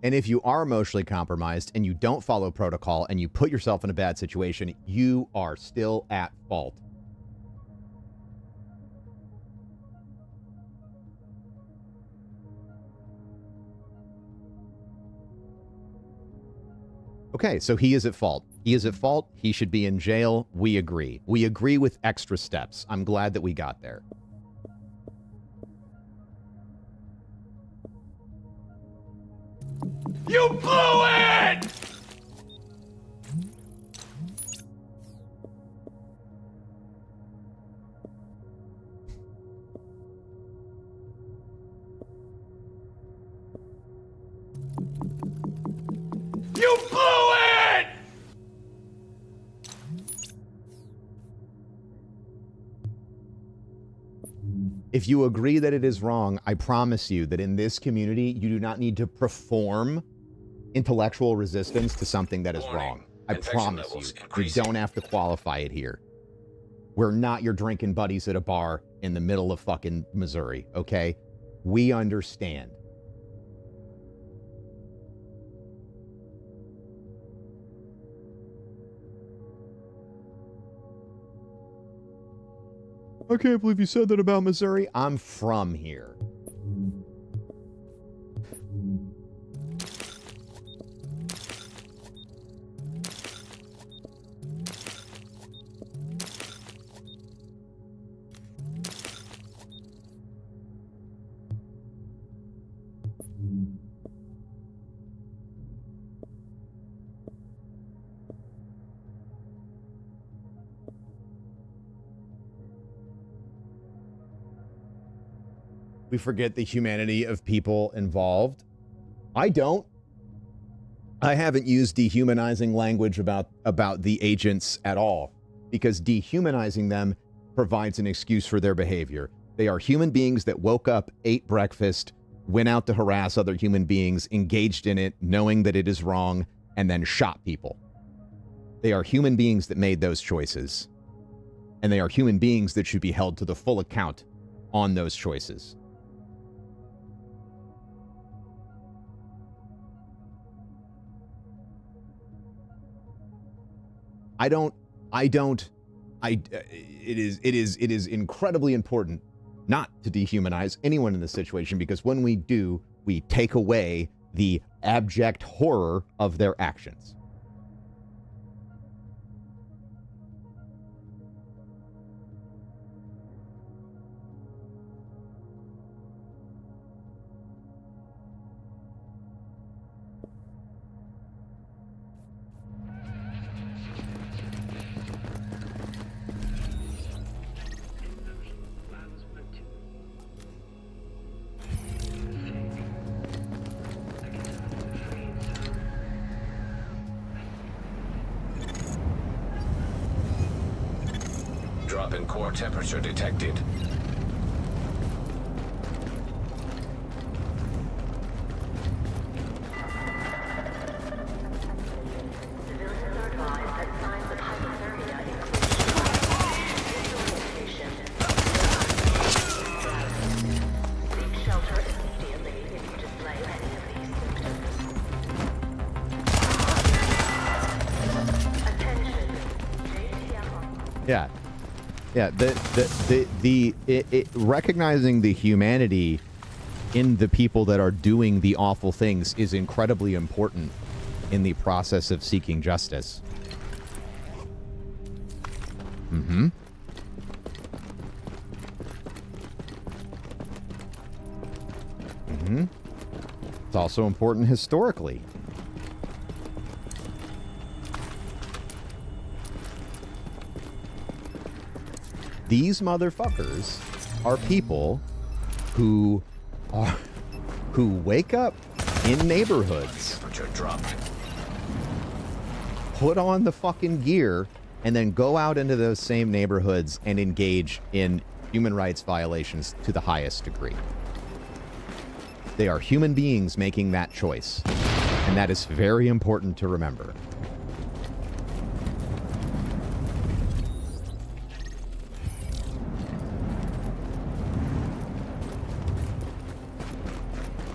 And if you are emotionally compromised and you don't follow protocol and you put yourself in a bad situation, you are still at fault. Okay, so he is at fault. He is at fault. He should be in jail. We agree. We agree with extra steps. I'm glad that we got there. You blew it! You blew it! If you agree that it is wrong, I promise you that in this community, you do not need to perform intellectual resistance to something that is wrong. I promise you. You don't have to qualify it here. We're not your drinking buddies at a bar in the middle of fucking Missouri, okay? We understand. I can't believe you said that about Missouri. I'm from here. We forget the humanity of people involved. I don't. I haven't used dehumanizing language about the agents at all, because dehumanizing them provides an excuse for their behavior. They are human beings that woke up, ate breakfast, went out to harass other human beings, engaged in it, knowing that it is wrong, and then shot people. They are human beings that made those choices. And they are human beings that should be held to the full account on those choices. I don't it is incredibly important not to dehumanize anyone in this situation, because when we do, we take away the abject horror of their actions. Drop in core temperature detected. Civilians are advised that signs of hypothermia include seek shelter immediately if you display any of these symptoms. Attention, JTF. Yeah. Yeah, recognizing the humanity in the people that are doing the awful things is incredibly important in the process of seeking justice. Mm-hmm. Mm-hmm. It's also important historically. These motherfuckers are people who wake up in neighborhoods, put on the fucking gear, and then go out into those same neighborhoods and engage in human rights violations to the highest degree. They are human beings making that choice, and that is very important to remember.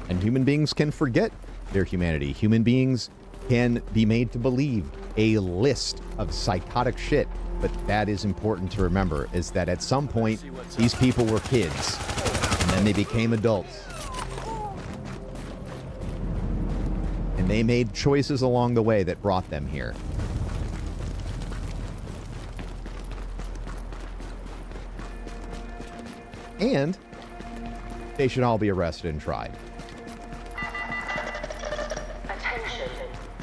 And human beings can forget their humanity. Human beings can be made to believe a list of psychotic shit. But that is important to remember, is that at some point, these people were kids, and then they became adults. And they made choices along the way that brought them here. And they should all be arrested and tried.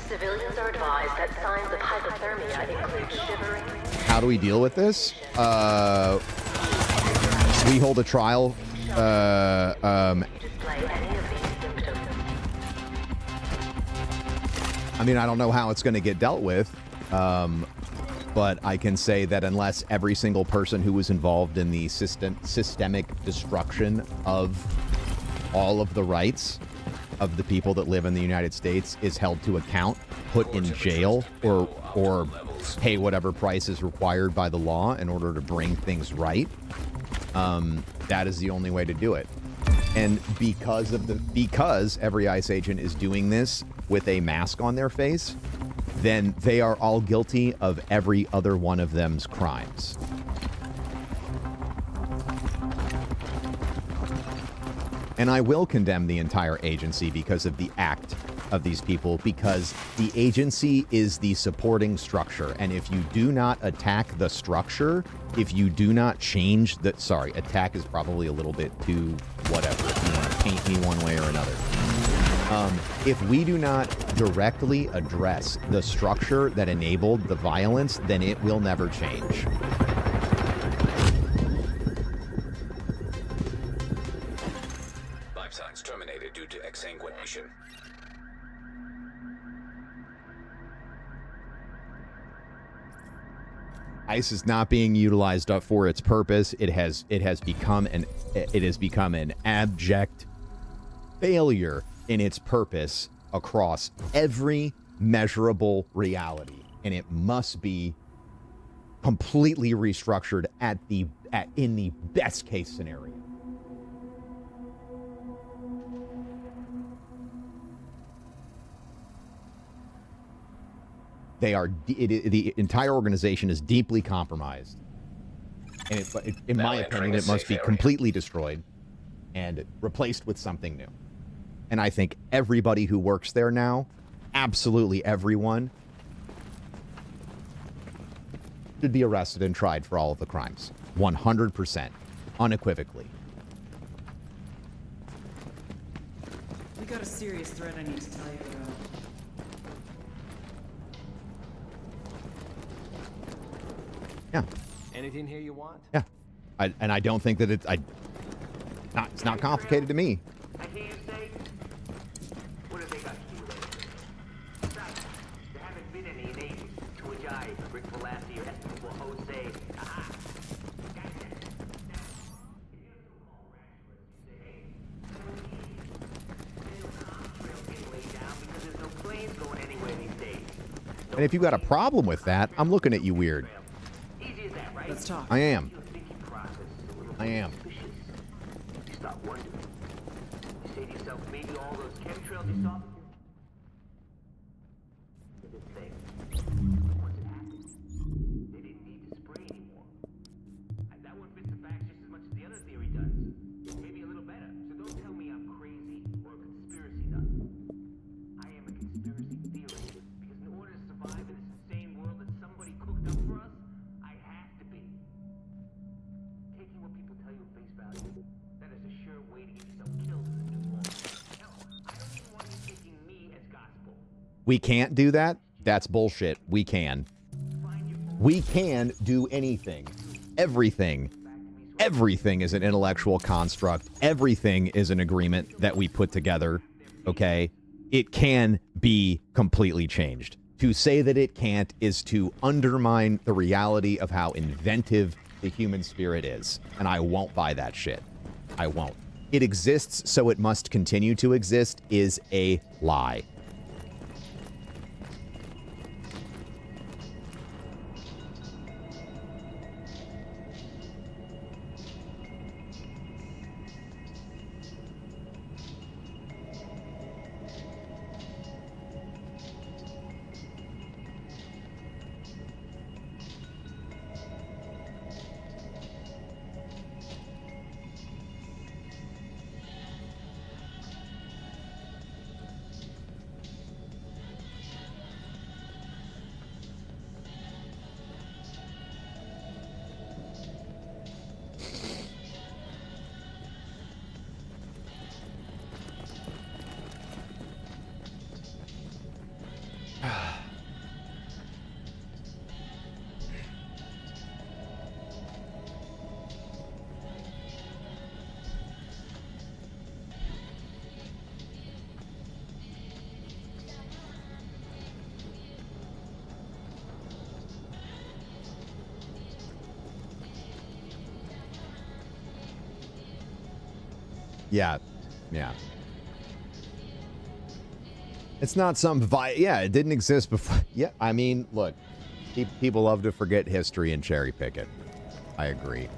Civilians are advised that signs of hypothermia include shivering. How do we deal with this? We hold a trial. I mean, I don't know how it's going to get dealt with, but I can say that unless every single person who was involved in the systemic destruction of all of the rights of the people that live in the United States is held to account, put in jail, or pay whatever price is required by the law in order to bring things right, that is the only way to do it. And because every ICE agent is doing this with a mask on their face, then they are all guilty of every other one of them's crimes. And I will condemn the entire agency because of the act of these people, because the agency is the supporting structure. And if you do not attack the structure, if you do not change the... Sorry, attack is probably a little bit too whatever, if you want to paint me one way or another. If we do not directly address the structure that enabled the violence, then it will never change. Terminated due to exsanguination. ICE is not being utilized for its purpose. It has become an abject failure in its purpose across every measurable reality, and it must be completely restructured in the best case scenario. The entire organization is deeply compromised, And in my opinion, it must be completely destroyed and replaced with something new. And I think everybody who works there now, absolutely everyone, should be arrested and tried for all of the crimes. 100%. Unequivocally. We got a serious threat I need to tell you about. Yeah. Anything here you want? Yeah. And I don't think that it's not complicated to me. I hear you say, what have they got to do with it? Besides, there haven't been any in ages. To which I, Rick Velasquez, your estimable host, say, aha, got that. Now, if you have to call Ratcliffe, you say, hey, there's no contrail getting laid down because there's no planes going anywhere these days. And if you got a problem with that, I'm looking at you weird. Easy as that, right? Let's talk. I am. Your thinking process is a little I am. suspicious. You start wondering. You say to yourself, maybe all those chemtrails you saw to this thing. Once it happened, they didn't need to spray anymore. And that one fits the facts just as much as the other theory does. Maybe a little better. So don't tell me I'm crazy or a conspiracy nut. I am a conspiracy theorist because in order to survive in this insane world that somebody cooked up for us, I have to be. Taking what people tell you at face value, that is a sure way to get yourself killed in the new world. Hell, I don't even want you taking me as gospel. We can't do that? That's bullshit. We can. We can do anything. Everything. Everything is an intellectual construct. Everything is an agreement that we put together. Okay? It can be completely changed. To say that it can't is to undermine the reality of how inventive the human spirit is. And I won't buy that shit. I won't. It exists, so it must continue to exist is a lie. Yeah. Yeah. It's not some yeah, it didn't exist before. Yeah, I mean, look, people love to forget history and cherry pick it. I agree.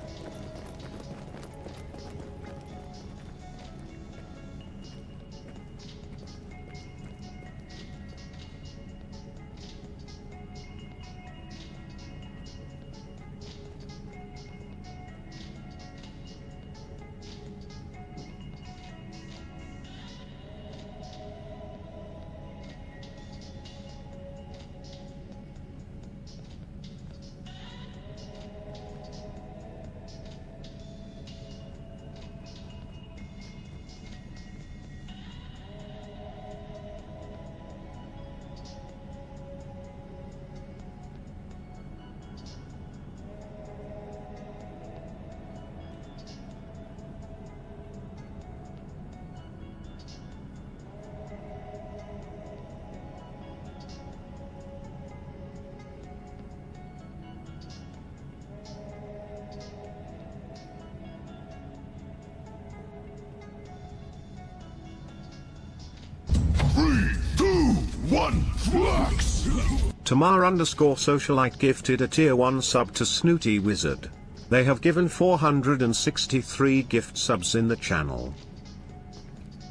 Tamar_socialite gifted a tier 1 sub to Snooty Wizard. They have given 463 gift subs in the channel.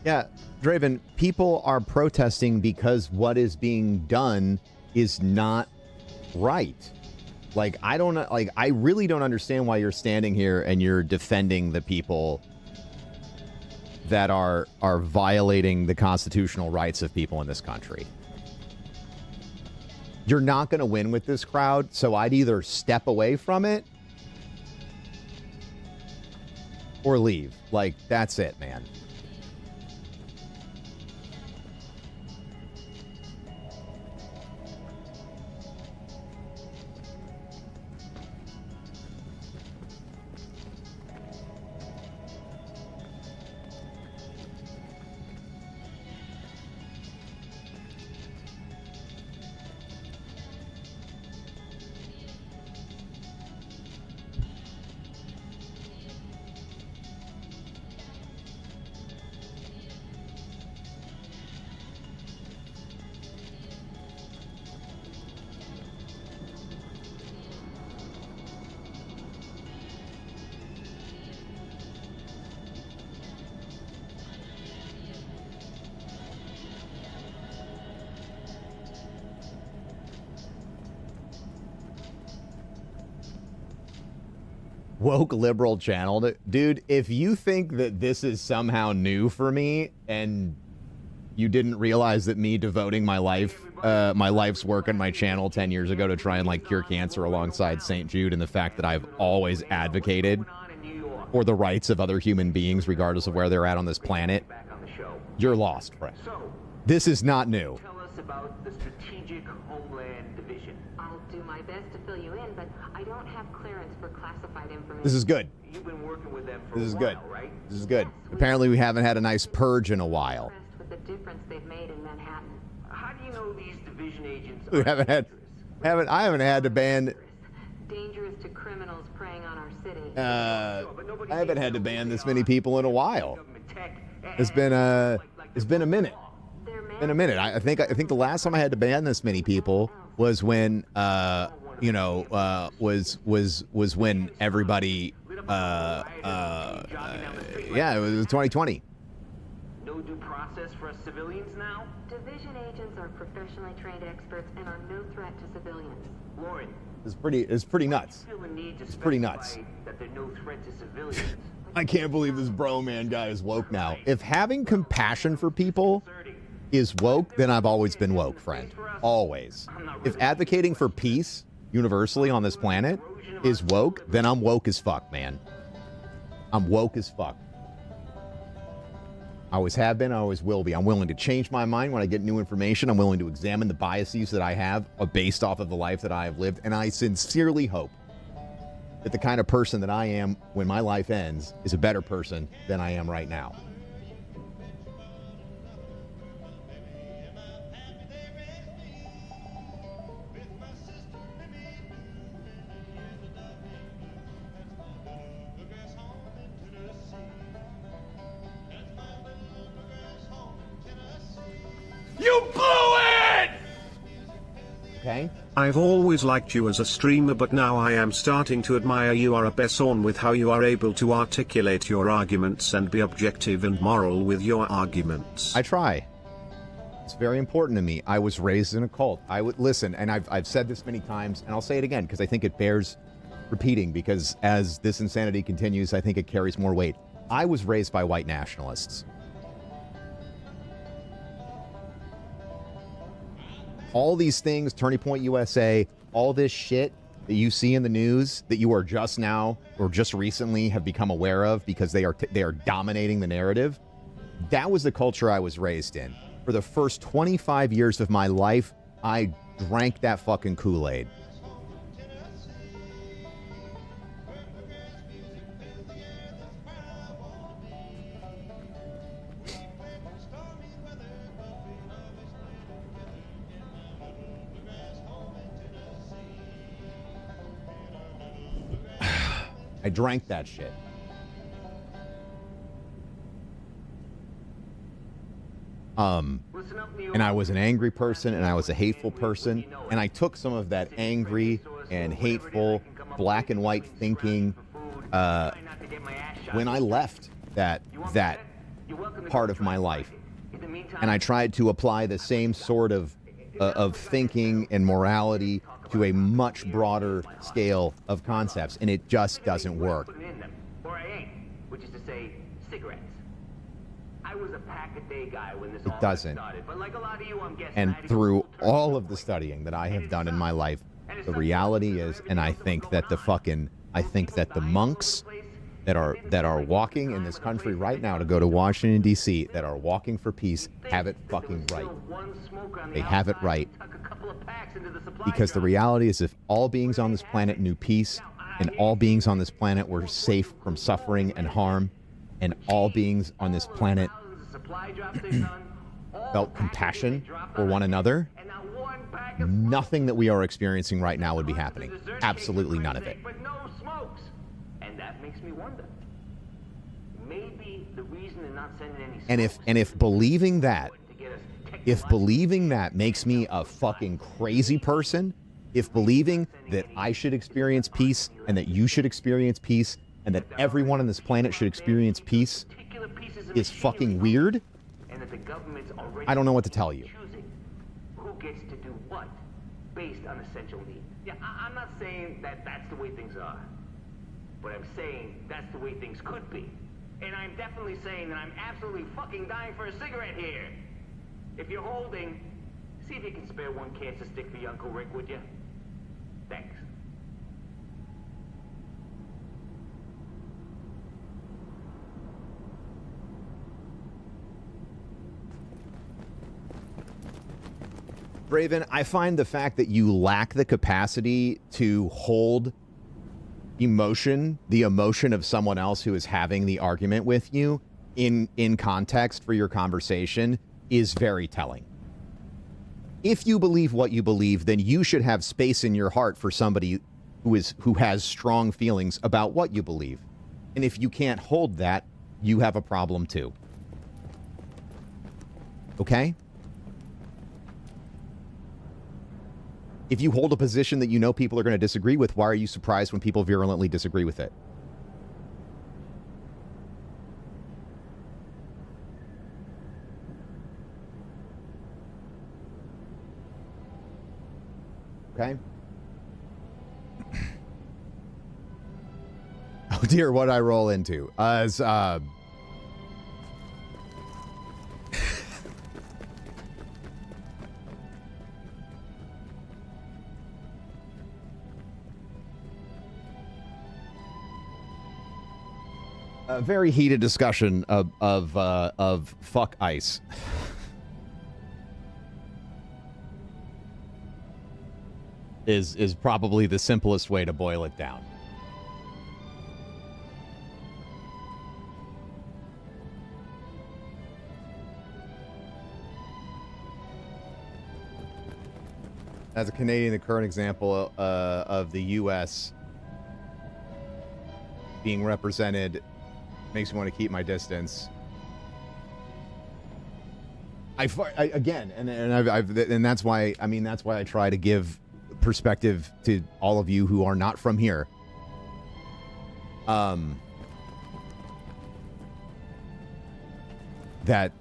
Yeah, Draven, people are protesting because what is being done is not right. Like, I don't like. I really don't understand why you're standing here and you're defending the people that are violating the constitutional rights of people in this country. You're not going to win with this crowd, so I'd either step away from it or leave. Like, that's it, man. Woke liberal channel. Dude, if you think that this is somehow new for me and you didn't realize that me devoting my life's work on my channel 10 years ago to try and like cure cancer alongside St. Jude, and the fact that I've always advocated for the rights of other human beings regardless of where they're at on this planet, you're lost, friend. This is not new. Tell us about the Strategic Homeland Division. I'll do my best to fill you in, but I don't have clearance for classified information. This is good. You've been working with them for This is a while, good. right? This is good. Apparently we haven't had a nice purge in a while. With the difference they've made in Manhattan. How do you know these division agents We are haven't had I haven't had to ban Dangerous to criminals preying on our city. I haven't had to ban this many people in a while. It's been a minute. In a minute. I think the last time I had to ban this many people was when was when everybody yeah, it was 2020. No due process for us civilians now? Division agents are professionally trained experts and are no threat to civilians. Lauren, It's pretty nuts. feel the need to It's pretty nuts. specify that they're no threat to civilians. I can't believe this bro man guy is woke now. If having compassion for people is woke, then I've always been woke, friend. Always. If advocating for peace universally on this planet is woke, then I'm woke as fuck, man. I'm woke as fuck. I always have been, I always will be. I'm willing to change my mind when I get new information. I'm willing to examine the biases that I have based off of the life that I have lived. And I sincerely hope that the kind of person that I am when my life ends is a better person than I am right now. You blew it! Okay. I've always liked you as a streamer, but now I am starting to admire you are a person with how you are able to articulate your arguments and be objective and moral with your arguments. I try. It's very important to me. I was raised in a cult. I would listen, and I've said this many times, and I'll say it again because I think it bears repeating, because as this insanity continues, I think it carries more weight. I was raised by white nationalists. All these things, Turning Point USA, all this shit that you see in the news that you are just now or just recently have become aware of because they are dominating the narrative. That was the culture I was raised in. For the first 25 years of my life, I drank that fucking Kool-Aid. I drank that shit. And I was an angry person, and I was a hateful person, and I took some of that angry and hateful black and white thinking when I left that part of my life, and I tried to apply the same sort of thinking and morality to a much broader scale of concepts, and it just doesn't work. In them, or I ain't, which is to say, cigarettes. I was a pack-a-day guy when this all doesn't. started, but like a lot of you, I'm guessing And I had to through go cold all of the studying that I have done in my life, the reality is, and I think that the monks that are walking in this country right now to go to Washington, D.C., that are walking for peace, have it fucking right. They have it right. Because the reality is, if all beings on this planet knew peace, and all beings on this planet were safe from suffering and harm, and all beings on this planet felt compassion for one another, nothing that we are experiencing right now would be happening. Absolutely none of it. But no smokes. And that makes me wonder. Maybe the reason they're not sending any And if believing that makes me a fucking crazy person, if believing that I should experience peace and that you should experience peace and that everyone on this planet should experience peace is fucking weird, I don't know what to tell you. Who gets to do what based on essential needs. Yeah, I'm not saying that that's the way things are, but I'm saying that's the way things could be. And I'm definitely saying that I'm absolutely fucking dying for a cigarette here. If you're holding, see if you can spare one cancer stick for your Uncle Rick, would you? Thanks. Braven, I find the fact that you lack the capacity to hold emotion, the emotion of someone else who is having the argument with you in context for your conversation is very telling. If you believe what you believe, then you should have space in your heart for somebody who has strong feelings about what you believe. And if you can't hold that, you have a problem too. Okay? If you hold a position that you know people are going to disagree with, why are you surprised when people virulently disagree with it? Okay? Oh dear, what I roll into? A very heated discussion of fuck ice. is probably the simplest way to boil it down. As a Canadian, the current example of the U.S. being represented makes me want to keep my distance. Again, and that's why I try to give perspective to all of you who are not from here. That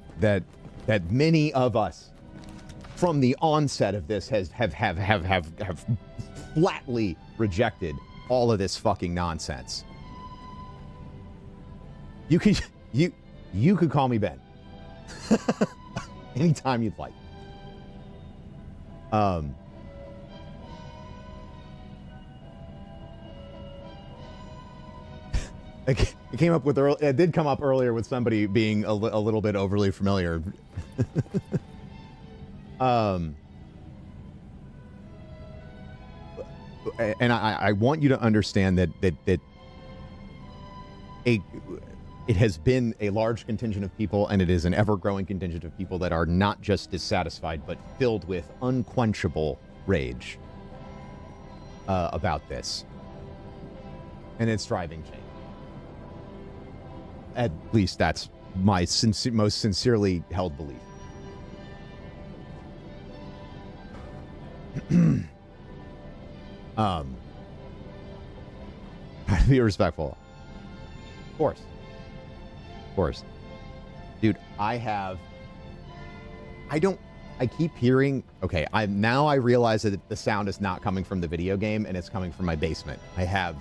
many of us from the onset of this have flatly rejected all of this fucking nonsense. You could call me Ben. Anytime you'd like. It came up with it did come up earlier with somebody being a little bit overly familiar. And I want you to understand that it has been a large contingent of people, and it is an ever-growing contingent of people that are not just dissatisfied, but filled with unquenchable rage about this. And it's driving change. At least that's my most sincerely held belief. Try to be respectful. Of course. Dude, I keep hearing. Okay, I realize that the sound is not coming from the video game and it's coming from my basement. I have.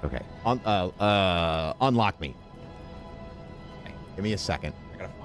Okay, unlock me. Okay, give me a second. I gotta find.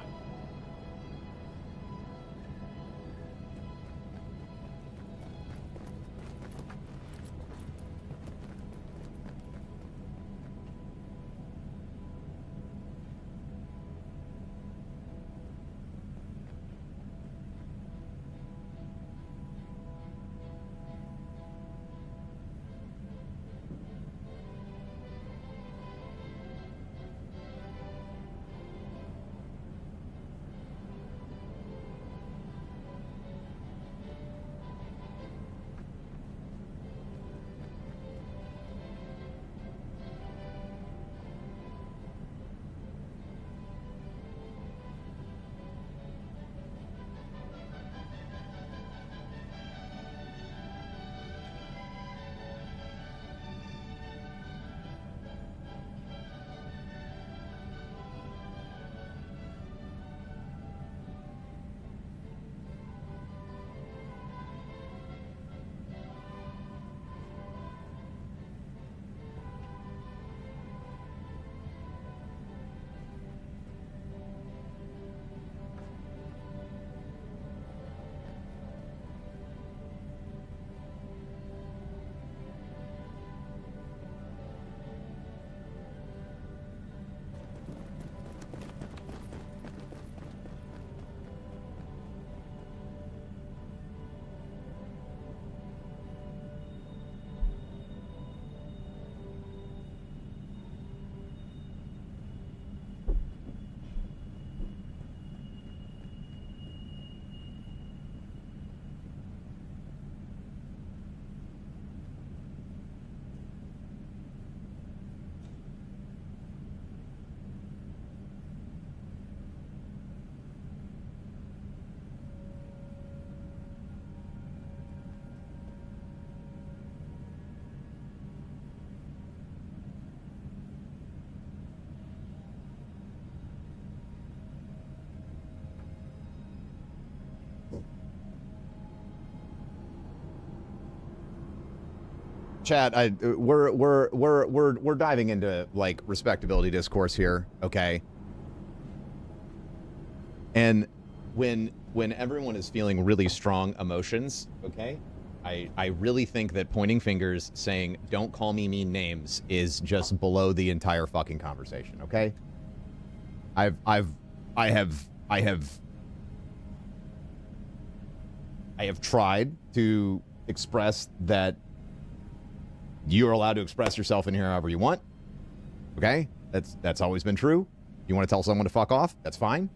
Chat, we're diving into like respectability discourse here, okay? And when everyone is feeling really strong emotions, okay? I really think that pointing fingers, saying "don't call me mean names" is just below the entire fucking conversation, okay? I have tried to express that you're allowed to express yourself in here however you want. Okay? That's always been true. You want to tell someone to fuck off? That's fine.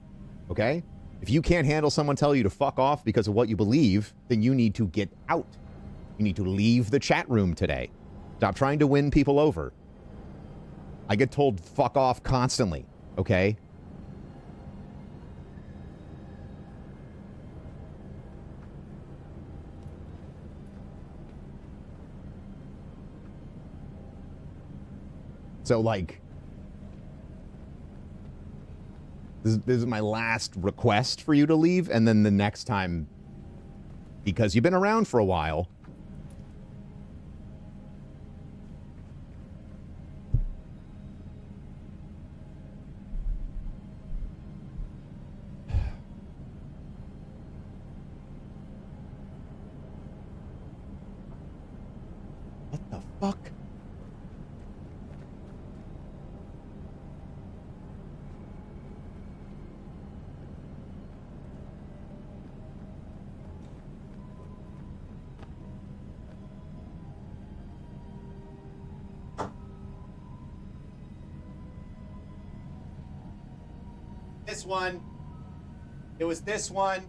Okay? If you can't handle someone telling you to fuck off because of what you believe, then you need to get out. You need to leave the chat room today. Stop trying to win people over. I get told fuck off constantly. Okay? So, like, this is my last request for you to leave, and then the next time, because you've been around for a while, what the fuck? This one. It was this one.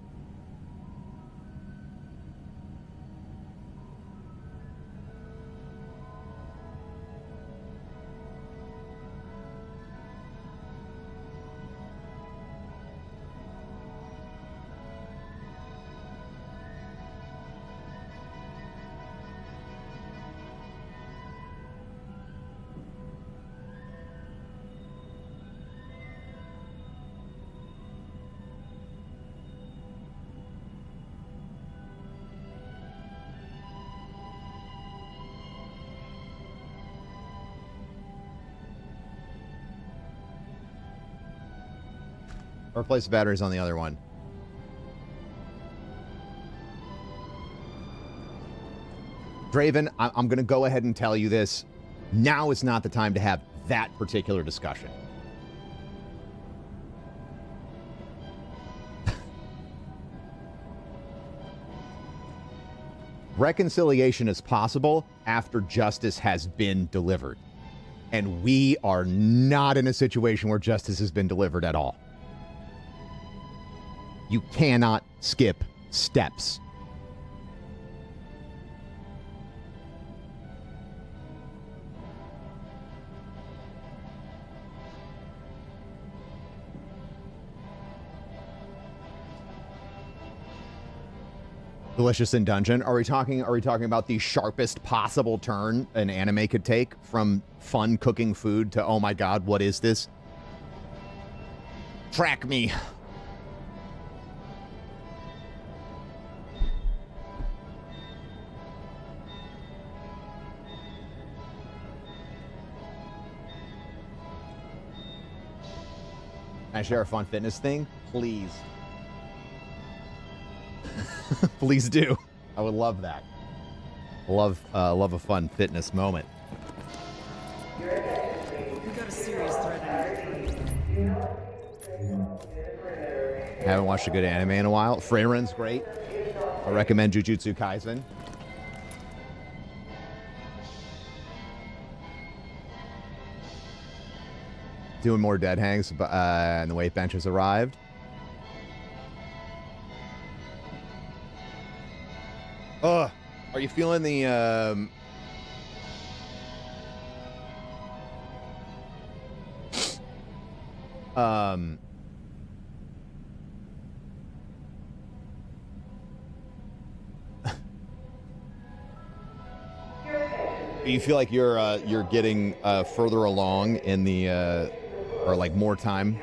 Replace the batteries on the other one. Draven, I'm going to go ahead and tell you this. Now is not the time to have that particular discussion. Reconciliation is possible after justice has been delivered. And we are not in a situation where justice has been delivered at all. You cannot skip steps. Delicious in dungeon. Are we talking about the sharpest possible turn an anime could take from fun cooking food to, oh my god, what is this? Track me. Can I share a fun fitness thing? Please. Please do. I would love that. Love a fun fitness moment. You got a serious threat on your Haven't watched a good anime in a while. Friren's great. I recommend Jujutsu Kaisen. Doing more dead hangs, and the weight bench has arrived. Ugh. Are you feeling the, you feel like you're getting further along in the or like more time?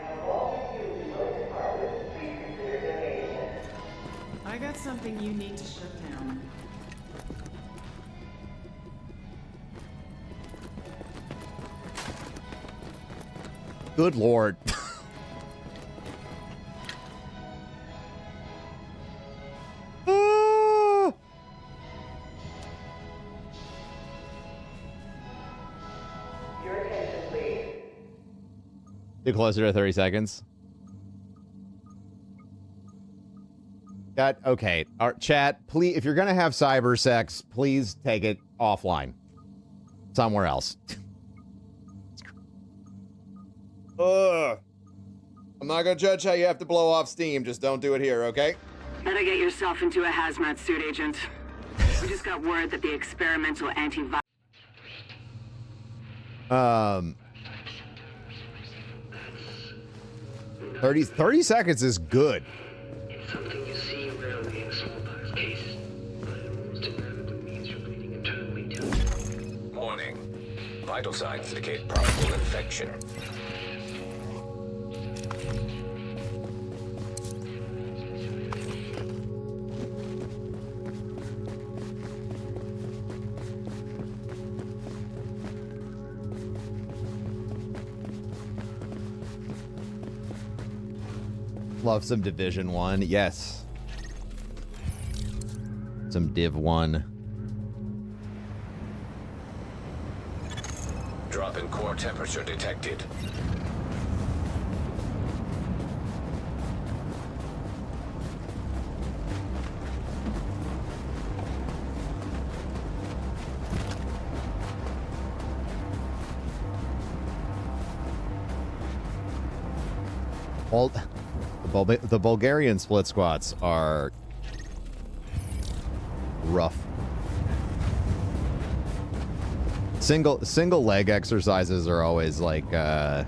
I got something you need to shut down. Good lord. Ah! Your attention, please. Get closer to 30 seconds. Okay. Our chat, please, if you're going to have cyber sex, please take it offline. Somewhere else. Ugh. I'm not going to judge how you have to blow off steam. Just don't do it here, okay? Better get yourself into a hazmat suit, Agent. We just got word that the experimental antivirus... 30 seconds is good. It's something you see rarely in a smallpox case, but it almost invariably means you're bleeding internally down. Warning. Vital signs indicate probable infection. Love some Division 1. Yes. Some Div 1. Drop in core temperature detected. Well, the Bulgarian split squats are rough. Single leg exercises are always like they're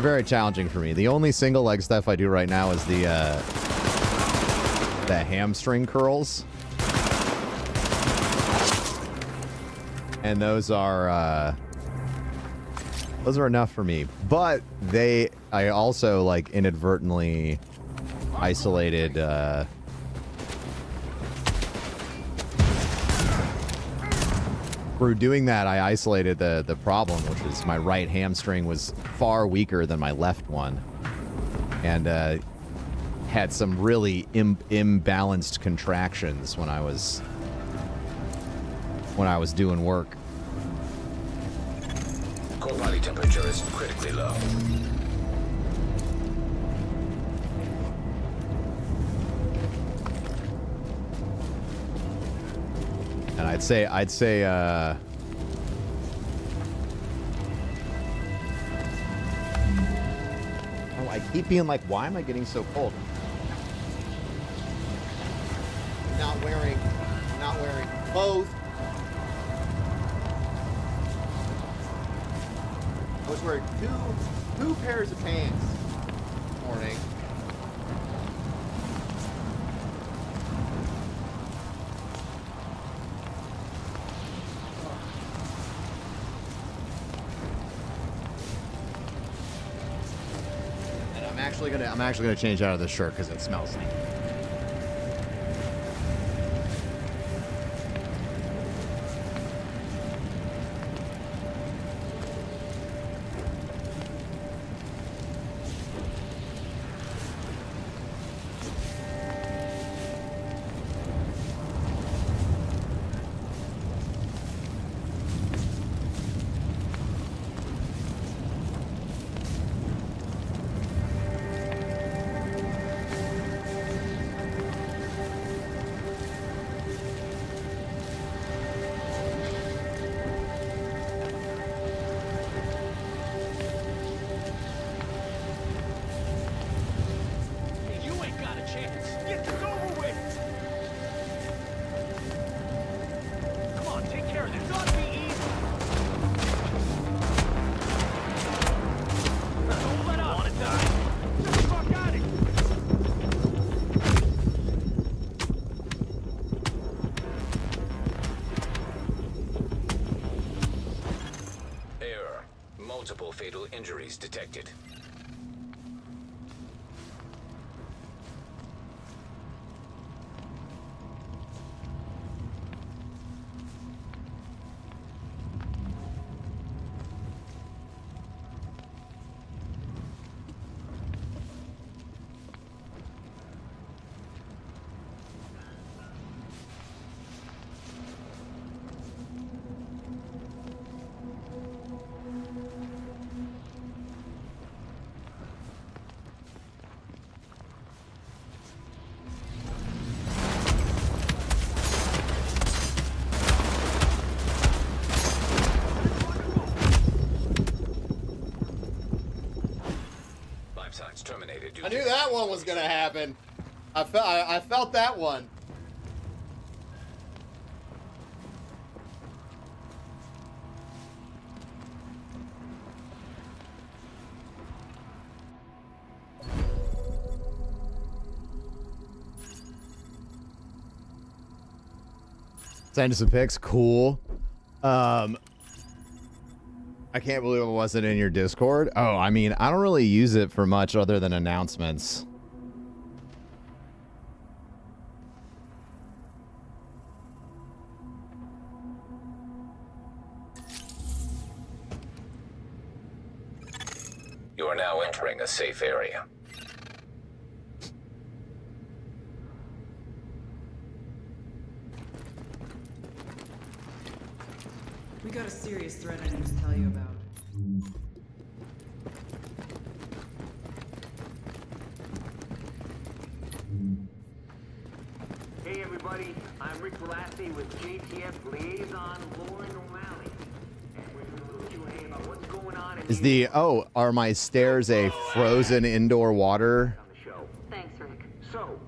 very challenging for me. The only single leg stuff I do right now is the hamstring curls, and those are enough for me. But I also like inadvertently isolated through doing that, I isolated the problem, which is my right hamstring was far weaker than my left one, and had some really imbalanced contractions when I was doing work. Core body temperature is critically low. And I'd say oh, I keep being like, why am I getting so cold? Not wearing both. I was wearing two pairs of pants this morning. And I'm actually gonna change out of this shirt because it smells like. Multiple fatal injuries detected. Terminated. I knew that one was gonna happen. I felt that one. Send us some pics. Cool. I can't believe it wasn't in your Discord. Oh, I mean, I don't really use it for much other than announcements. You are now entering a safe area. We got a serious threat I need to tell you about. Hey everybody, I'm Rick Velasquez with JTF Liaison Lauren O'Malley. And we're doing a little Q&A about what's going on in Is the are my stairs a frozen indoor water? on the show. Thanks, Rick. So,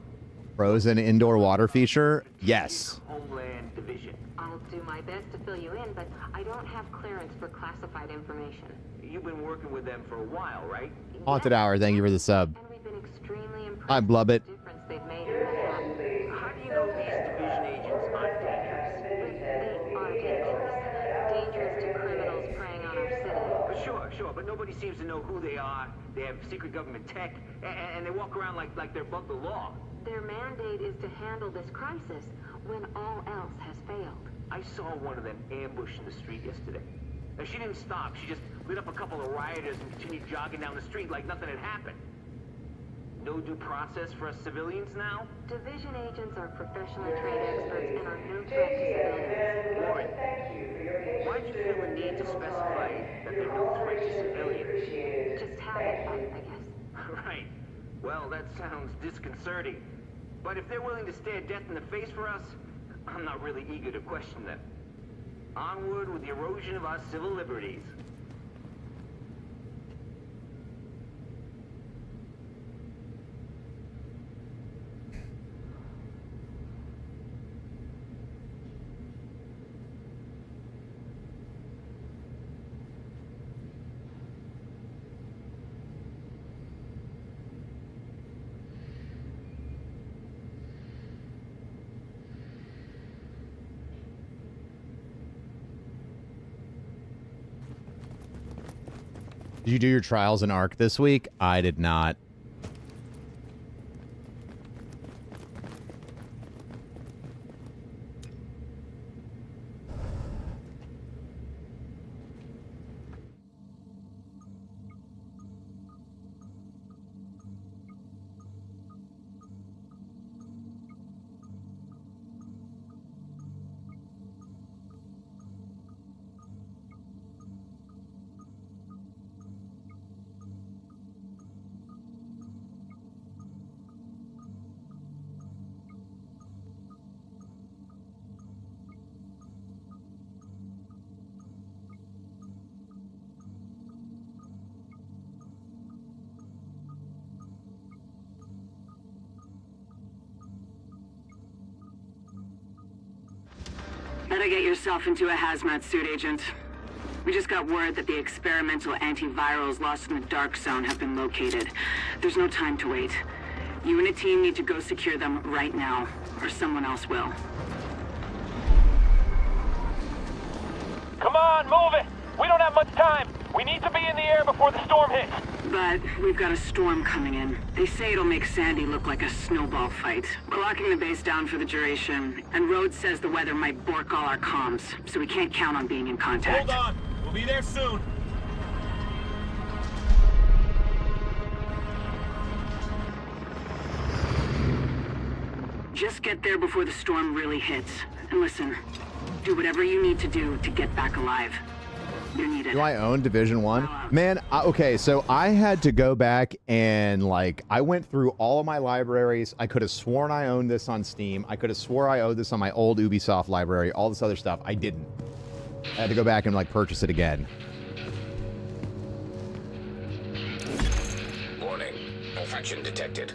Frozen indoor water feature? Yes. Homeland Division. I'll do my best to fill you in, but I don't have clearance for classified information. You've been working with them for a while, right? Haunted Hour, thank you for the sub. And we've been extremely impressed Hi, Blubbit. with the difference they've made in Manhattan. How do you know these division agents aren't dangerous? They are dangerous. Dangerous to criminals preying on our city. Sure, but nobody seems to know who they are. They have secret government tech, and they walk around like they're above the law. Their mandate is to handle this crisis when all else has failed. I saw one of them ambushed in the street yesterday. Now, she didn't stop. She just lit up a couple of rioters and continued jogging down the street like nothing had happened. No due process for us civilians now? Division agents are professionally trained experts and are no threat to civilians. Warren, why'd you feel the need to specify that they're no threat to civilians? Just habit, I guess. Right. Well, that sounds disconcerting. But if they're willing to stare death in the face for us, I'm not really eager to question them. Onward with the erosion of our civil liberties. Did you do your trials in Ark this week? I did not. Better get yourself into a hazmat suit, Agent. We just got word that the experimental antivirals lost in the Dark Zone have been located. There's no time to wait. You and a team need to go secure them right now, or someone else will. Come on, move it! We don't have much time! We need to be in the air before the storm hits! But we've got a storm coming in. They say it'll make Sandy look like a snowball fight. We're locking the base down for the duration, and Rhodes says the weather might bork all our comms, so we can't count on being in contact. Hold on! We'll be there soon! Just get there before the storm really hits. And listen, do whatever you need to do to get back alive. You're needed. Do I own Division 1? Man, okay, so I had to go back and, like, I went through all of my libraries. I could have sworn I owned this on Steam. I could have swore I owed this on my old Ubisoft library, all this other stuff. I didn't. I had to go back and, like, purchase it again. Warning. Infection detected.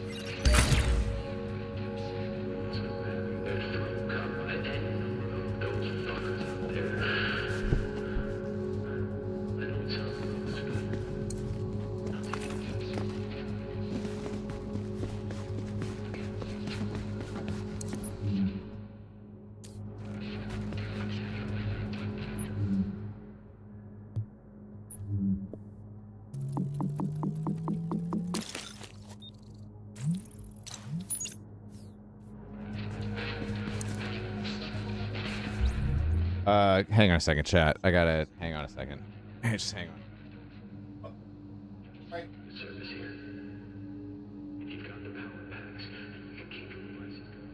Hang on a second, chat. I gotta hang on a second. Just hang on. Service here. If you've got the power packs, you can keep your devices going.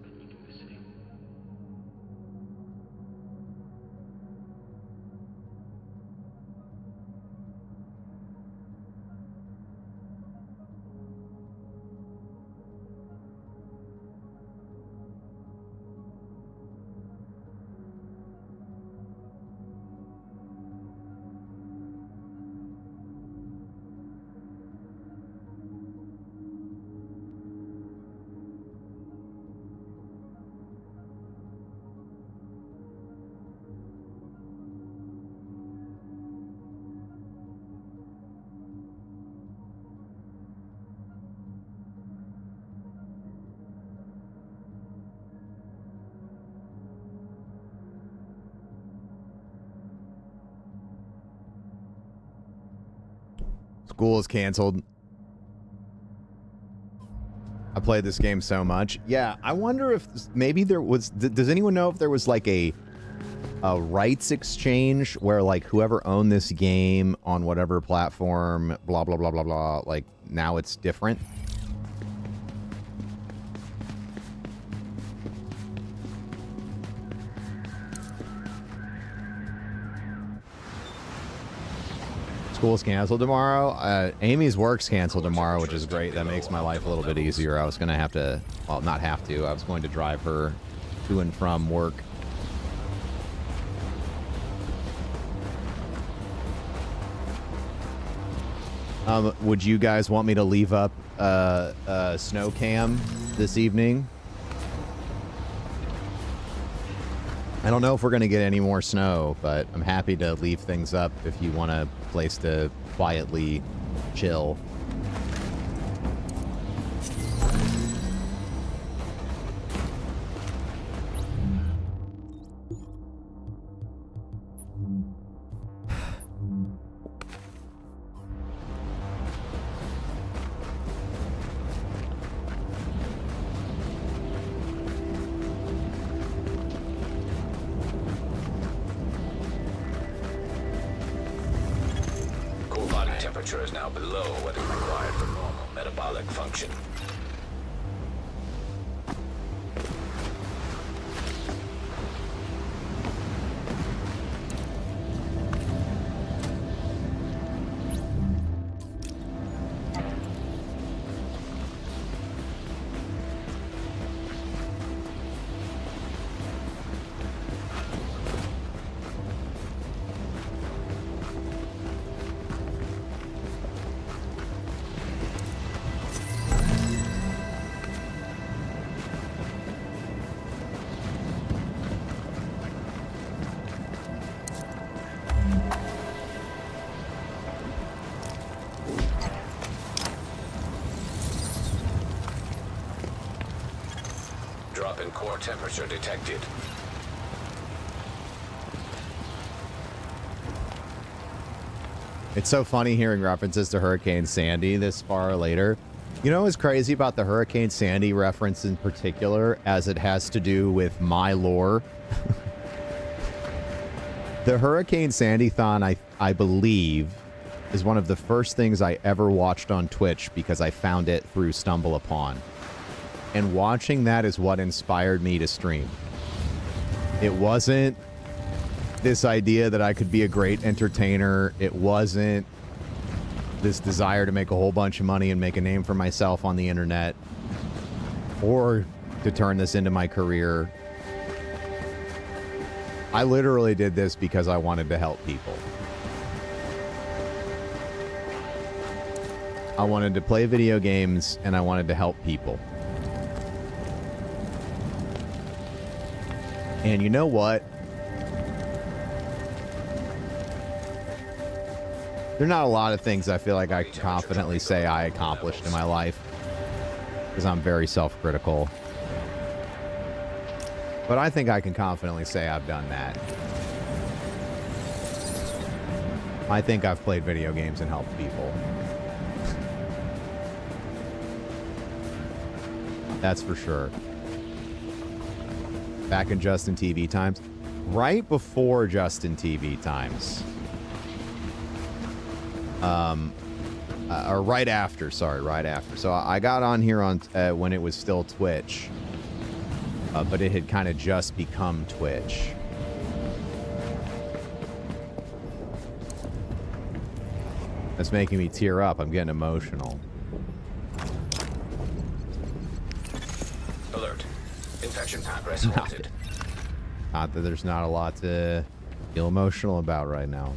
Then you do the same. School is canceled. I played this game so much. Yeah, I wonder if maybe there was... Does anyone know if there was like a a rights exchange where like whoever owned this game on whatever platform, blah, blah, blah, blah, blah, like now it's different. School's canceled tomorrow. Amy's work's canceled tomorrow, which is great. That makes my life a little bit easier. I was going to have to, well, not have to. I was going to drive her to and from work. Would you guys want me to leave up snow cam this evening? I don't know if we're going to get any more snow, but I'm happy to leave things up if you want a place to quietly chill. Core body temperature is now below what is required for normal metabolic function. Drop in core temperature detected. It's so funny hearing references to Hurricane Sandy this far later. You know what's crazy about the Hurricane Sandy reference in particular, as it has to do with my lore? The Hurricane Sandy-thon, I believe, is one of the first things I ever watched on Twitch because I found it through Stumble Upon. And watching that is what inspired me to stream. It wasn't this idea that I could be a great entertainer. It wasn't this desire to make a whole bunch of money and make a name for myself on the internet, or to turn this into my career. I literally did this because I wanted to help people. I wanted to play video games and I wanted to help people. And you know what? There are not a lot of things I feel like I confidently say I accomplished in my life, because I'm very self-critical. But I think I can confidently say I've done that. I think I've played video games and helped people. That's for sure. Back in Justin TV times. Right before Justin TV times. Or right after, sorry, right after. So I got on here on when it was still Twitch. But it had kind of just become Twitch. That's making me tear up. I'm getting emotional. Alert. Infection progress halted. Not that there's not a lot to feel emotional about right now.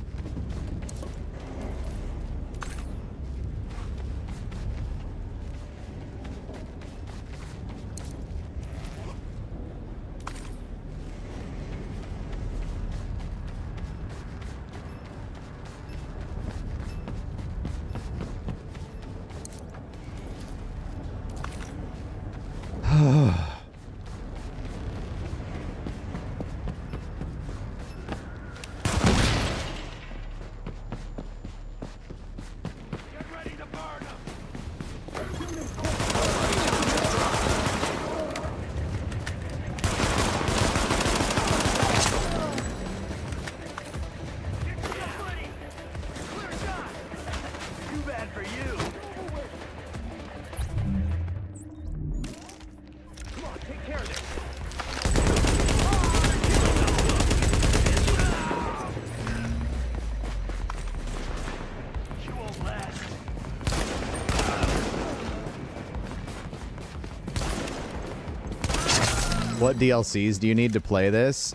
What DLCs do you need to play this?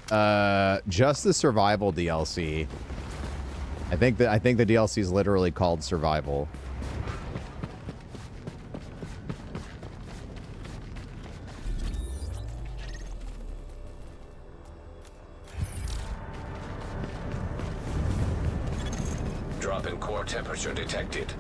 Just the survival DLC. I think the DLC is literally called Survival. Drop in core temperature detected.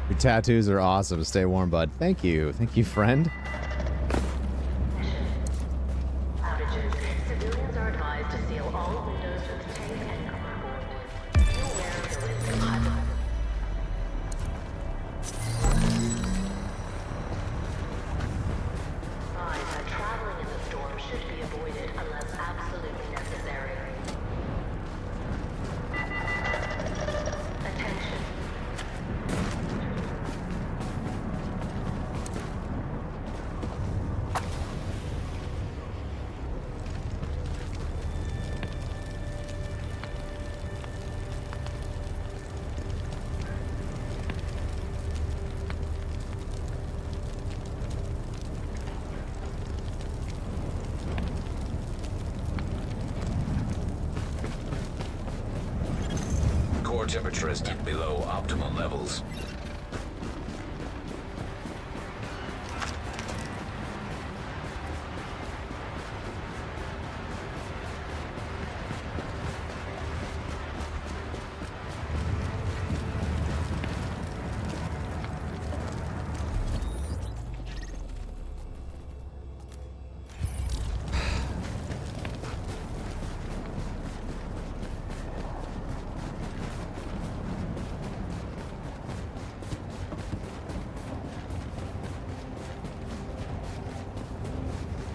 Your tattoos are awesome. Stay warm, bud. Thank you. Thank you, friend. Outages. Civilians are advised to seal all windows with tape and cardboard. Be aware of the risk of hyper. Advise that traveling in the storm should be avoided unless absolutely necessary. Attention. Core temperature is below optimal levels.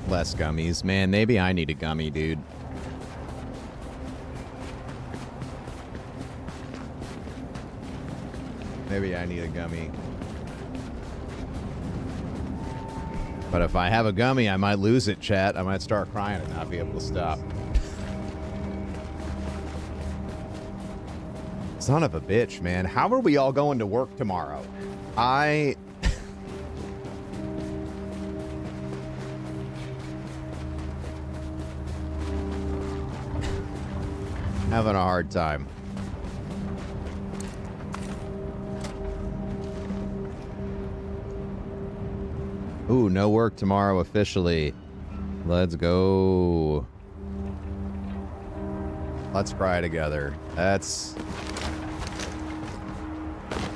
Less gummies. Man, maybe I need a gummy, dude. Maybe I need a gummy. But if I have a gummy, I might lose it, chat. I might start crying and not be able to stop. Son of a bitch, man. How are we all going to work tomorrow? Having a hard time. Ooh, no work tomorrow officially. Let's go. Let's cry together. That's...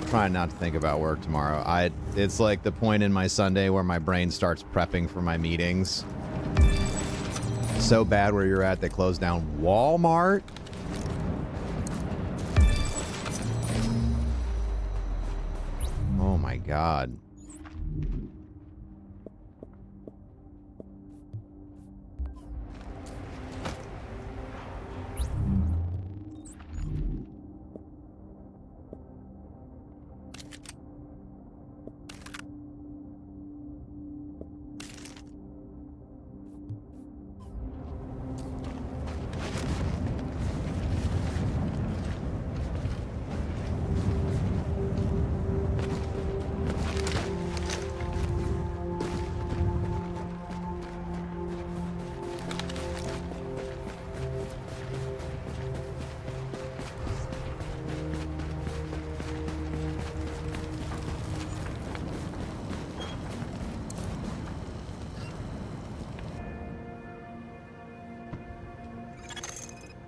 trying not to think about work tomorrow. It's like the point in my Sunday where my brain starts prepping for my meetings. So bad where you're at, they closed down Walmart. Oh my God.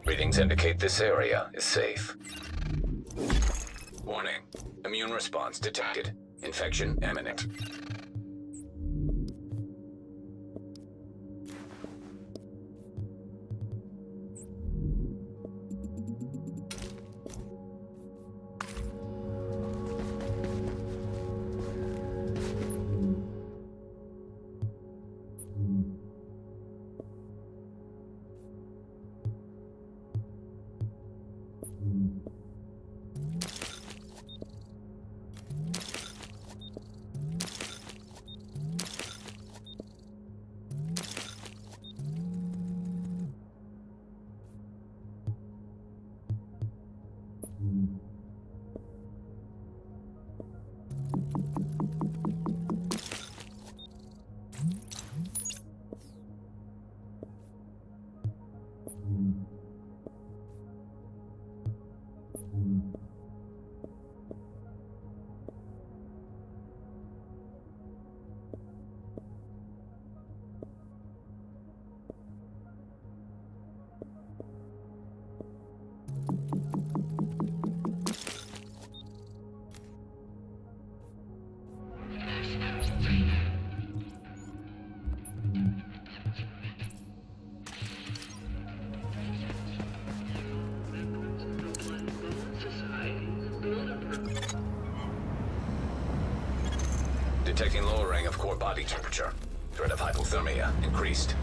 Readings indicate this area is safe. Warning. Immune response detected. Infection imminent. Detecting lowering of core body temperature. Threat of hypothermia increased.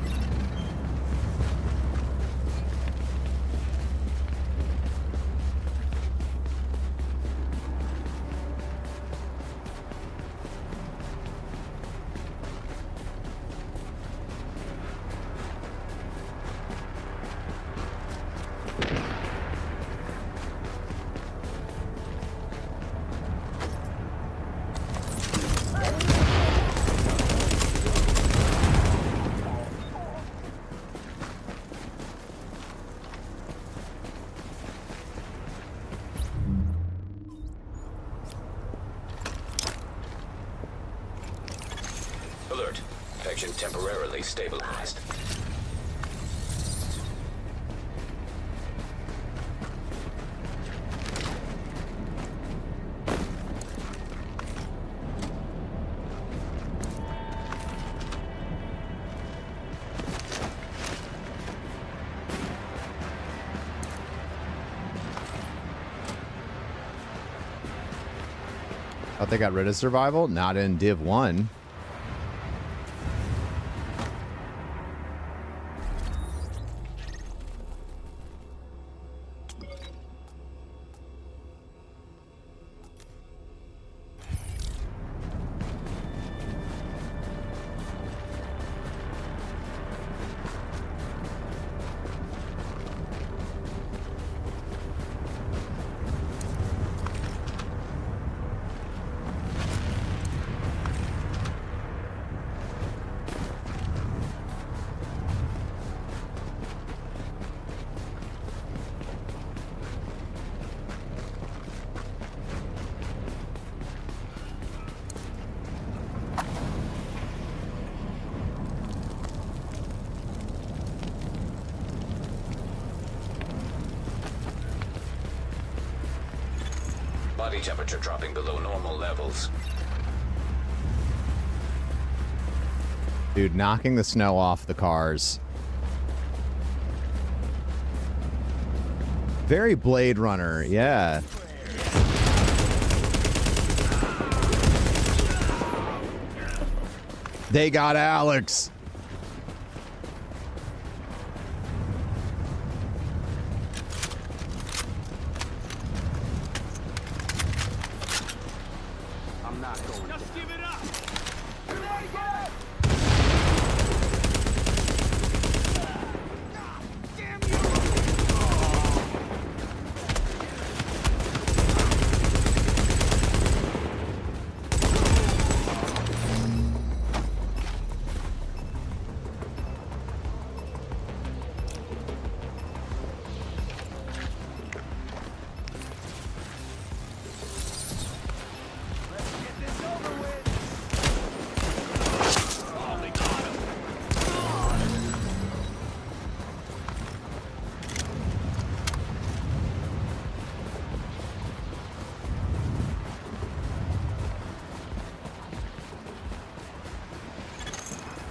Alert. Infection temporarily stabilized. Thought they got rid of survival? Not in Div 1. Body temperature dropping below normal levels. Dude, knocking the snow off the cars. Very Blade Runner, yeah. They got Alex. I'm not going. Just give it up.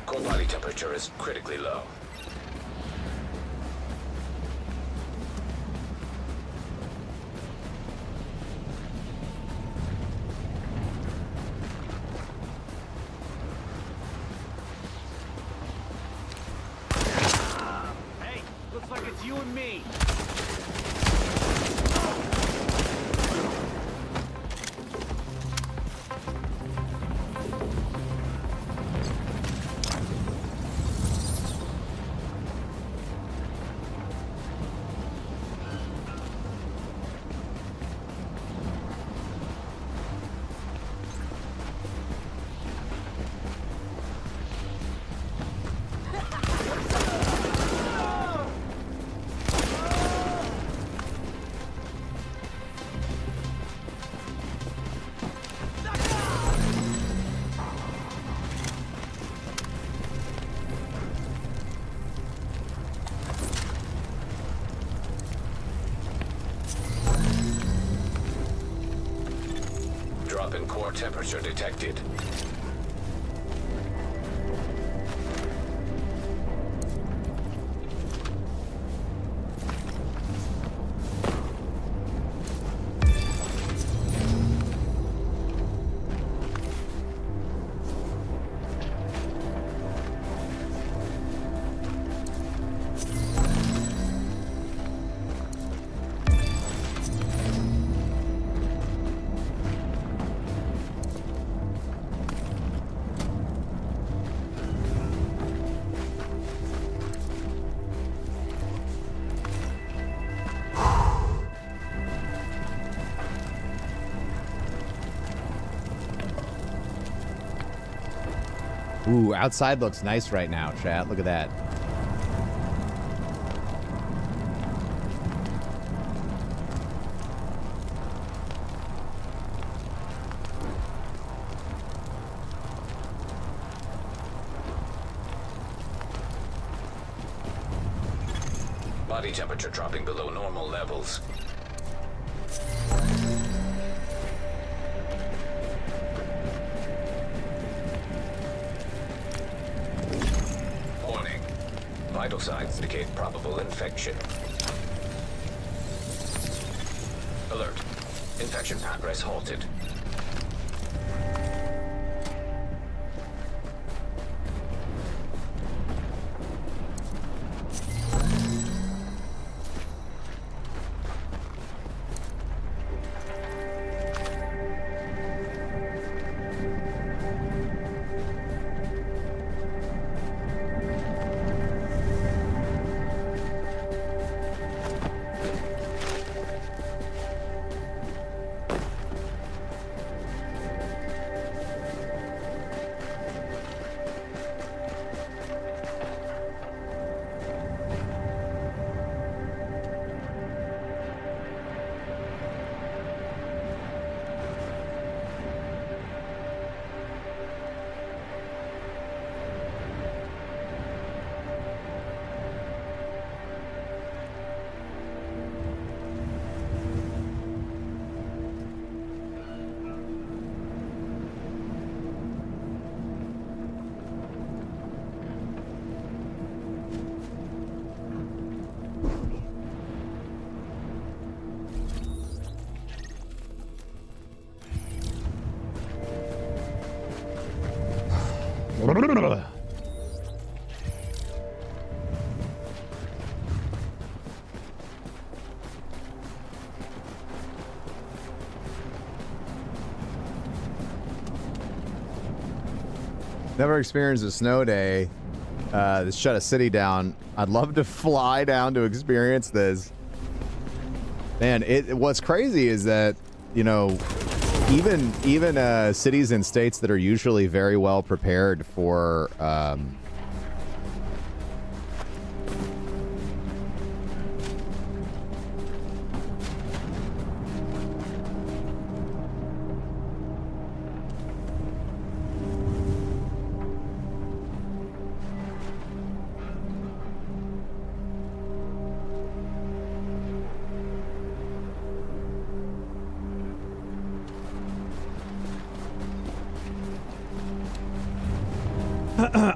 Core body temperature is critically low. Hey, looks like it's you and me. Drop in core temperature detected. Ooh, outside looks nice right now, chat. Look at that. Body temperature dropping below normal levels. Warning. Vital signs indicate probable infection. Alert. Infection progress halted. Never experienced a snow day that shut a city down. I'd love to fly down to experience this. Man, what's crazy is that, you know, even cities and states that are usually very well prepared for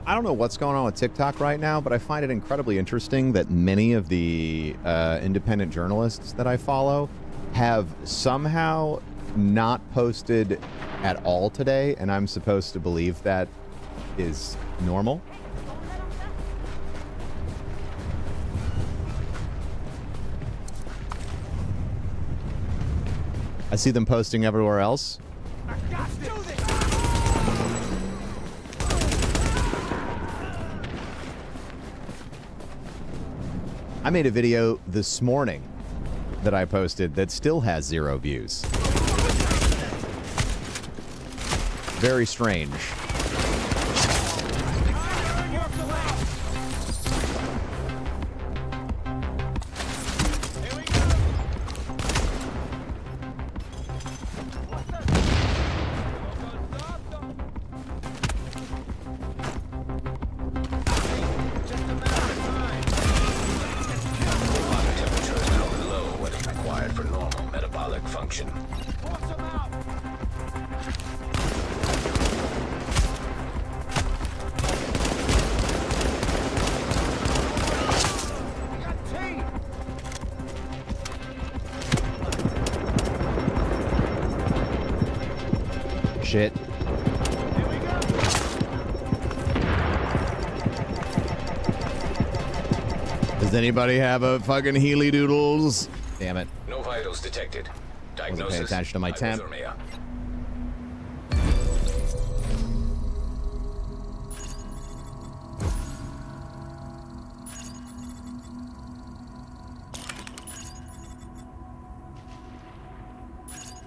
I don't know what's going on with TikTok right now, but I find it incredibly interesting that many of the independent journalists that I follow have somehow not posted at all today, and I'm supposed to believe that is normal. I see them posting everywhere else. I made a video this morning that I posted that still has 0 views. Very strange. Shit. Does anybody have a fucking Healy Doodles? Damn it. No vitals detected. Diagnosis. Wasn't paying attention to my temp. Hypothermia.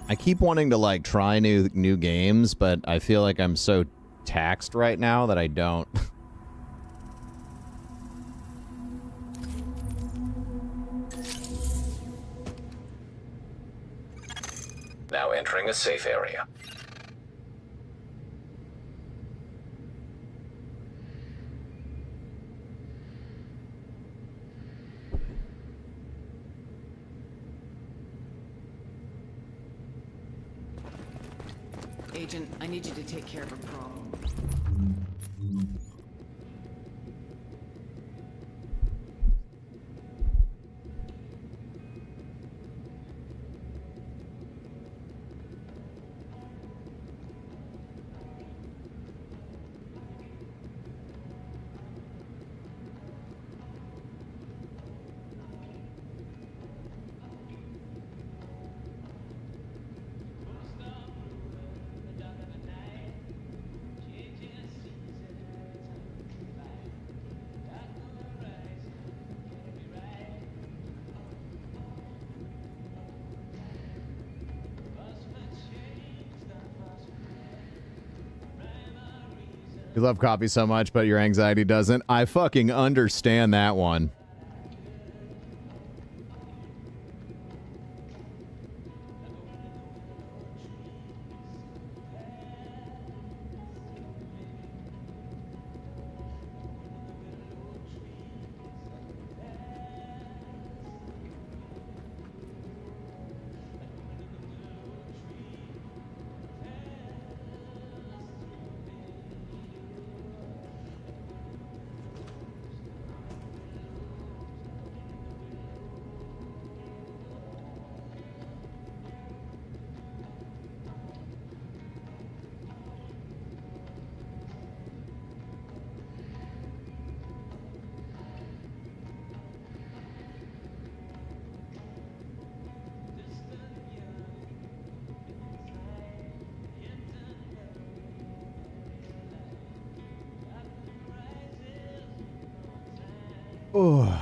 I keep wanting to like try new games, but I feel like I'm so taxed right now that I don't. Now entering a safe area. Agent, I need you to take care of a problem. You love coffee so much, but your anxiety doesn't. I fucking understand that one. Oh.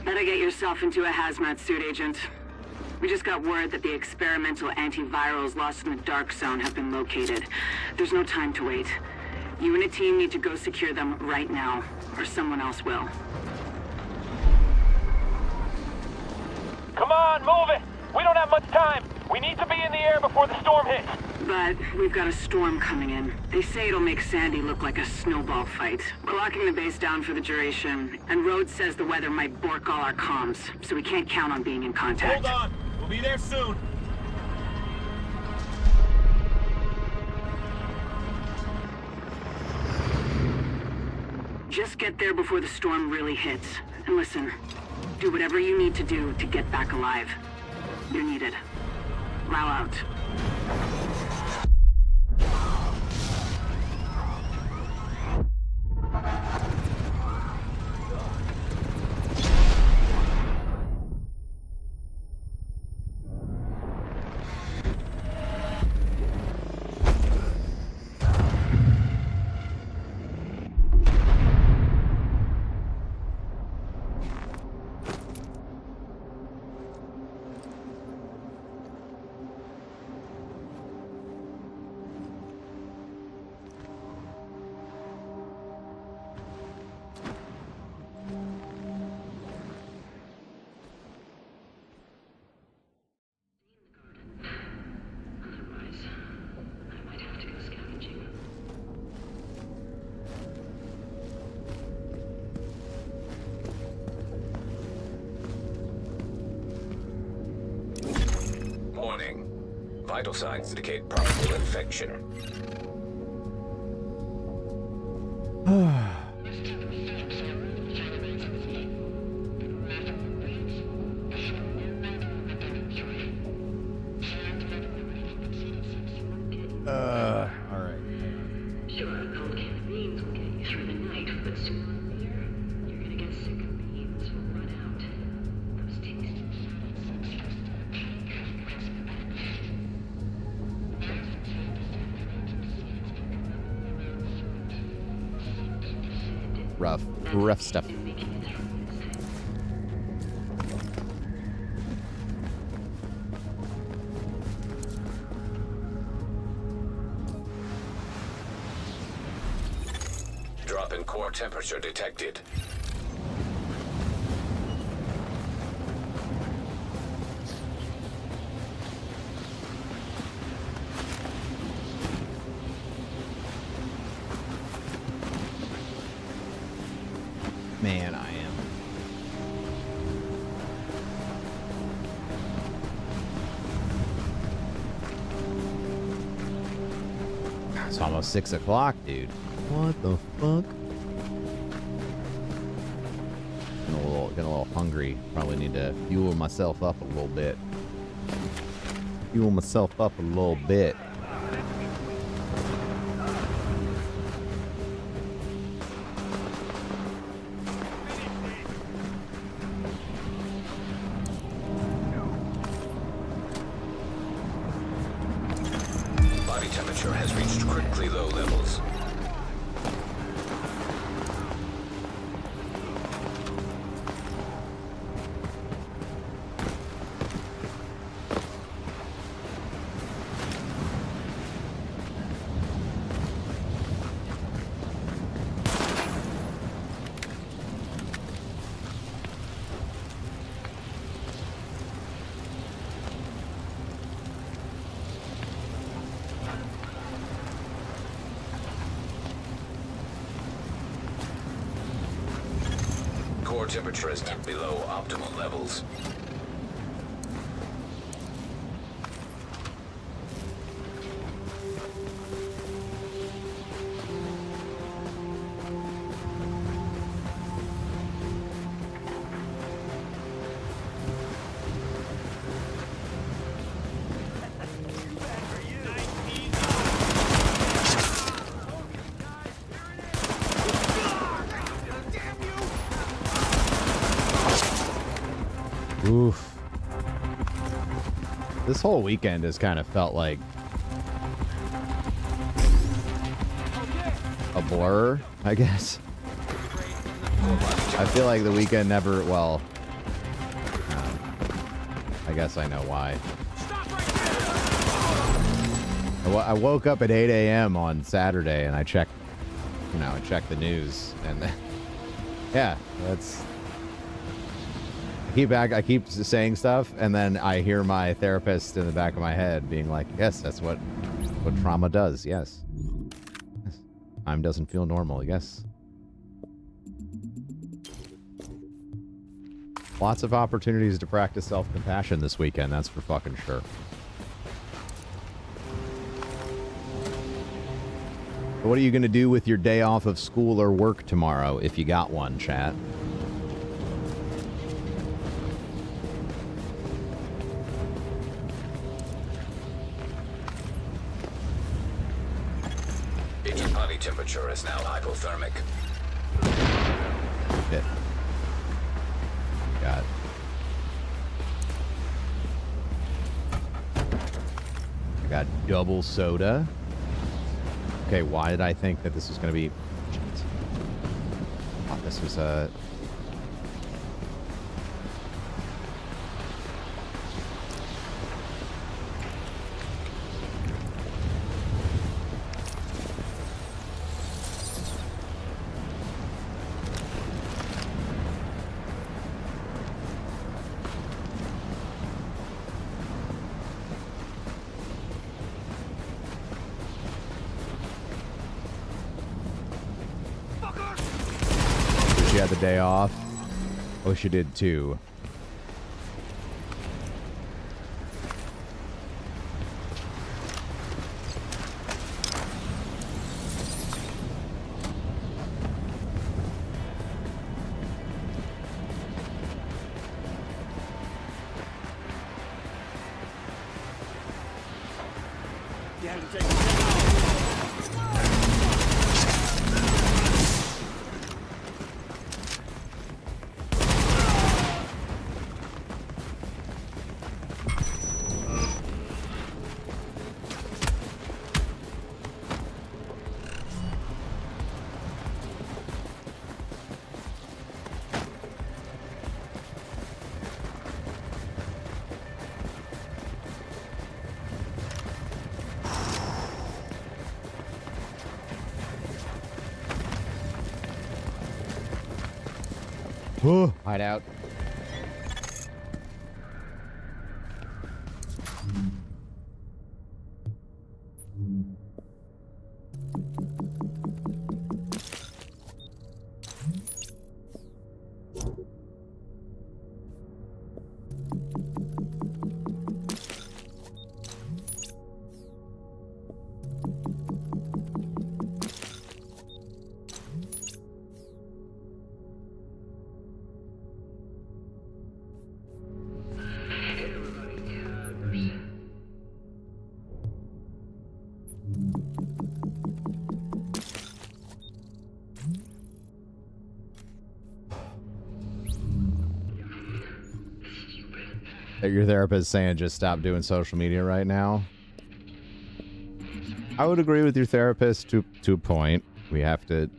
Better get yourself into a hazmat suit, Agent. We just got word that the experimental antivirals lost in the Dark Zone have been located. There's no time to wait. You and a team need to go secure them right now, or someone else will. Come on, move it! We don't have much time! We need to be in the air before the storm hits! But we've got a storm coming in. They say it'll make Sandy look like a snowball fight. We're locking the base down for the duration, and Rhodes says the weather might bork all our comms, so we can't count on being in contact. Hold on! We'll be there soon! Just get there before the storm really hits. And listen, do whatever you need to do to get back alive. You're needed. Lao out. Warning. Vital signs indicate probable infection. All right. Sure, cold canned beans will get you through the night, but sooner or later, you're gonna get sick of beans will run out. Those tasty. Rough stuff. Drop in core temperature detected. Man, I am. It's almost 6 o'clock, dude. What the fuck? Getting a little hungry. Probably need to fuel myself up a little bit. Fuel myself up a little bit. Body temperature has reached critically low levels. Core temperature is dipped below optimal levels. Oof. This whole weekend has kind of felt like a blur, I guess. I feel like the weekend never, well, I guess I know why. I woke up at 8 a.m. on Saturday and I checked, I checked the news and yeah, that's... I keep saying stuff, and then I hear my therapist in the back of my head being like, yes, that's what trauma does. Yes. Time doesn't feel normal. Yes. Lots of opportunities to practice self-compassion this weekend. That's for fucking sure. What are you going to do with your day off of school or work tomorrow, if you got one, chat? Body temperature is now hypothermic. Shit. God. I got double soda. Okay, why did I think that this was going to be... Shit. Oh, this was a... She had the day off. Oh, she did too. Hideout. Your therapist saying just stop doing social media right now. I would agree with your therapist to a point. We have to.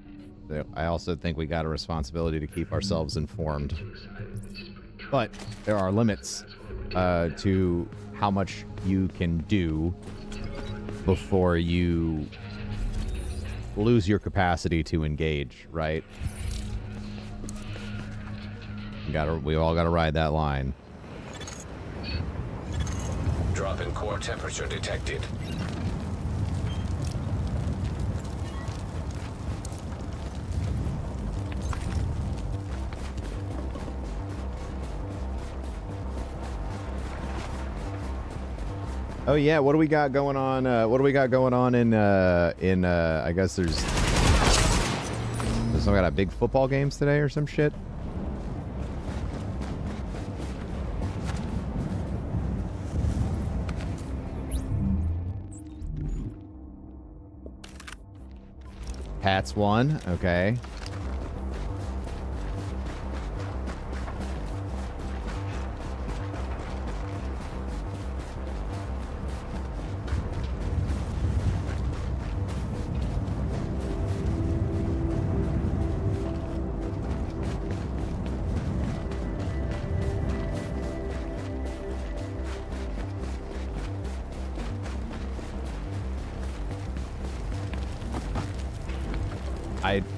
I also think we got a responsibility to keep ourselves informed, but there are limits to how much you can do before you lose your capacity to engage. Right? We all got to ride that line. Drop in core temperature detected. Oh yeah, what do we got going on? What do we got going on in I guess there's some kind of big football games today or some shit. Pats won. Okay.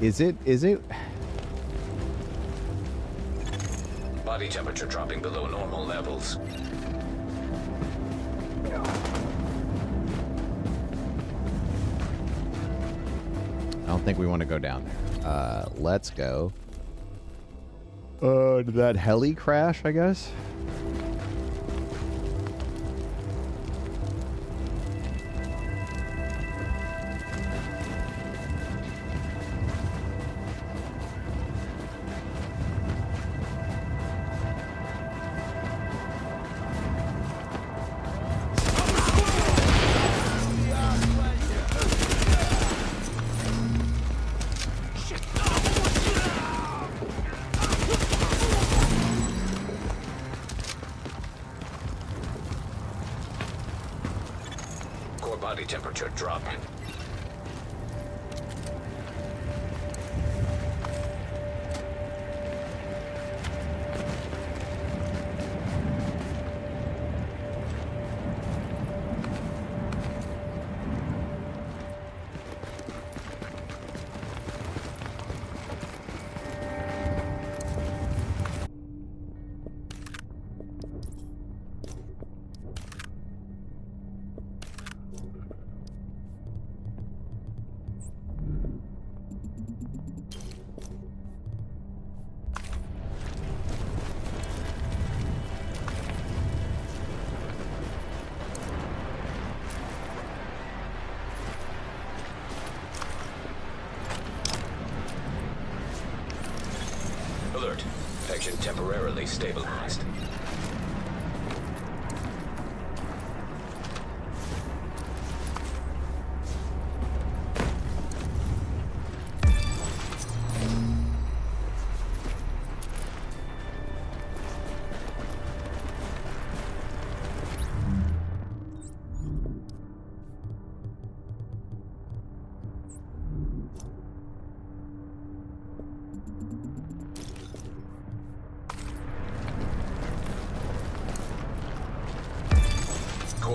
Is it? Body temperature dropping below normal levels. I don't think we want to go down there. Let's go. Did that heli crash, I guess? Body temperature dropping. Alert. Infection temporarily stabilized.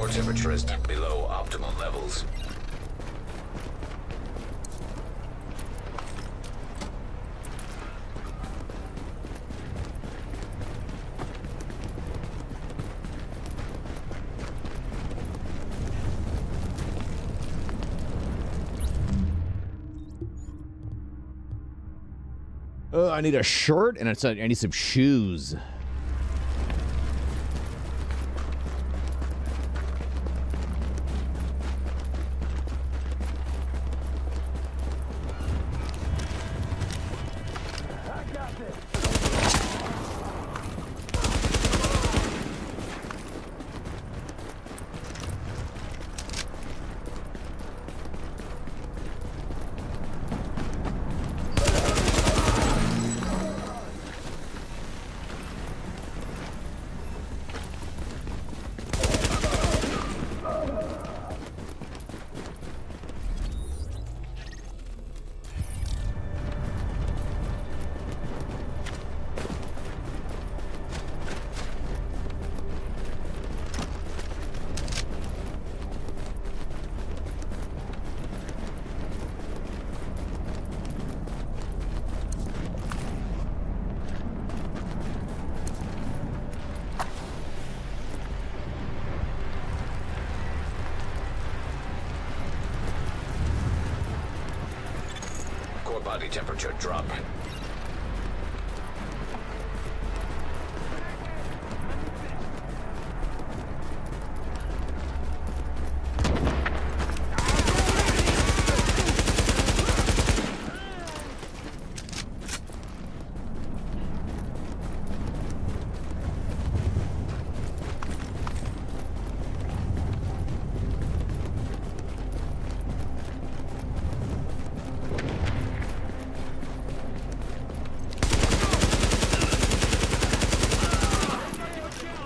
Core temperature is below optimal levels. I need a shirt and I need some shoes. Core body temperature drop.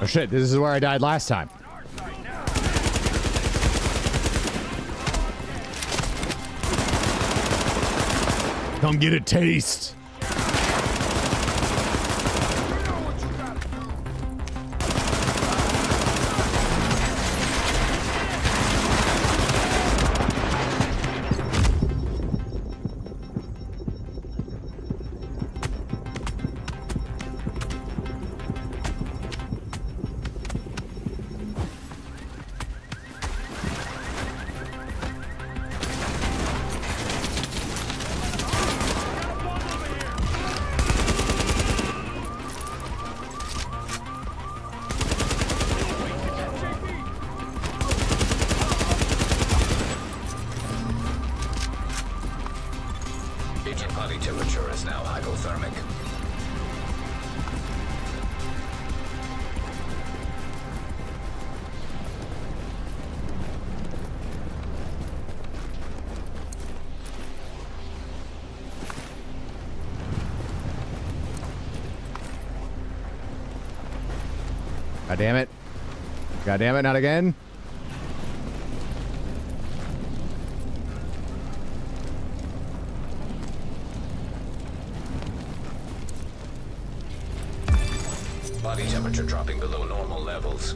Oh shit, this is where I died last time. Come get a taste. Agent body temperature is now hypothermic. God damn it. God damn it, not again. Body temperature dropping below normal levels.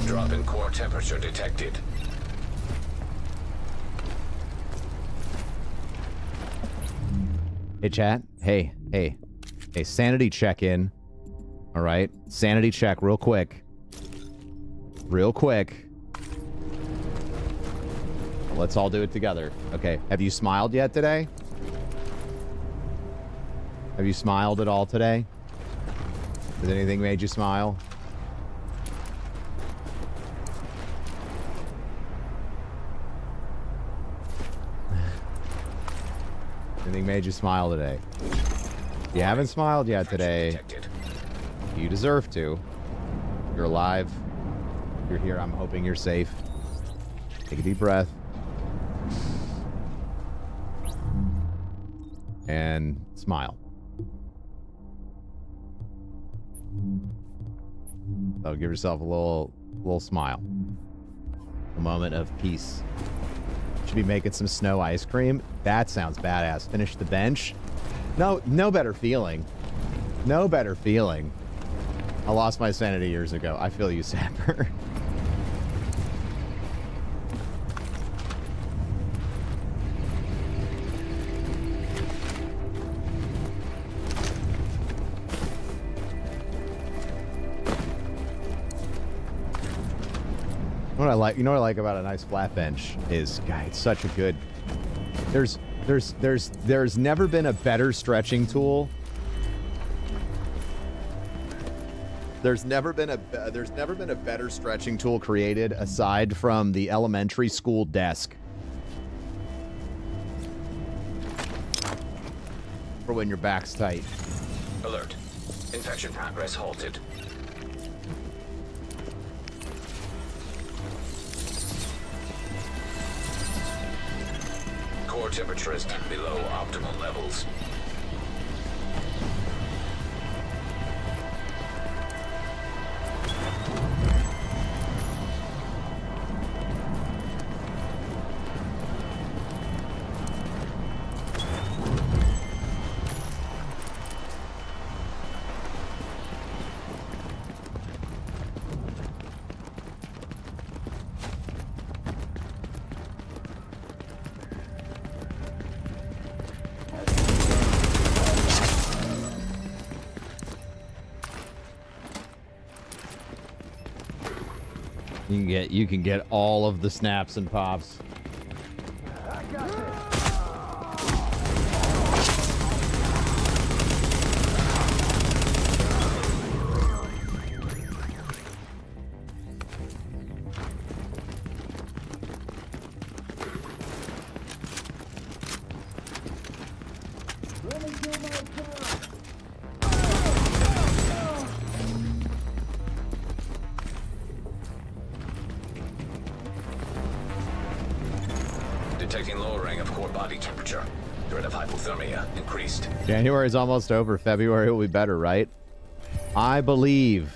Drop in core temperature detected. Hey, chat. Hey, sanity check in. All right. Sanity check real quick. real quick. Let's all do it together. Okay. Have you smiled yet today? Have you smiled at all today? Has anything made you smile? Anything made you smile today? If you haven't smiled yet today, you deserve to. You're alive. You're here. I'm hoping you're safe. Take a deep breath. And smile. So give yourself a little smile. A moment of peace. Should be making some snow ice cream. That sounds badass. Finish the bench. No better feeling. No better feeling. I lost my sanity years ago. I feel you, Sapper. What I like, you know what I like about a nice flat bench is, God, it's such a good. There's never been a better stretching tool. There's never been a better stretching tool created aside from the elementary school desk. For when your back's tight. Alert. Infection progress halted. Core temperature is below optimal levels. You can get all of the snaps and pops. Detecting lowering of core body temperature. Threat of hypothermia increased. January's almost over. February will be better, right? I believe.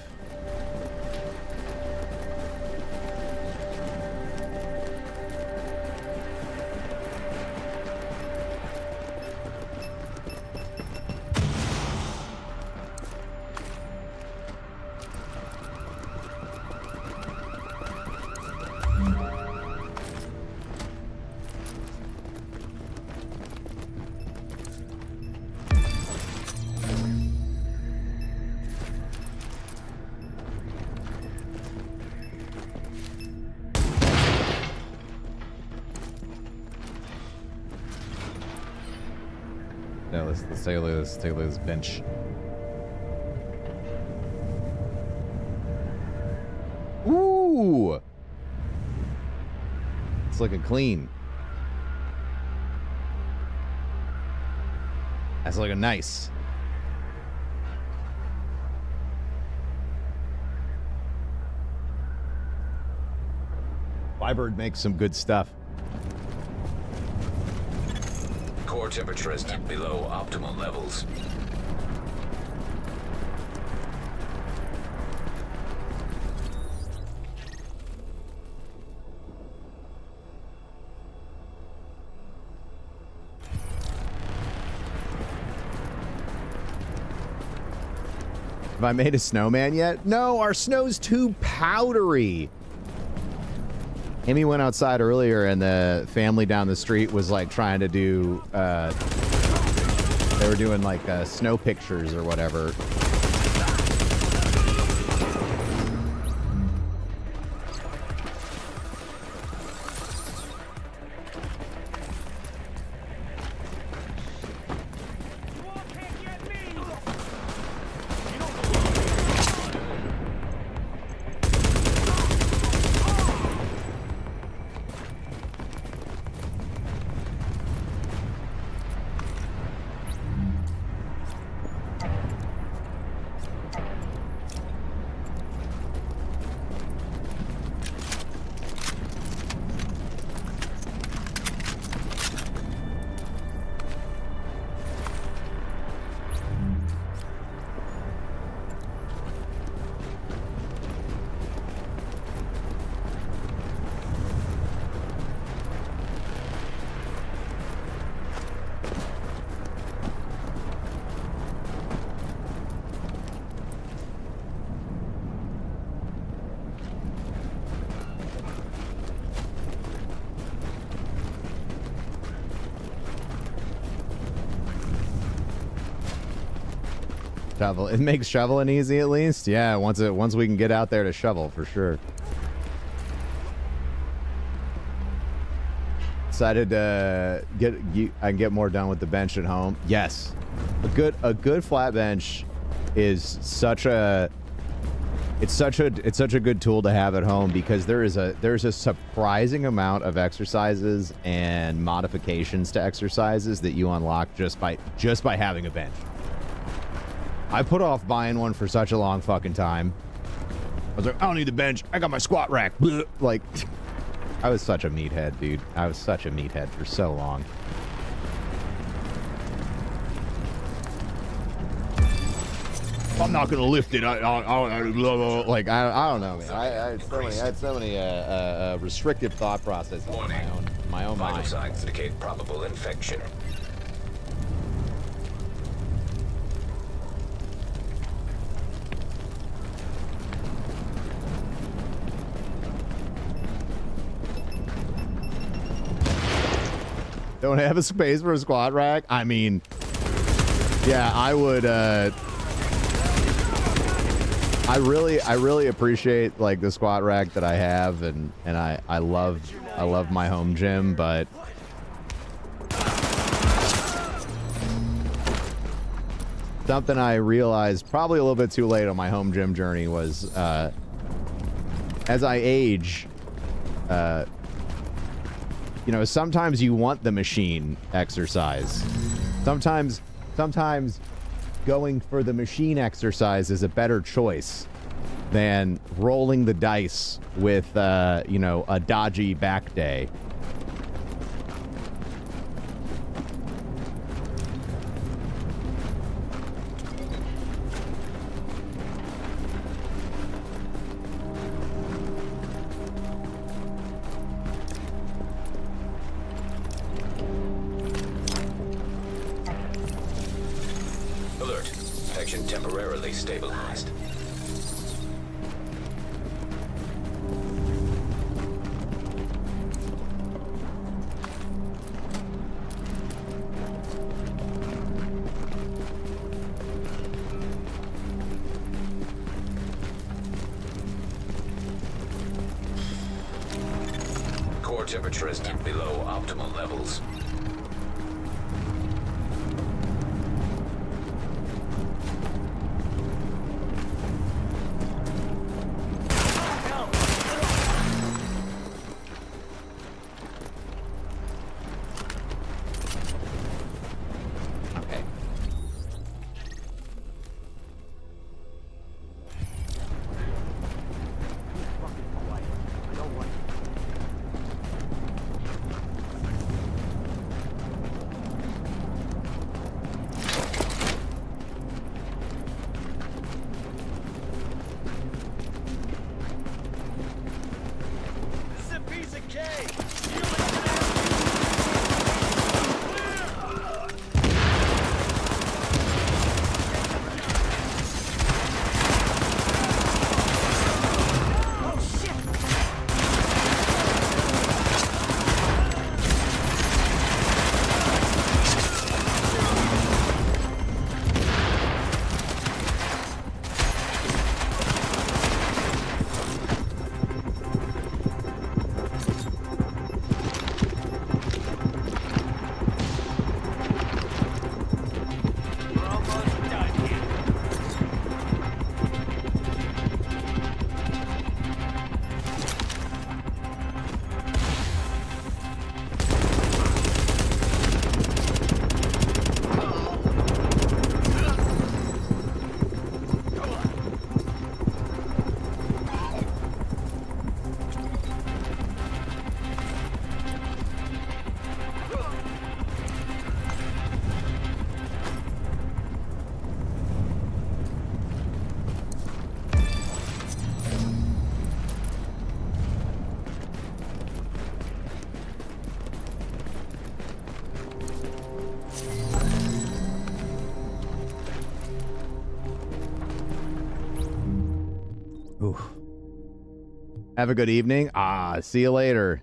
Yeah, let's take a look at this bench. Ooh! It's looking clean. That's looking nice. Flybird makes some good stuff. Core temperature is below optimal levels. Have I made a snowman yet? No, our snow's too powdery. Amy went outside earlier and the family down the street was like trying to do, they were doing like snow pictures or whatever. Shovel. It makes shoveling easy at least. Yeah, once we can get out there to shovel for sure. Decided to get more done with the bench at home. Yes, a good flat bench is such a good tool to have at home, because there's a surprising amount of exercises and modifications to exercises that you unlock just by having a bench. I put off buying one for such a long fucking time. I was like, I don't need the bench. I got my squat rack. Like, I was such a meathead, dude. I was such a meathead for so long. I'm not gonna lift it. I don't know, man. I had so many restrictive thought processes in my own Vital mind. signs indicate probable infection. Don't have a space for a squat rack? I mean, yeah, I would, I really appreciate like the squat rack that I have, and I love my home gym, but something I realized probably a little bit too late on my home gym journey was, as I age, you know, sometimes you want the machine exercise. Sometimes going for the machine exercise is a better choice than rolling the dice with, you know, a dodgy back day. Alert. Infection temporarily stabilized. Core temperature is below optimal levels. This is a piece of cake. We're almost done here. Ooh. Have a good evening. See you later.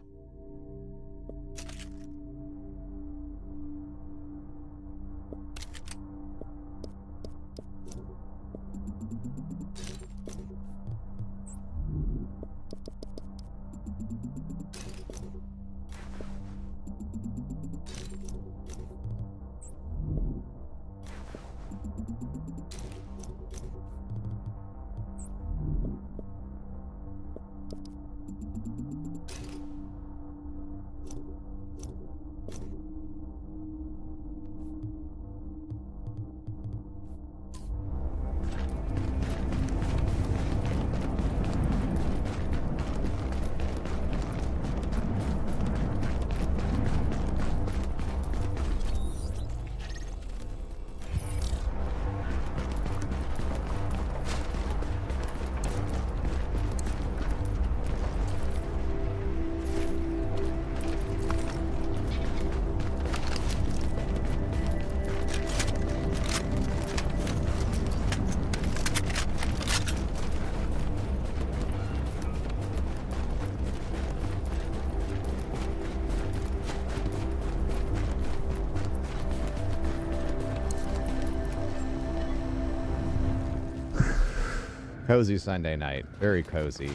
Cozy Sunday night. Very cozy.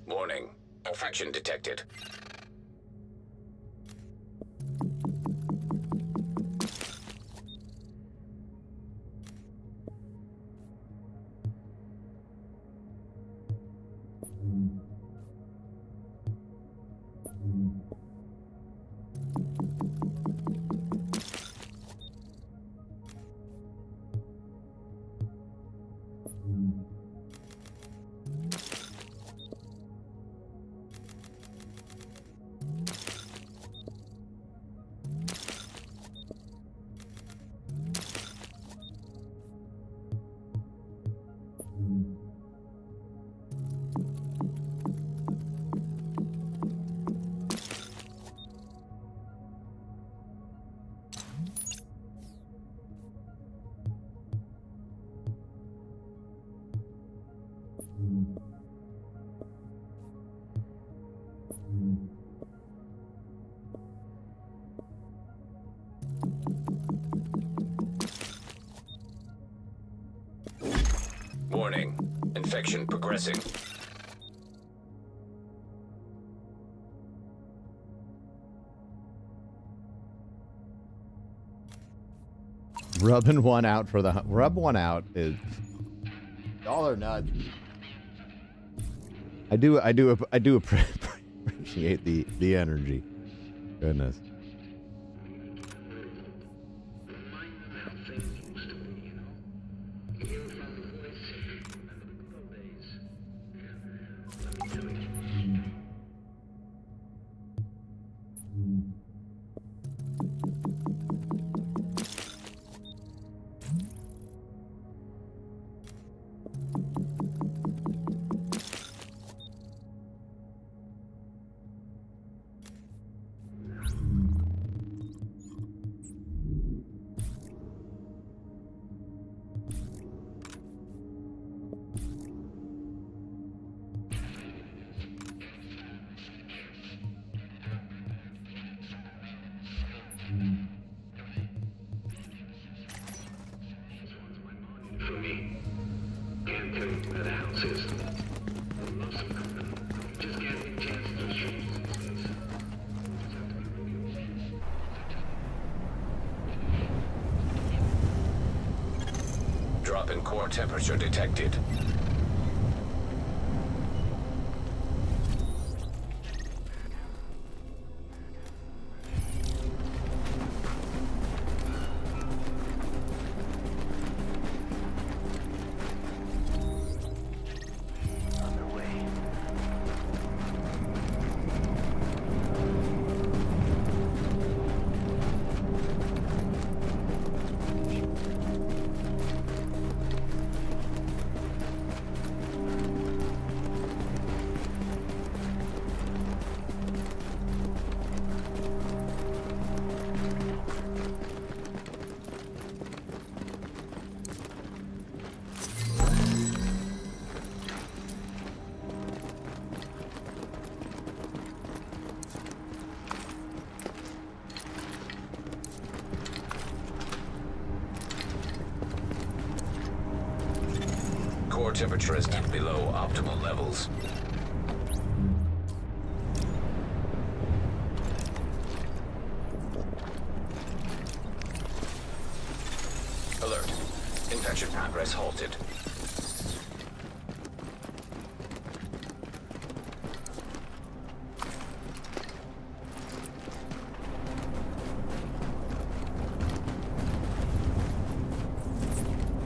Warning. Infection detected. Warning. Infection progressing. Rubbing one out for the rub one out is all or none. I do appreciate the energy. Goodness. For me, can't tell you where the house is. Love some company. Just can't get a chance to do streets in space. Drop in core temperature detected. Core temperature is below optimal levels. Alert. Infection progress halted.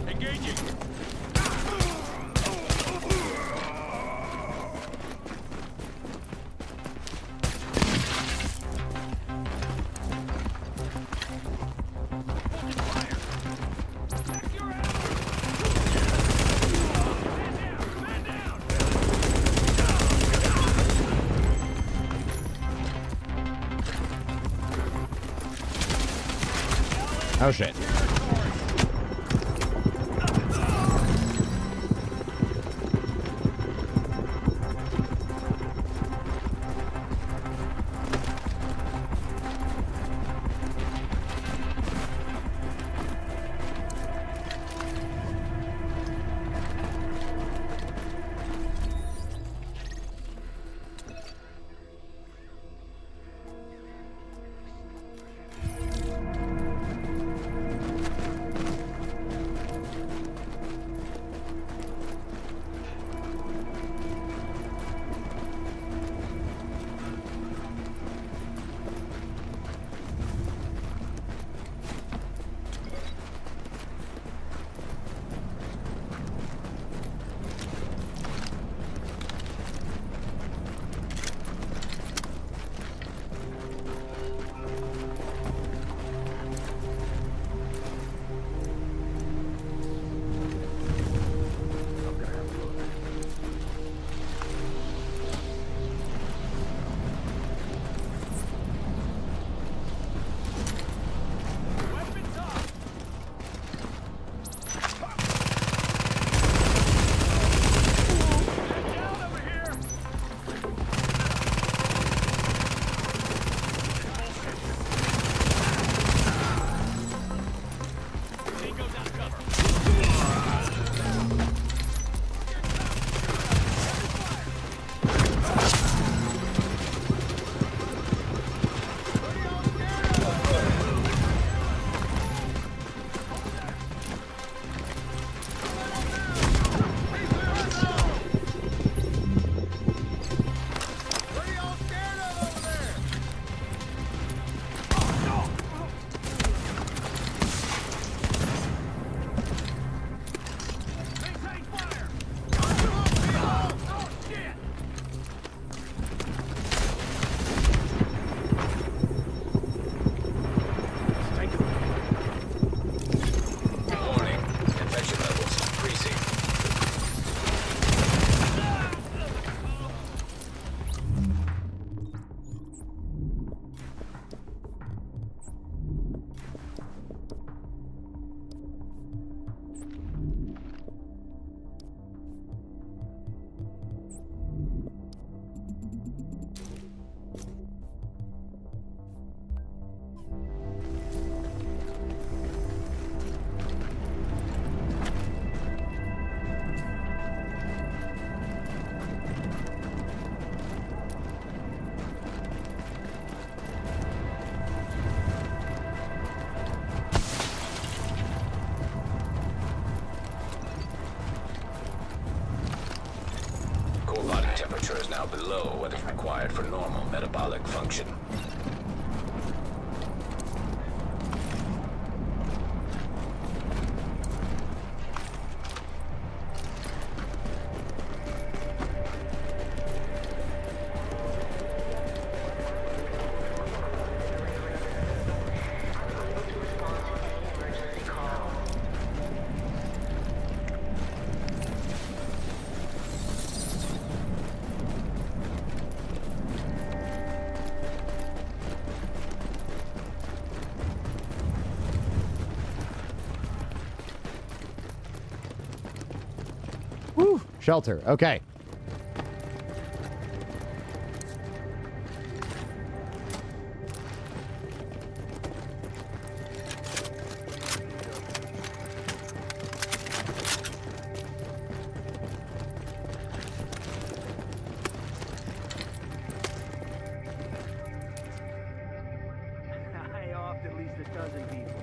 Engaging. Back your Oh, shit. Temperature is now below what is required for normal metabolic function. Woo! Shelter. Okay. I offed at least a dozen people.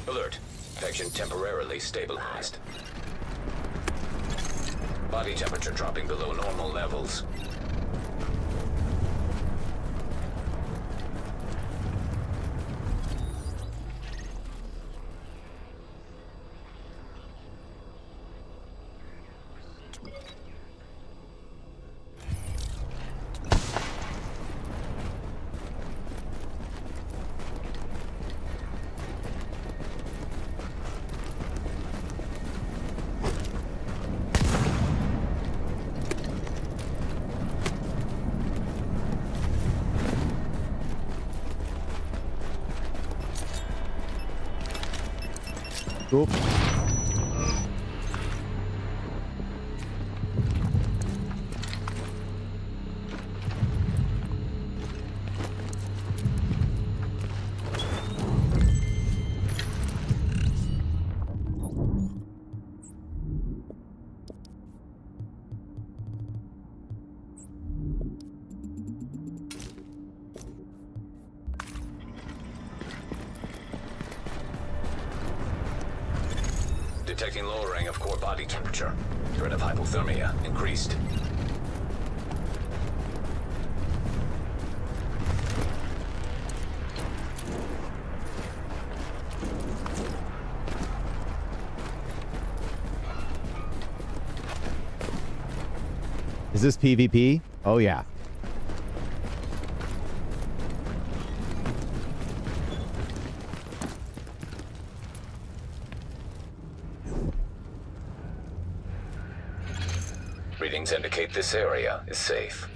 Alert. Infection temporarily stabilized. Body temperature dropping below normal levels. Oop. Detecting lowering of core body temperature. Threat of hypothermia increased. Is this PvP? Oh, yeah. Readings indicate this area is safe.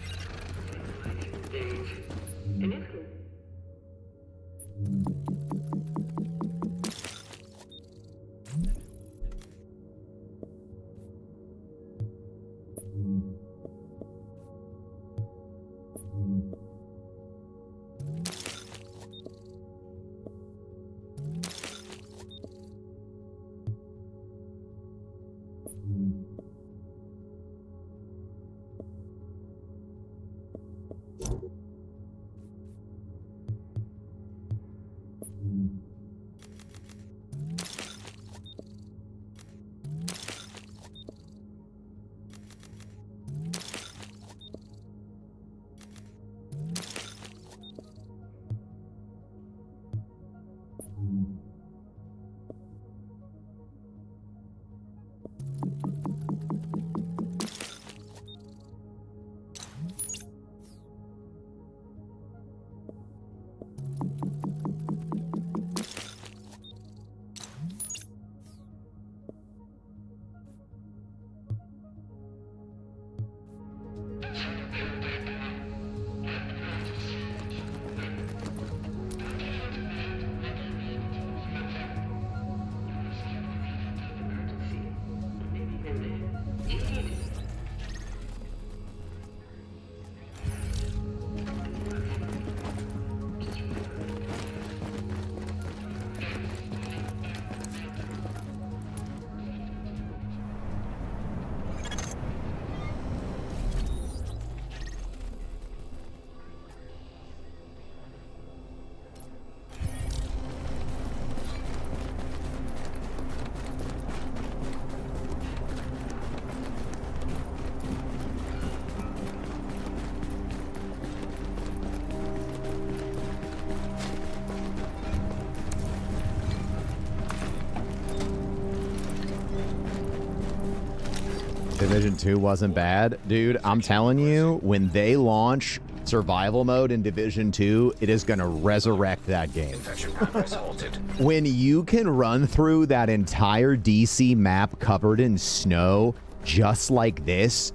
Division 2 wasn't bad. Dude, I'm telling you, when they launch survival mode in Division 2, it is going to resurrect that game. Infection progress halted. When you can run through that entire DC map covered in snow just like this,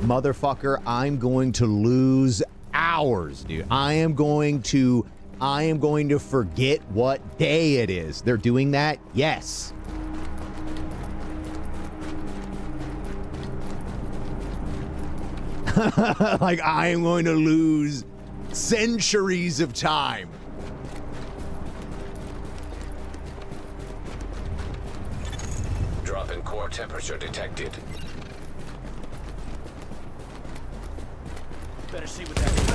motherfucker, I'm going to lose hours, dude. I am going to forget what day it is. They're doing that? Yes. Like, I am going to lose centuries of time. Drop in core temperature detected. Better see what that is.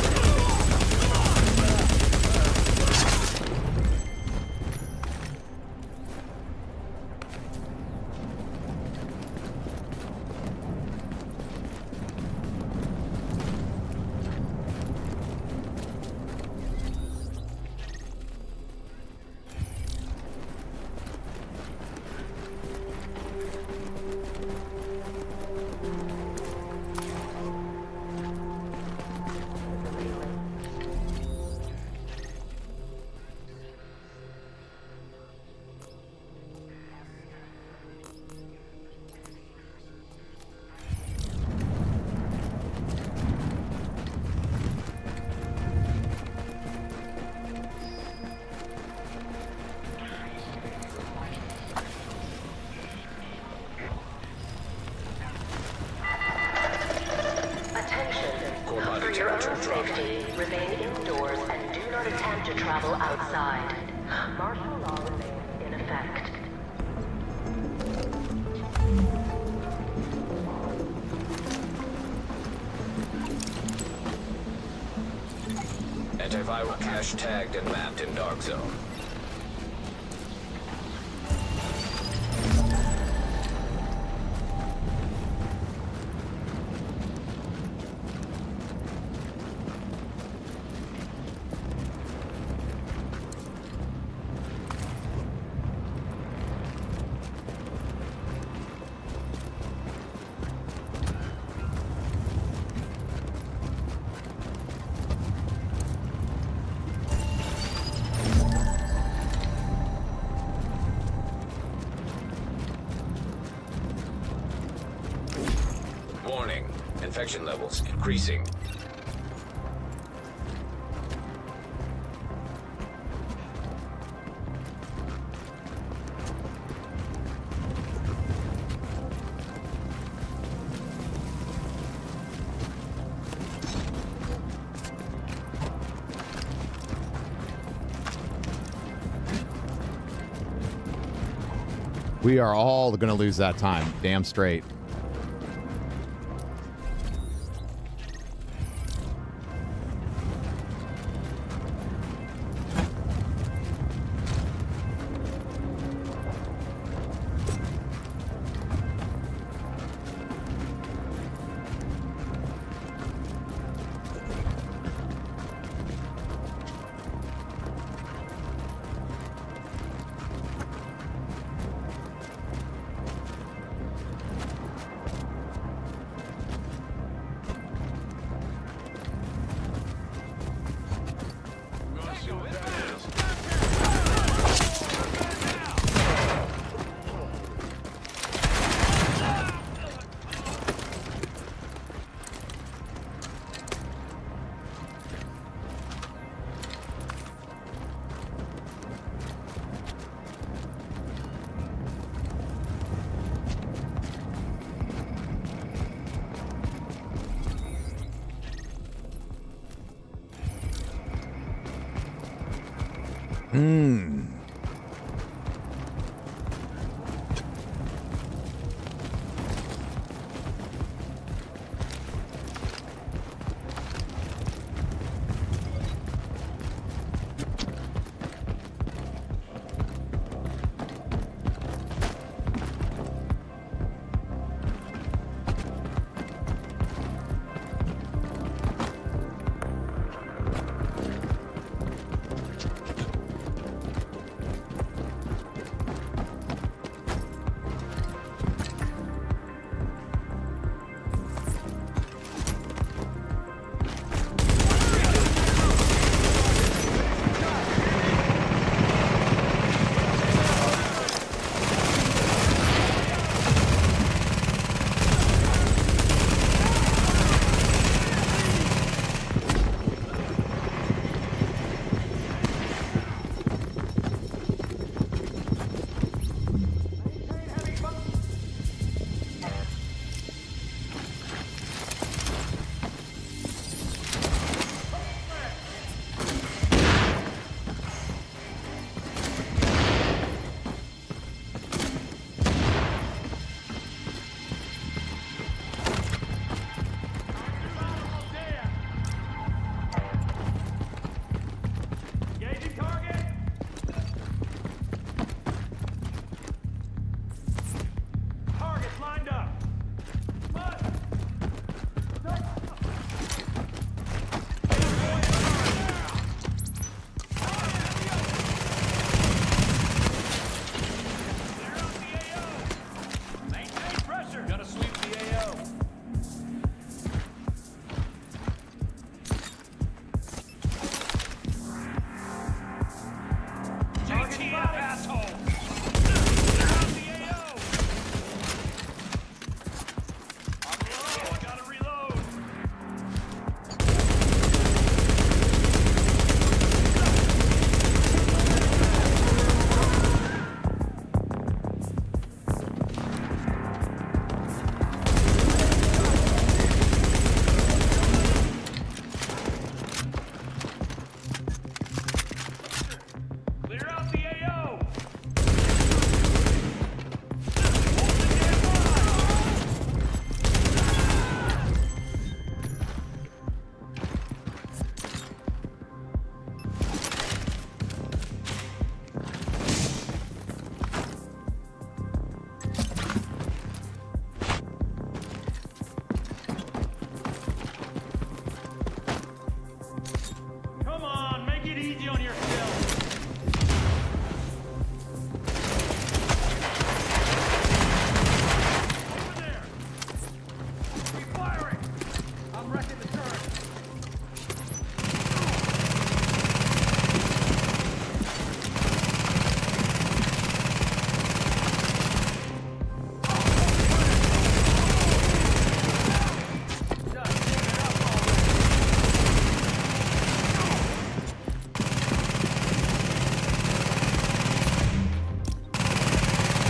travel outside. Martial law remains in effect. Antiviral cache tagged and mapped in Dark Zone. Warning. Infection levels increasing. We are all going to lose that time. Damn straight.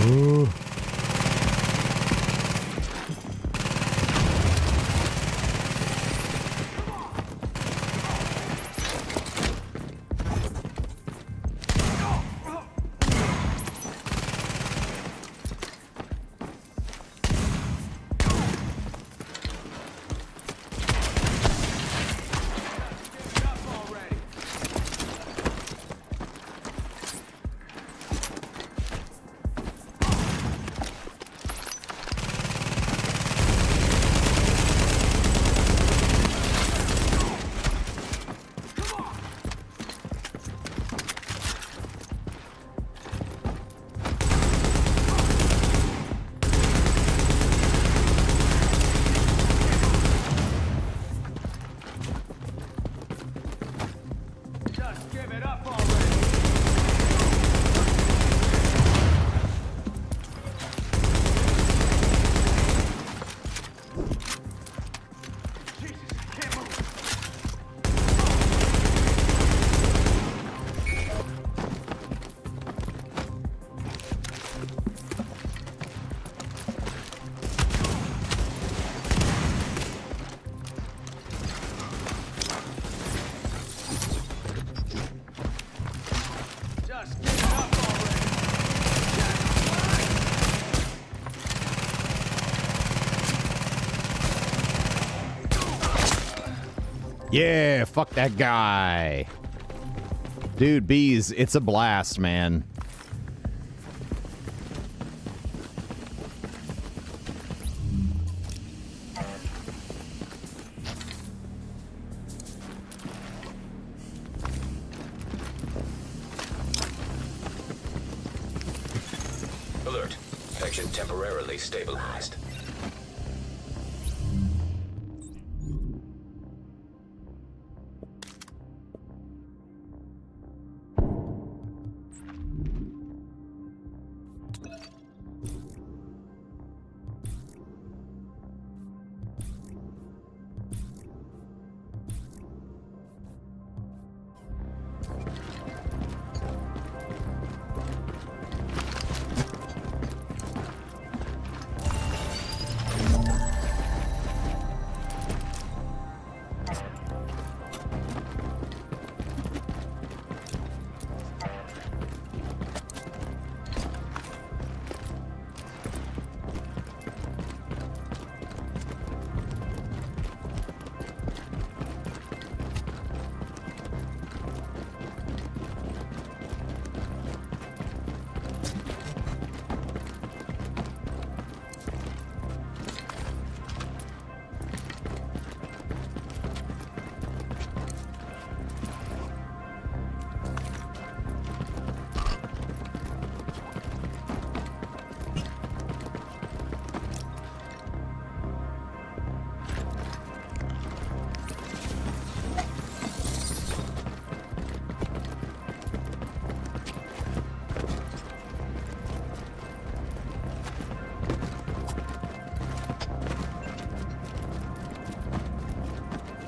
Ooh. Just give it up already. Jesus, I can't move. Just give it up already. Yeah, fuck that guy. Dude, bees, it's a blast, man. Alert. Infection temporarily stabilized.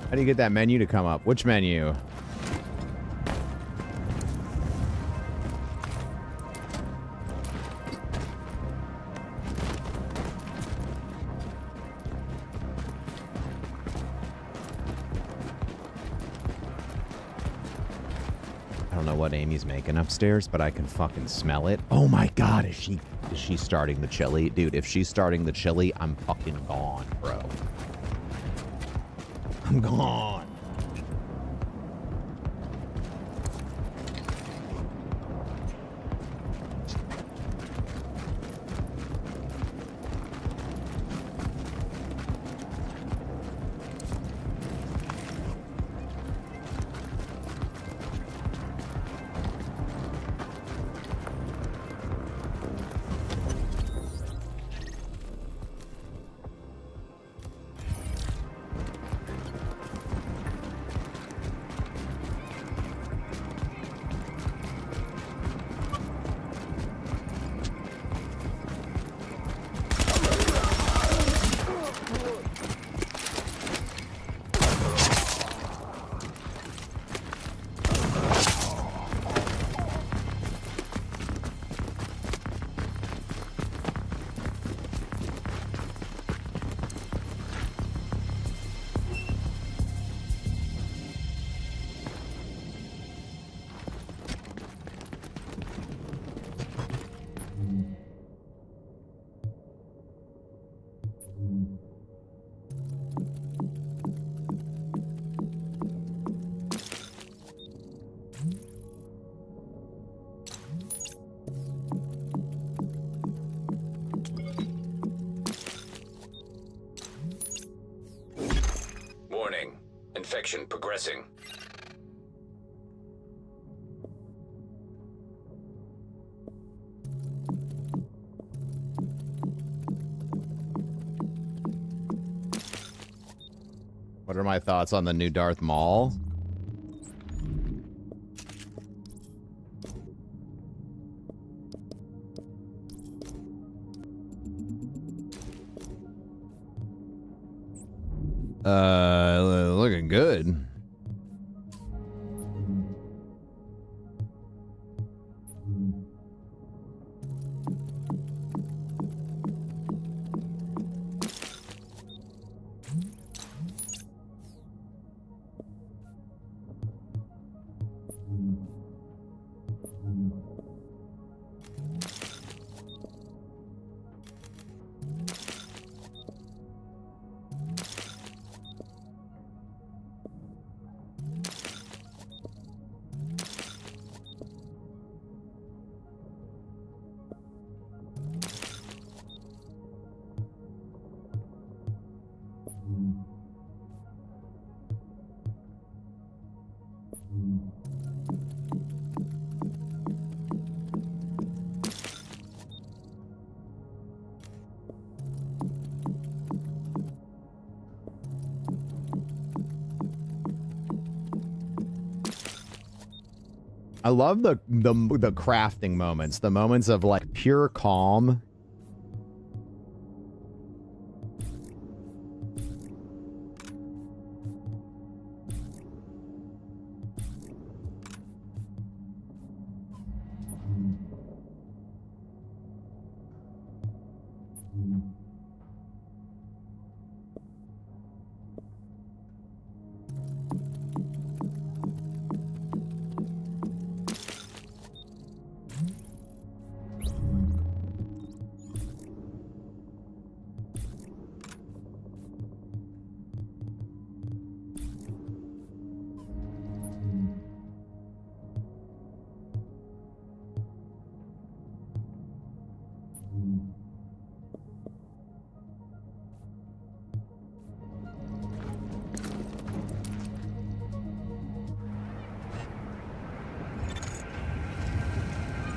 How do you get that menu to come up? Which menu? I don't know what Amy's making upstairs, but I can fucking smell it. Oh my god, is she starting the chili? Dude, if she's starting the chili, I'm fucking gone, bro. I'm gone. Infection progressing. What are my thoughts on the new Darth Maul? Looking good. I love the crafting moments, the moments of like pure calm.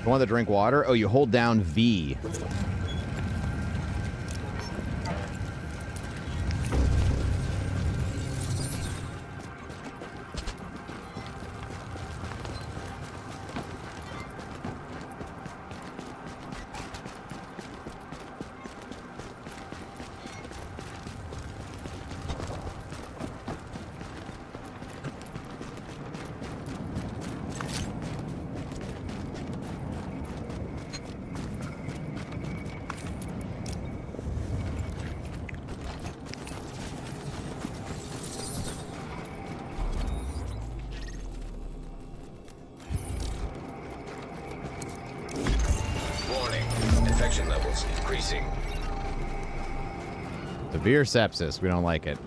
You want to drink water? Oh, you hold down V. Infection levels increasing. Severe sepsis. We don't like it.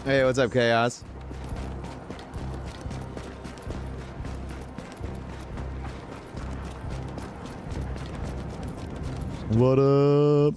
Hey, what's up, Chaos? What up?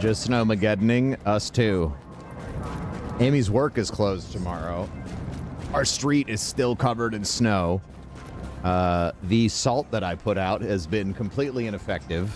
Just snowmageddoning. Us too. Amy's work is closed tomorrow. Our street is still covered in snow. The salt that I put out has been completely ineffective.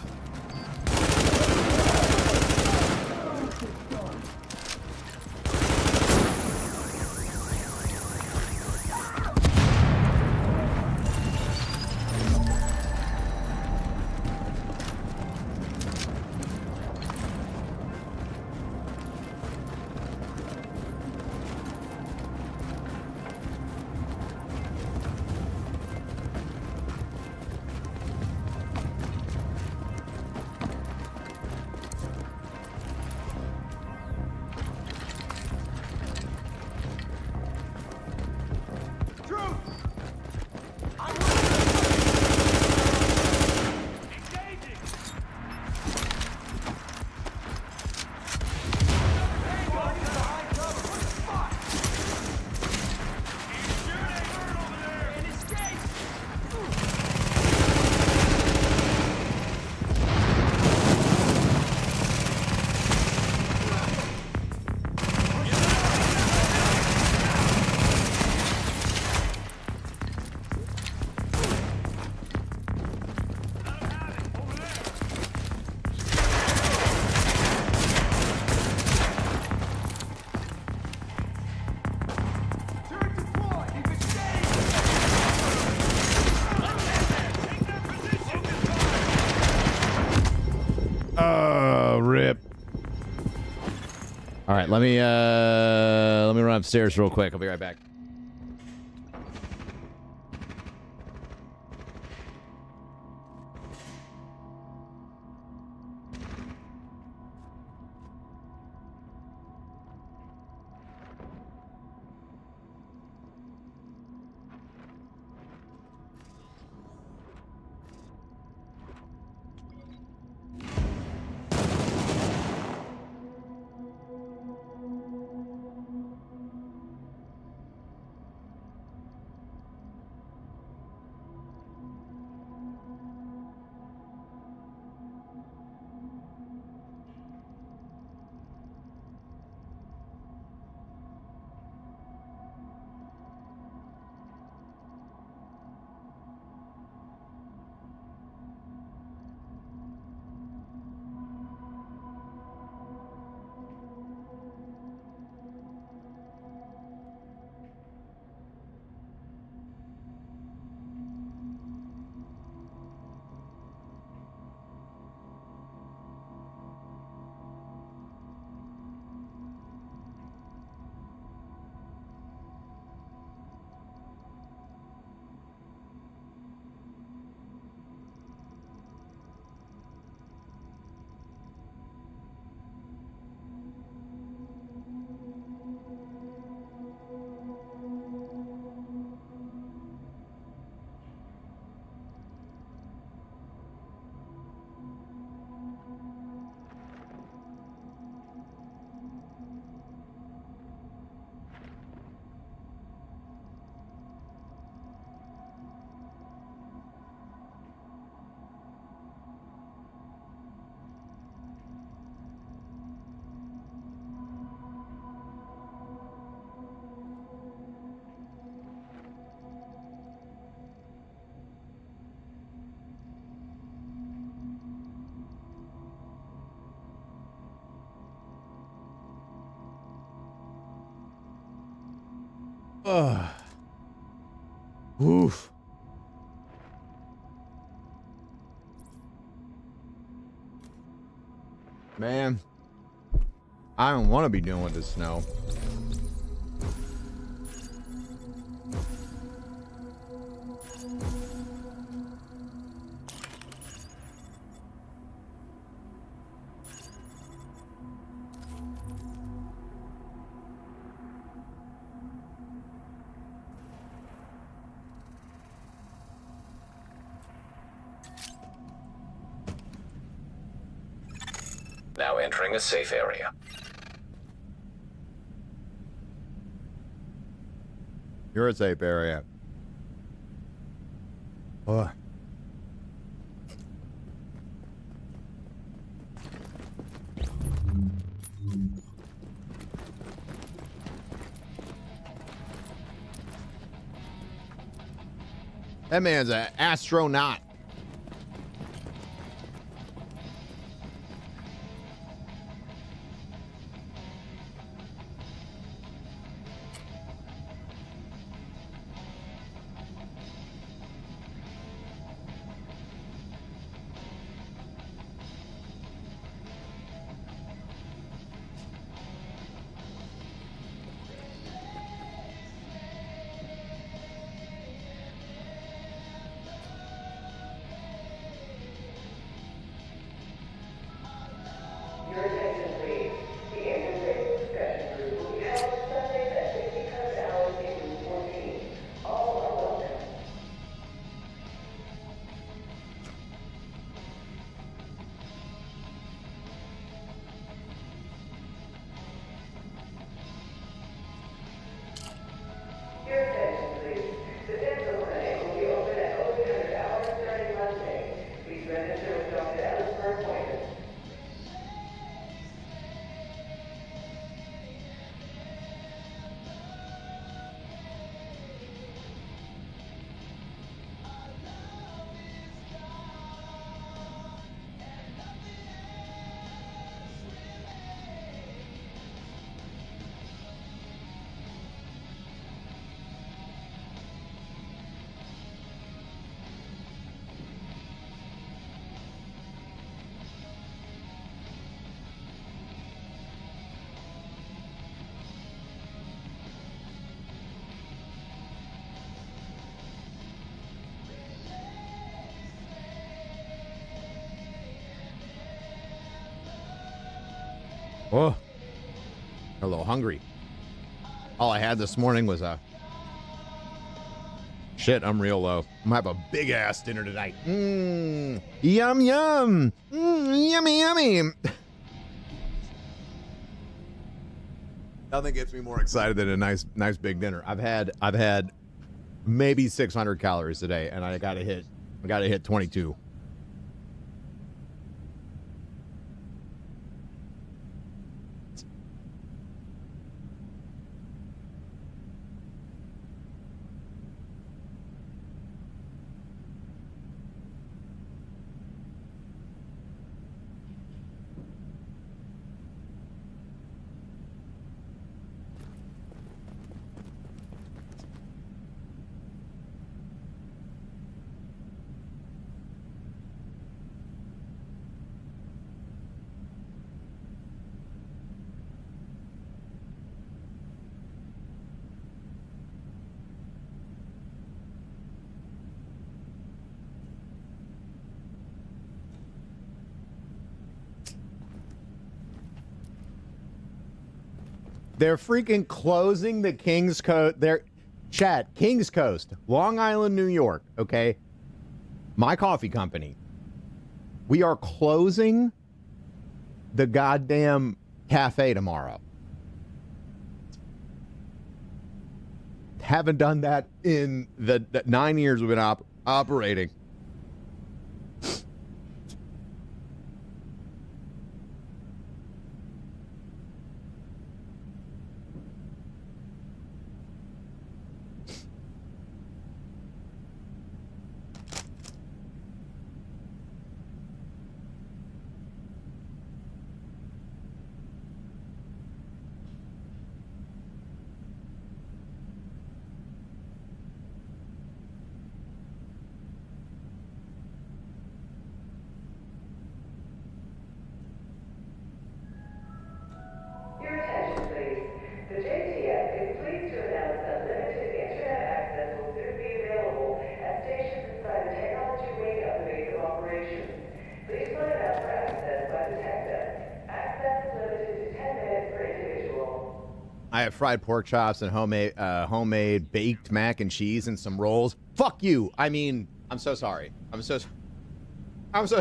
Rip. All right, let me run upstairs real quick. I'll be right back. Oof. Man, I don't want to be dealing with this snow. Now entering a safe area. You're a safe area. Ugh. That man's an astronaut. Your attention, please. The interface discussion group will be held Sundays at 1600 hours in Room 14. All are welcome. Your attention, please. The dental clinic will be open at 0800 hours starting Monday. Please register with Dr. Ellis for appointment. Oh, a little hungry. All I had this morning was a shit. I'm real low. I'm gonna have a big ass dinner tonight. Yum yum. Yummy yummy. Nothing gets me more excited than a nice big dinner. I've had maybe 600 calories today, and I gotta hit 22. They're freaking closing the King's Coast. King's Coast, Long Island, New York. Okay, my coffee company. We are closing the goddamn cafe tomorrow. Haven't done that in the 9 years we've been operating. Your attention, please. The JTF is pleased to announce that limited internet access will soon be available at stations inside the technology wing of the base of operations. Please sign up for access by the tech desk. Access is limited to 10 minutes per individual. I have fried pork chops and homemade baked mac and cheese and some rolls. Fuck you. I mean, I'm so sorry. I'm so sorry. I'm so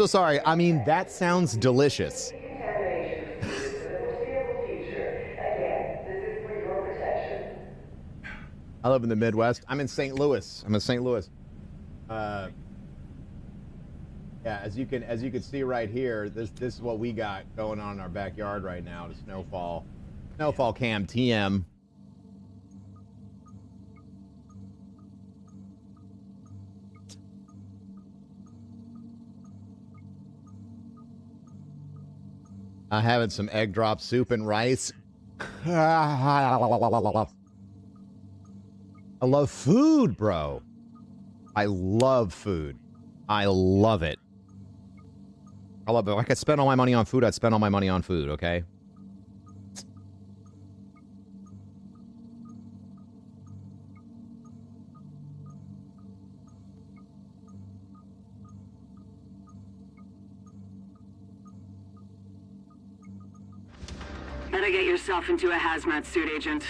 sorry. I mean, that sounds delicious. I live in the Midwest. I'm in St. Louis. Yeah, as you can see right here, this is what we got going on in our backyard right now. The snowfall cam TM. I'm having some egg drop soup and rice. I love food, bro. I love food. I love it. I love it. If I could spend all my money on food, I'd spend all my money on food, okay? Better get yourself into a hazmat suit, Agent.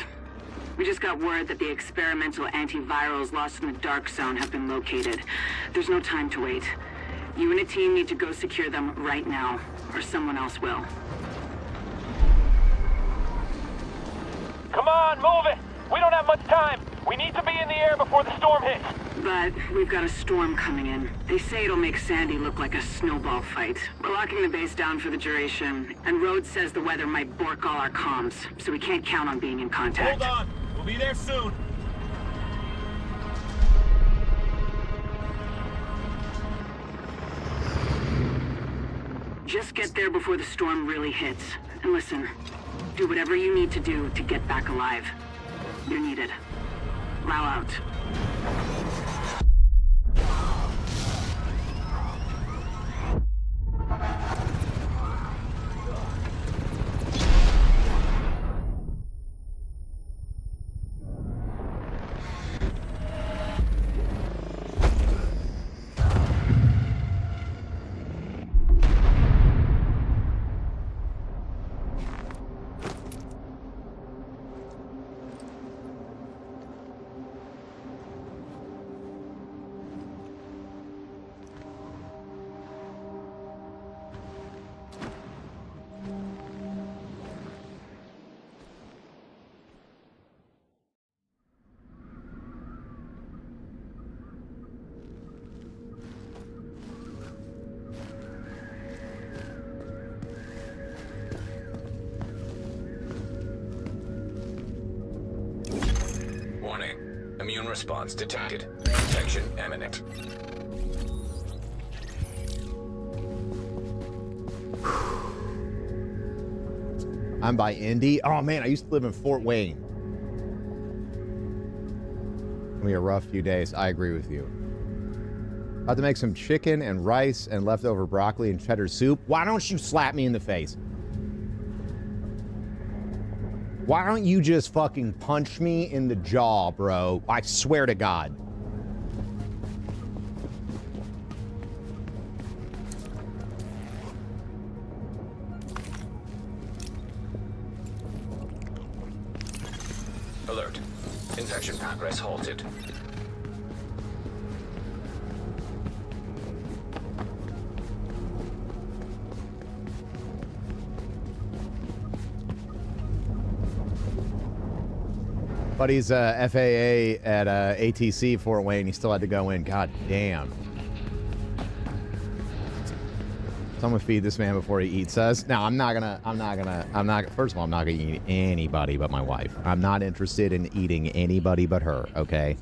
We just got word that the experimental antivirals lost in the Dark Zone have been located. There's no time to wait. You and a team need to go secure them right now, or someone else will. Come on, move it! We don't have much time! We need to be in the air before the storm hits! But we've got a storm coming in. They say it'll make Sandy look like a snowball fight. We're locking the base down for the duration, and Rhodes says the weather might bork all our comms, so we can't count on being in contact. Hold on! We'll be there soon! Just get there before the storm really hits. And listen, do whatever you need to do to get back alive. You're needed. Lao out. Immune response detected. Infection imminent. I'm by Indy. Oh man, I used to live in Fort Wayne. It'll be a rough few days. I agree with you. About to make some chicken and rice and leftover broccoli and cheddar soup. Why don't you slap me in the face? Why don't you just fucking punch me in the jaw, bro? I swear to God. Alert. Infection progress halted. Buddy's FAA at ATC Fort Wayne. He still had to go in. God damn. Someone feed this man before he eats us. No, first of all, I'm not gonna eat anybody but my wife. I'm not interested in eating anybody but her, okay?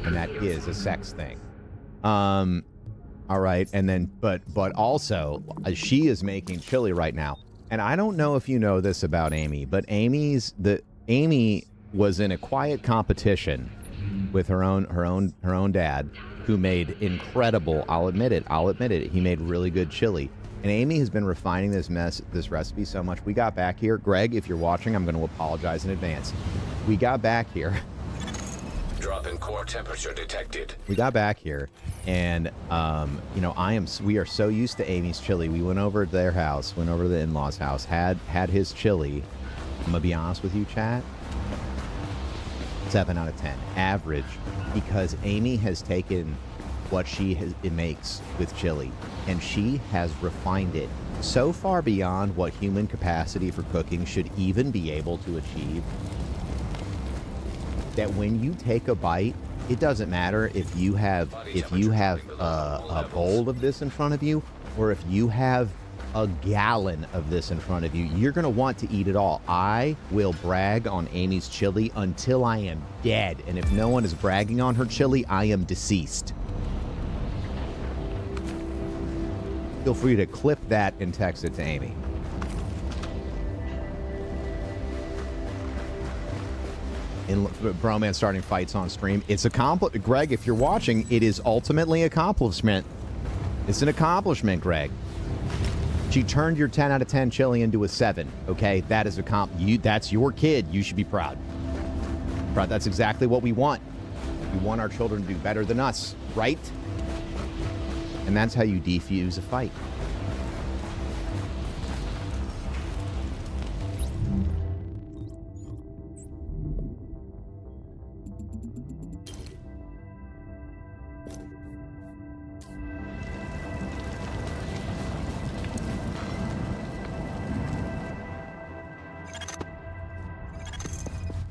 And that is a sex thing. All right, and then, but also, she is making chili right now. And I don't know if you know this about Amy, but Amy was in a quiet competition with her own dad, who made incredible, I'll admit it, he made really good chili. And Amy has been refining this recipe so much. We got back here, Greg, if you're watching, I'm going to apologize in advance. We got back here. Drop in core temperature detected. We got back here, and you know, we are so used to Amy's chili. We went over to their house, went over to the in-laws' house, had his chili. I'm gonna be honest with you, chat. 7 out of 10 average, because Amy has taken what it makes with chili and she has refined it so far beyond what human capacity for cooking should even be able to achieve, that when you take a bite, it doesn't matter if you have a bowl of this in front of you or if you have a gallon of this in front of you, you're going to want to eat it all. I will brag on Amy's chili until I am dead. And if no one is bragging on her chili, I am deceased. Feel free to clip that and text it to Amy. in Broman starting fights on stream. It's Greg, if you're watching, it is ultimately an accomplishment. It's an accomplishment, Greg. She turned your 10 out of 10 chili into a 7. Okay, that is that's your kid. You should be proud. That's exactly what we want. We want our children to do better than us, right? And that's how you defuse a fight.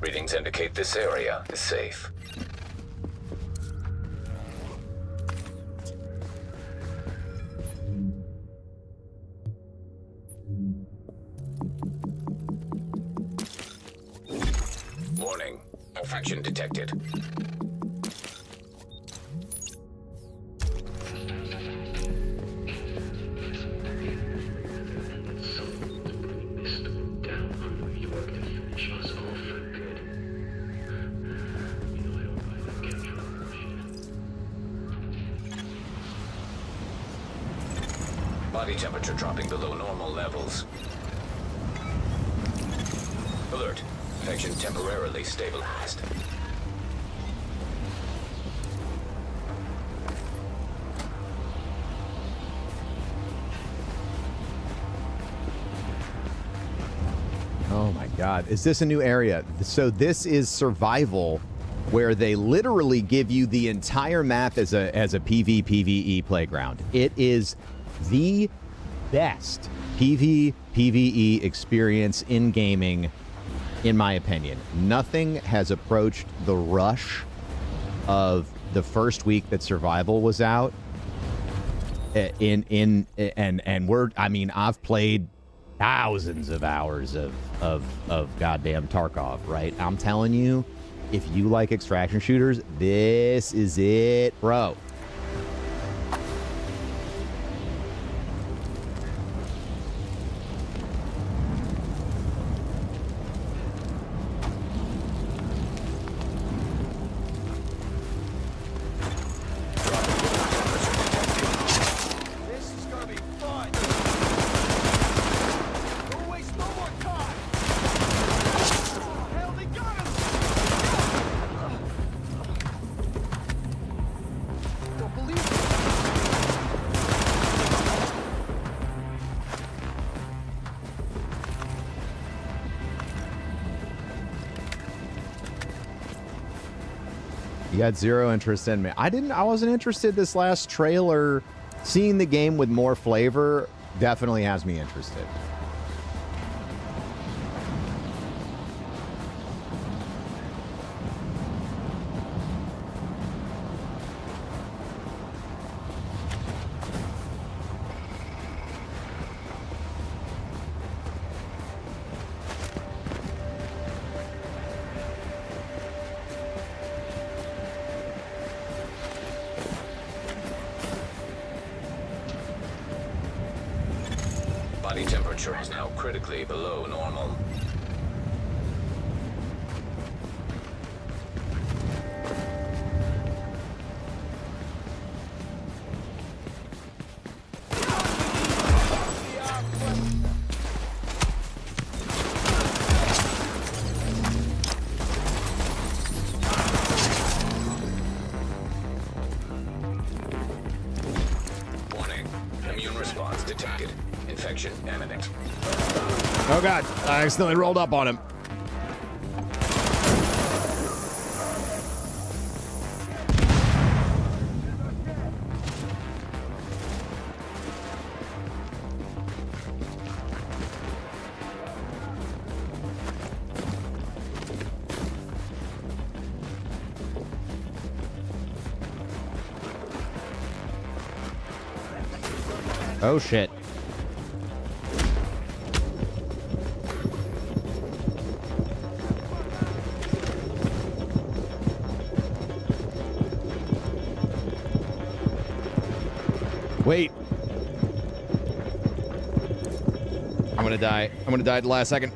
Readings indicate this area is safe. Warning. Infection detected. Body temperature dropping below normal levels. Alert. Infection temporarily stabilized. Oh my God. Is this a new area? So this is survival, where they literally give you the entire map as a PvE playground. It is the best PvE experience in gaming, in my opinion. Nothing has approached the rush of the first week that Survival was out. I've played thousands of hours of goddamn Tarkov, right? I'm telling you, if you like extraction shooters, this is it, bro. You got zero interest in me. I wasn't interested this last trailer. Seeing the game with more flavor definitely has me interested. Body temperature is now critically below normal. Warning. Immune response detected. Infection imminent. Oh God, I accidentally rolled up on him. Oh shit. Wait. I'm gonna die. I'm gonna die at the last second.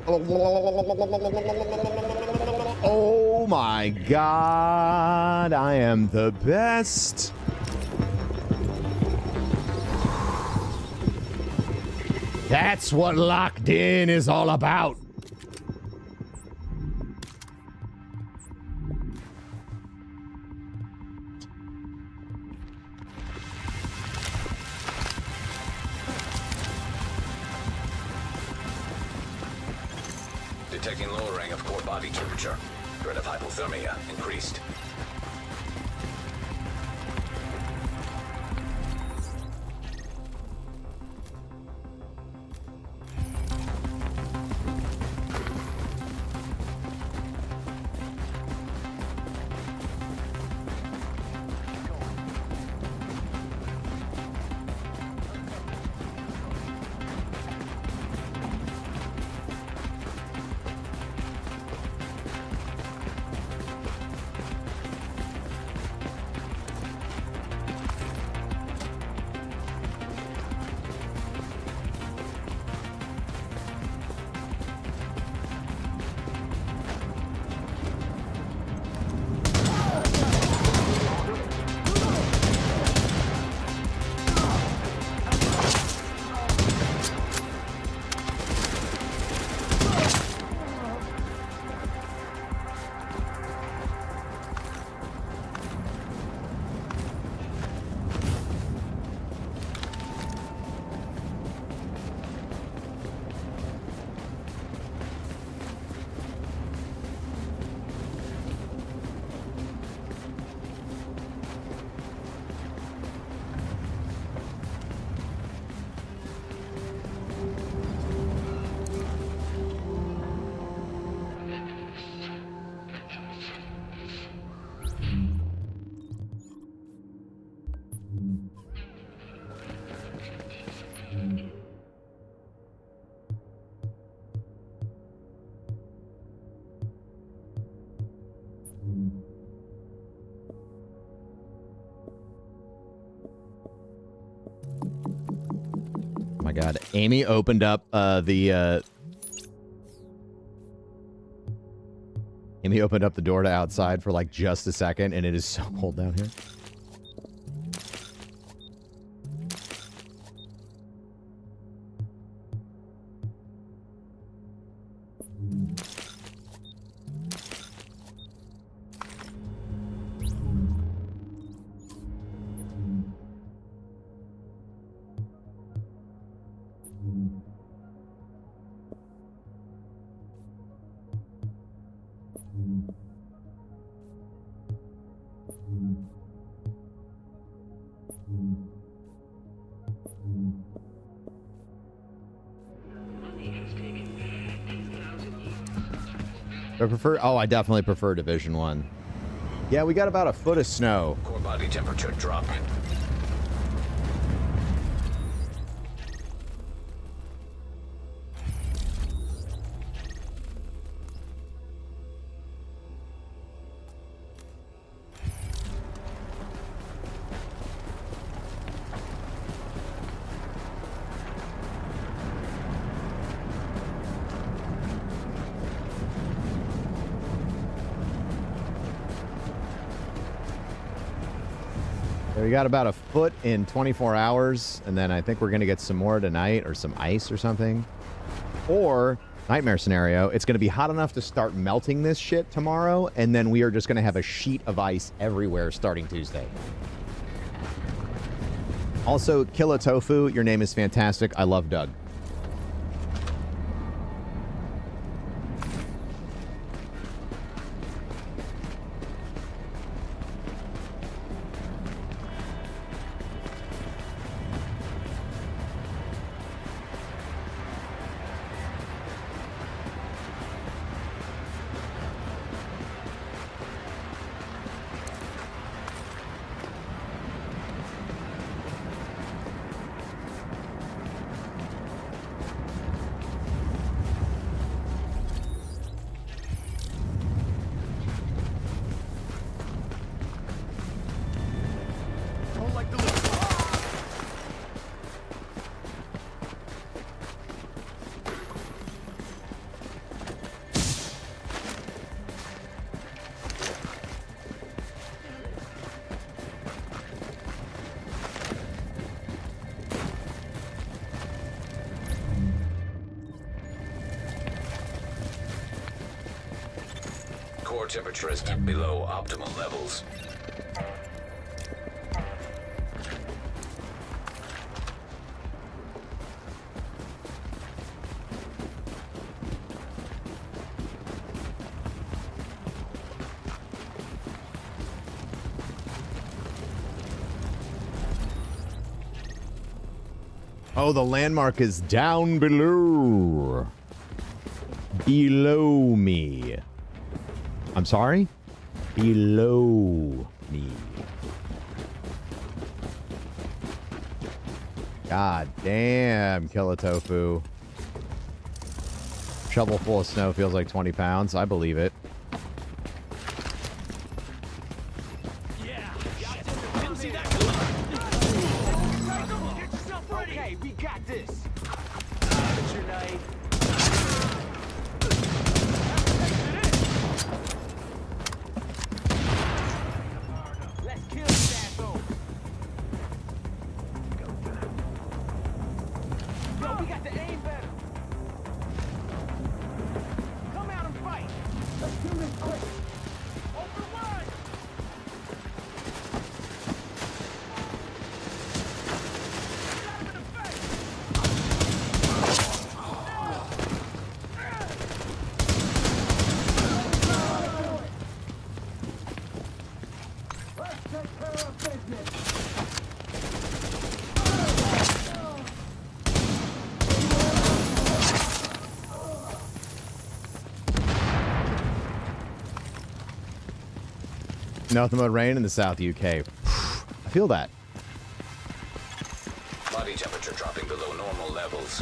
Oh my God, I am the best. That's what locked in is all about. Detecting lowering of core body temperature. Threat of hypothermia increased. My God, Amy opened up Amy opened up the door to outside for like just a second, and it is so cold down here. I definitely prefer Division 1. Yeah, we got about a foot of snow. Core body temperature drop. We got about a foot in 24 hours, and then I think we're going to get some more tonight, or some ice or something. Or, nightmare scenario, it's going to be hot enough to start melting this shit tomorrow, and then we are just going to have a sheet of ice everywhere starting Tuesday. Also, Killa Tofu, your name is fantastic. I love Doug. core temperature is below optimal levels. Oh, the landmark is down below. Below me. I'm sorry? Below me. God damn, Kilatofu. Shovel full of snow feels like 20 pounds. I believe it. Didn't see that Get yourself ready. Okay, we got this. It's your night. Let's kill this asshole. Yo, we got to aim better. Come out and fight. Let's do this quick. Open wide. Nothing but rain in the South UK. I feel that. Body temperature dropping below normal levels.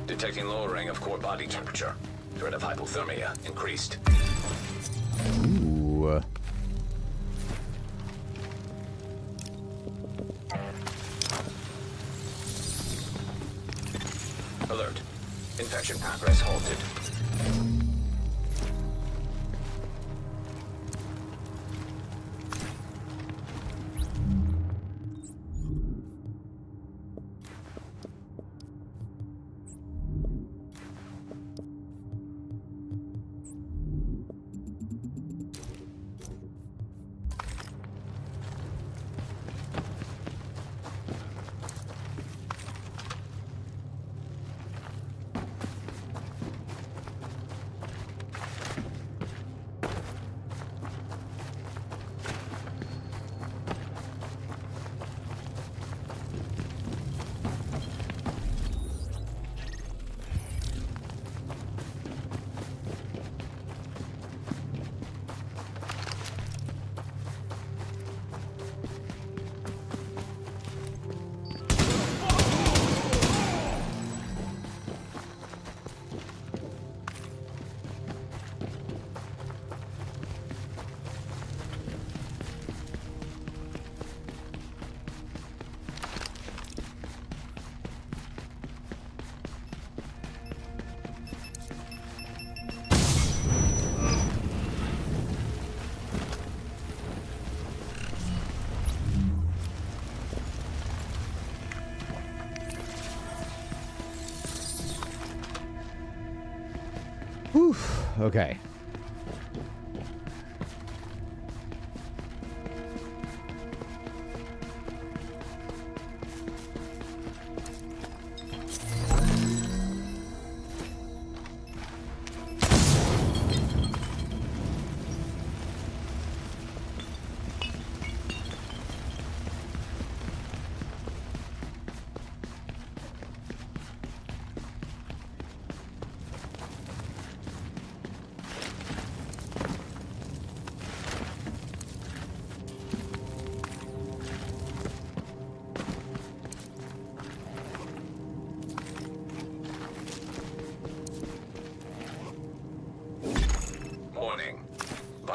Detecting lowering of core body temperature. Threat of hypothermia increased. Ooh. Alert. Infection progress halted. Whew. Okay.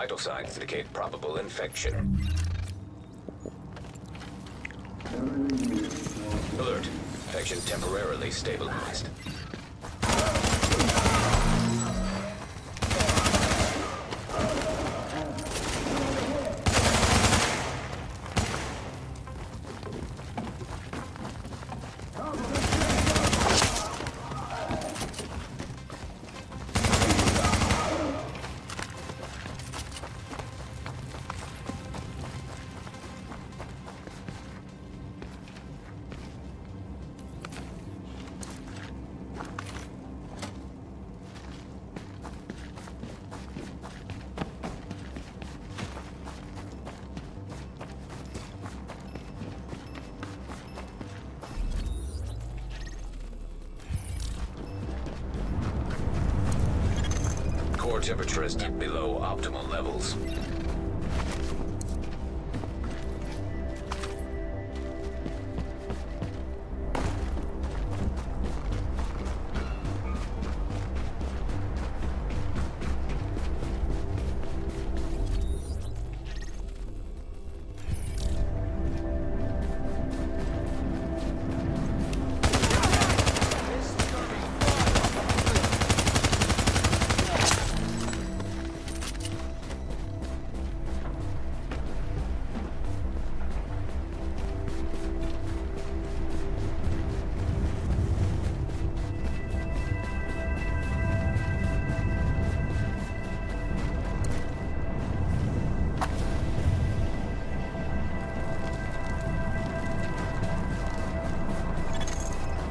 Vital signs indicate probable infection. Alert. Infection temporarily stabilized. Core temperature is dipped below optimal levels.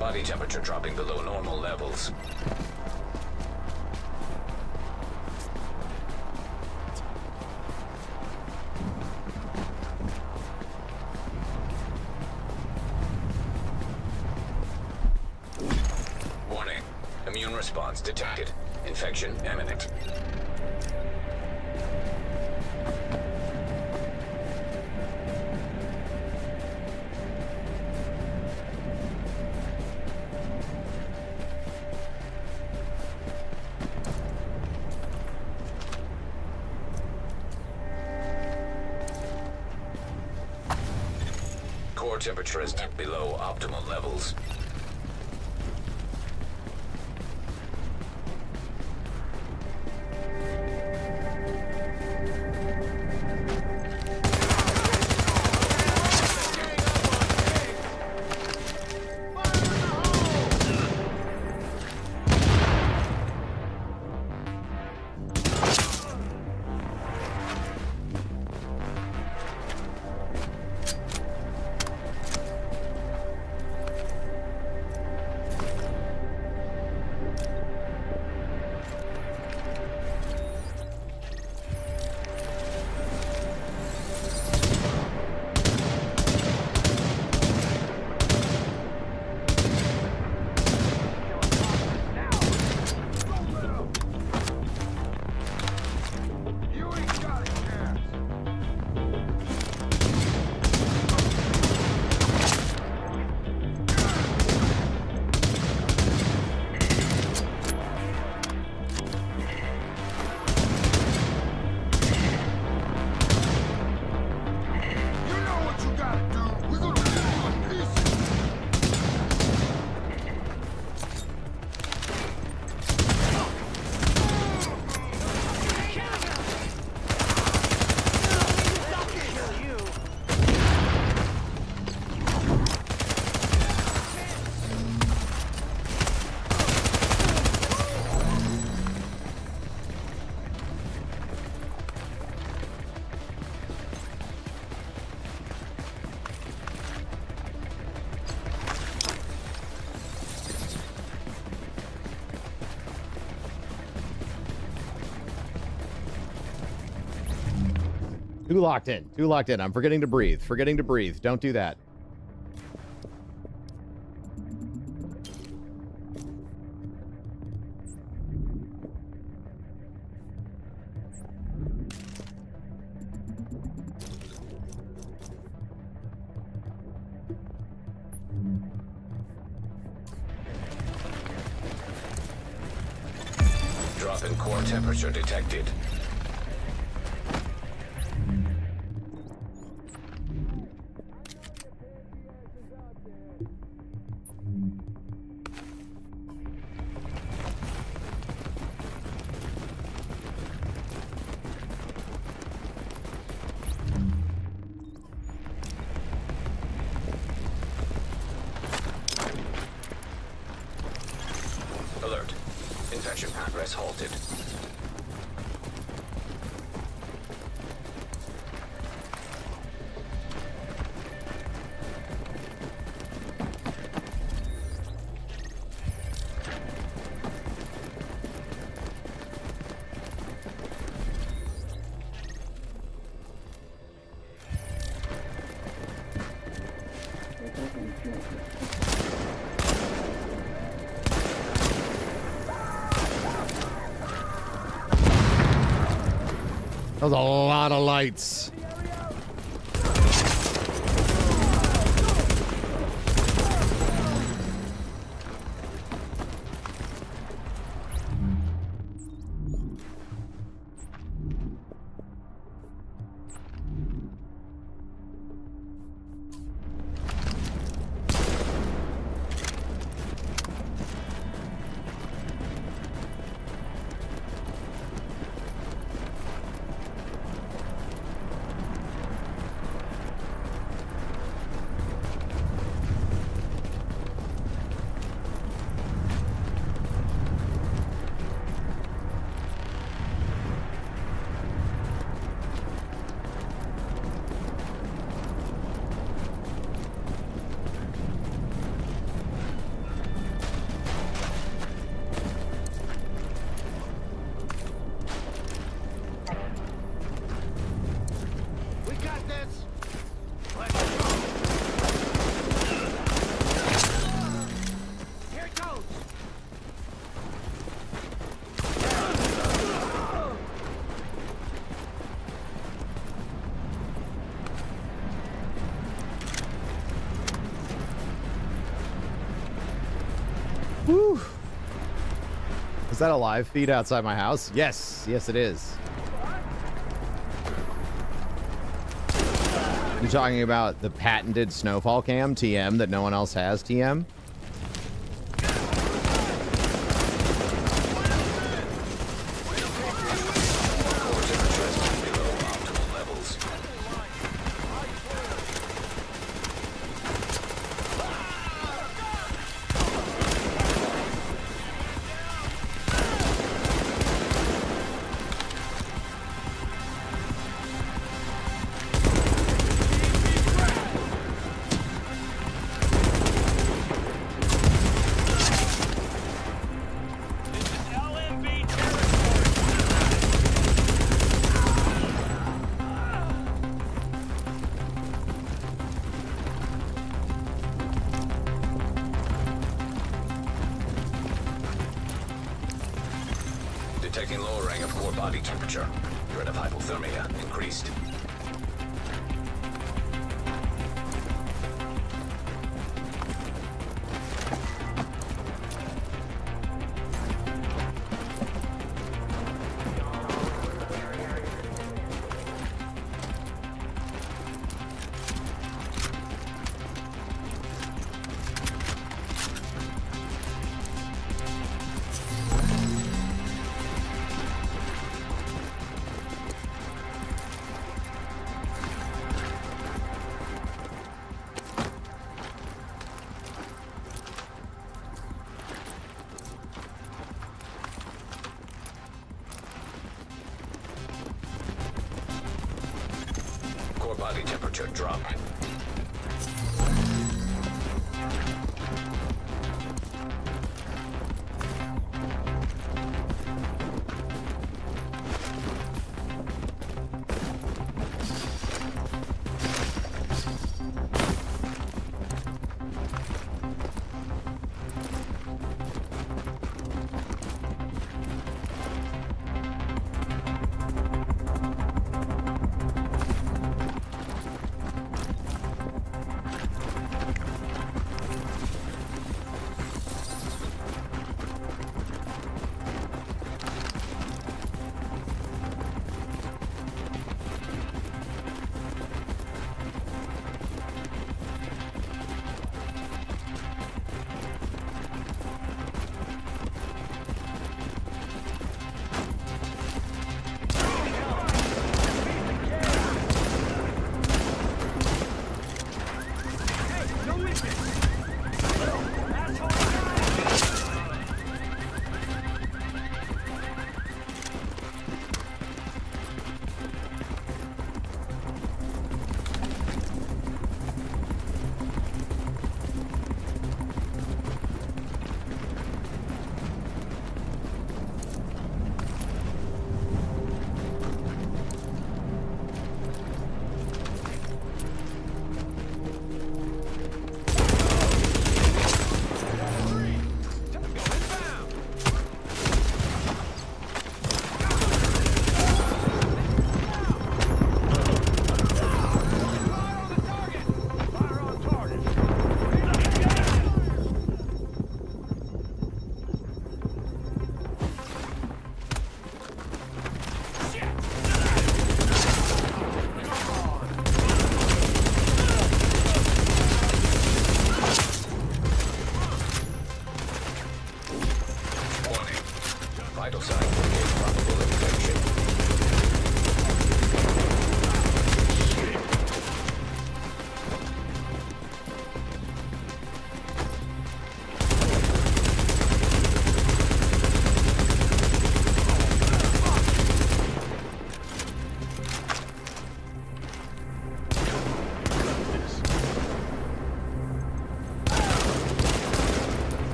Body temperature dropping below normal levels. Warning. Immune response detected. Infection imminent. Core temperature is dipped below optimal levels. Too locked in. Too locked in. I'm forgetting to breathe. Forgetting to breathe. Don't do that. Drop in core temperature detected. Starship progress halted. That was a lot of lights. We got this. Here it goes. Whew. Is that a live feed outside my house? Yes. Yes, it is. You talking about the patented snowfall cam, TM, that no one else has, TM? Detecting lowering of core body temperature. Threat of hypothermia increased. Core body temperature drop.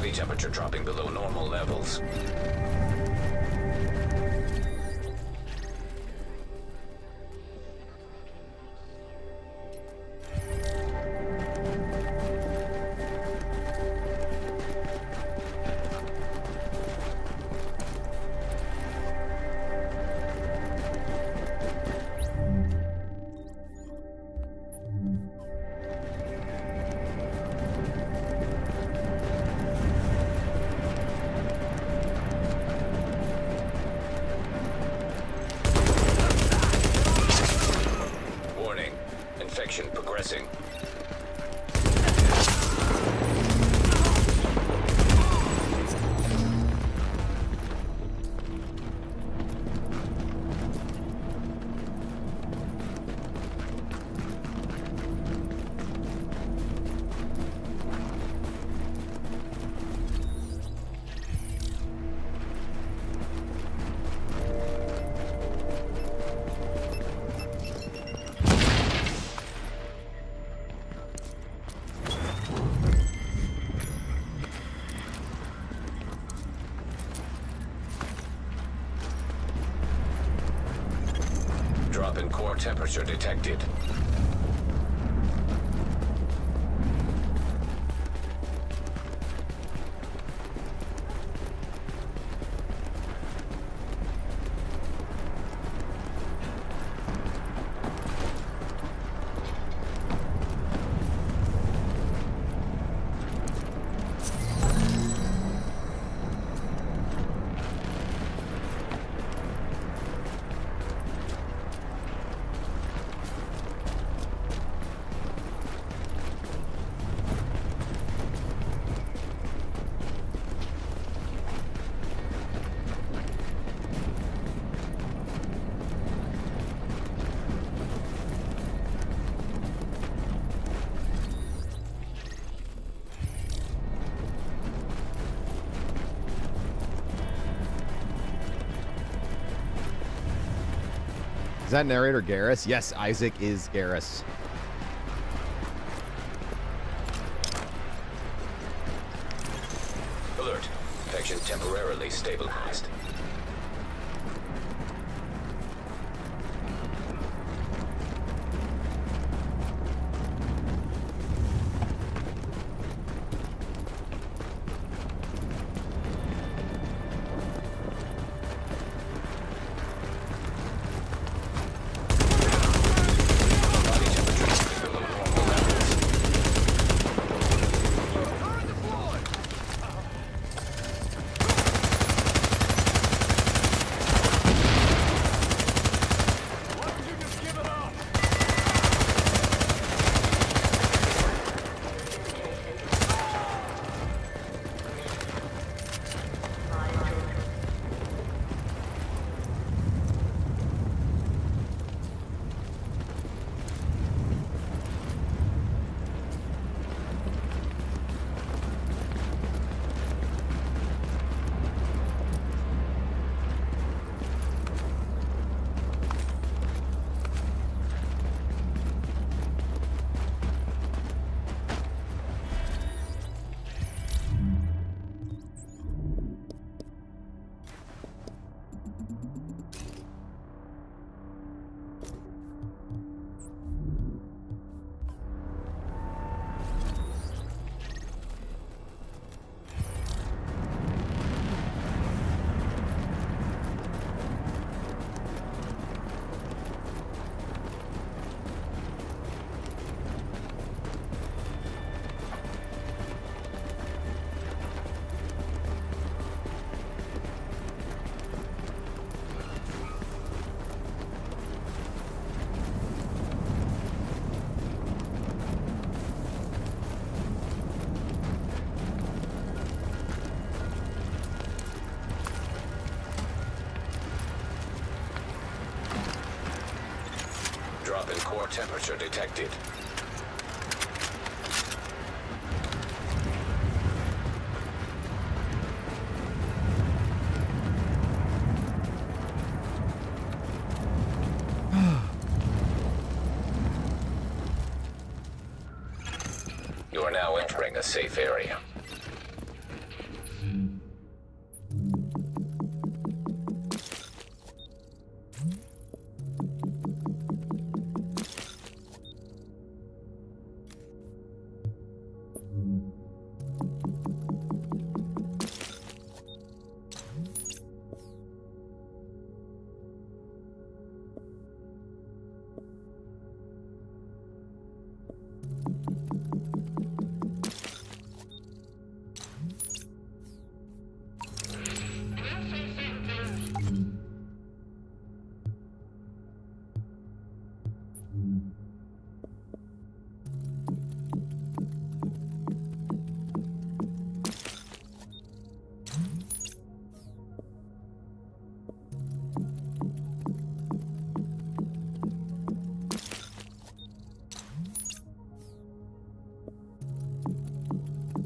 Body temperature dropping below normal levels. Warning. Infection progressing. Drop in core temperature detected. Is that narrator Garrus? Yes, Isaac is Garrus. Alert. Infection temporarily stabilized. Drop in core temperature detected. You are now entering a safe area.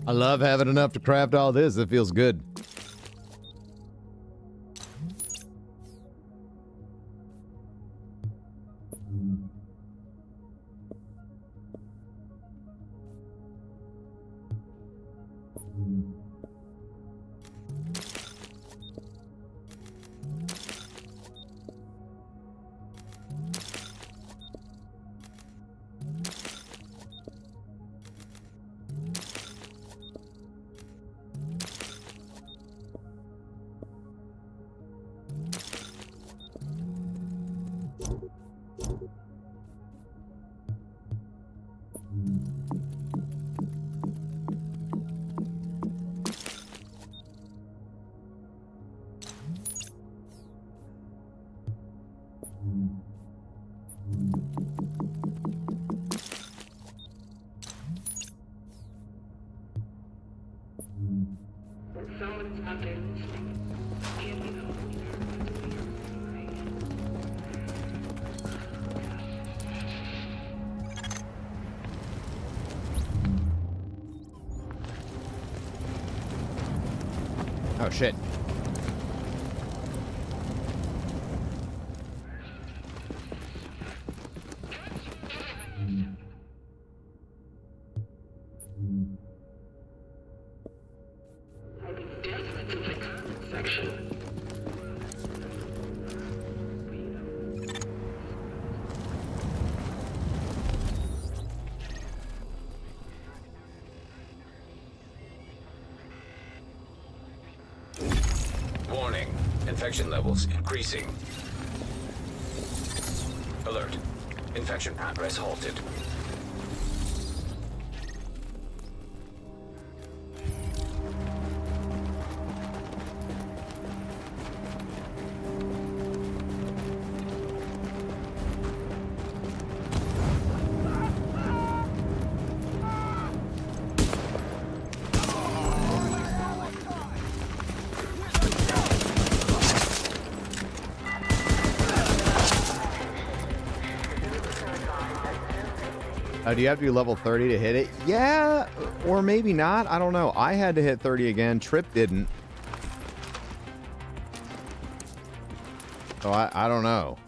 I love having enough to craft all this. It feels good. Someone's out there listening. Can't be the whole Oh shit. Warning. Infection levels increasing. Alert. Infection progress halted. Do you have to be level 30 to hit it? Yeah, or maybe not. I don't know. I had to hit 30 again. Trip didn't. So I don't know.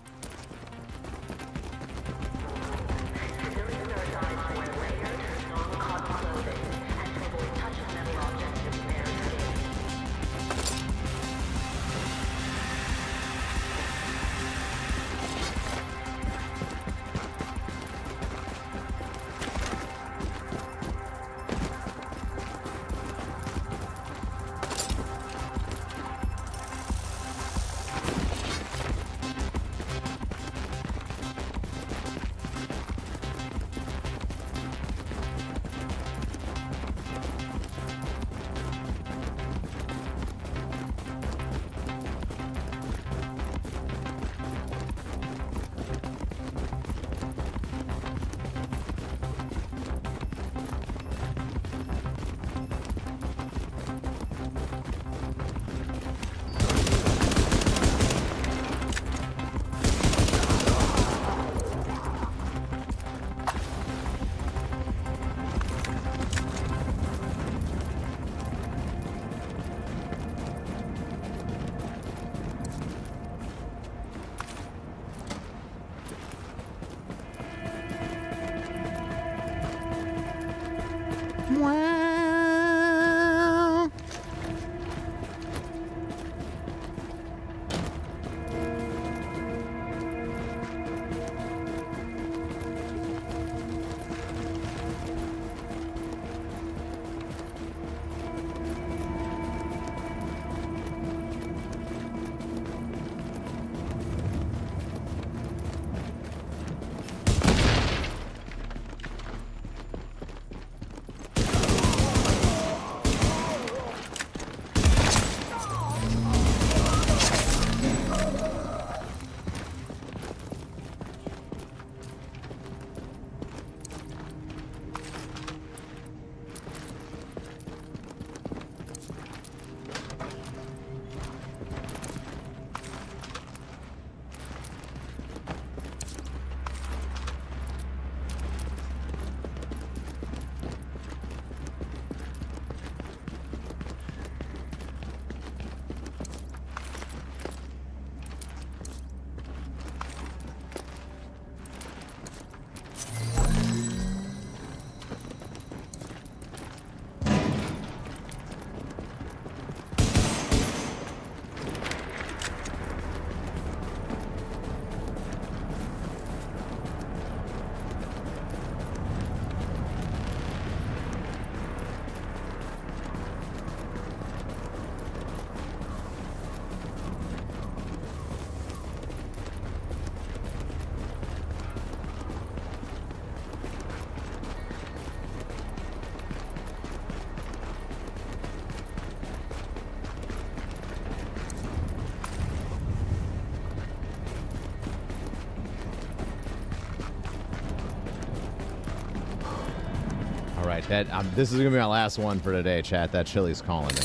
right, this is gonna be my last one for today, chat. That chili's calling me.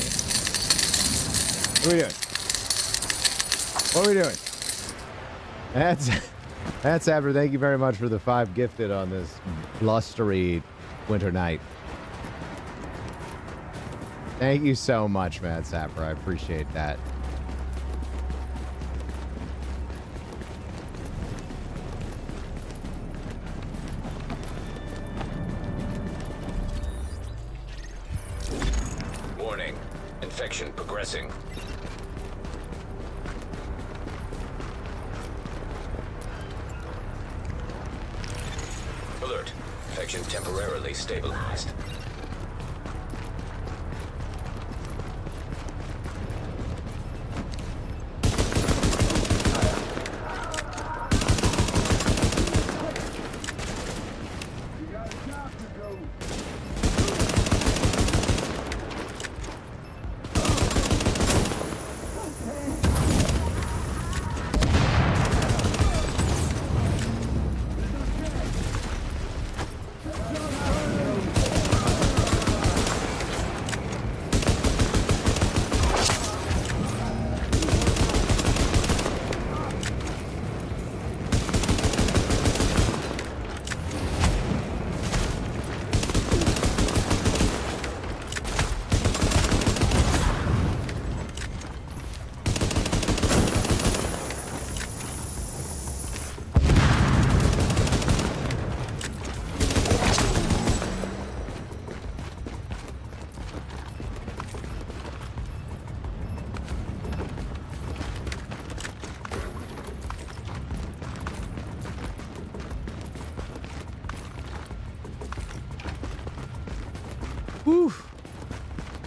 What are we doing? What are we doing? That's Sapper. Thank you very much for the 5 gifted on this blustery winter night. Thank you so much, Mad Sapper. I appreciate that. Warning. Infection progressing. Alert. Infection temporarily stabilized.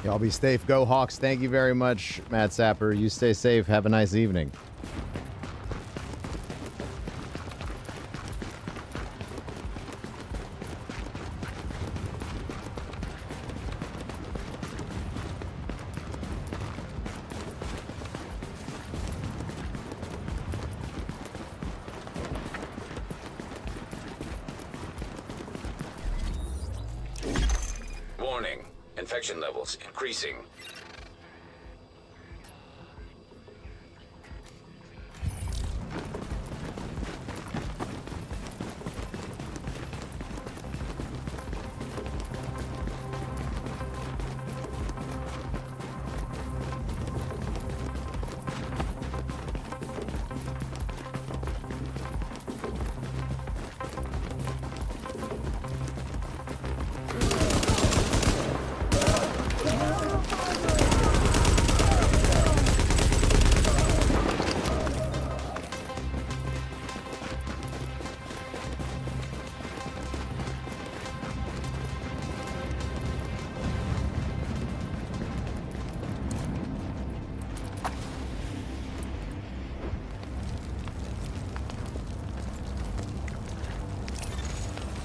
Y'all be safe. Go Hawks. Thank you very much, Matt Sapper. You stay safe. Have a nice evening. Warning. Infection levels increasing.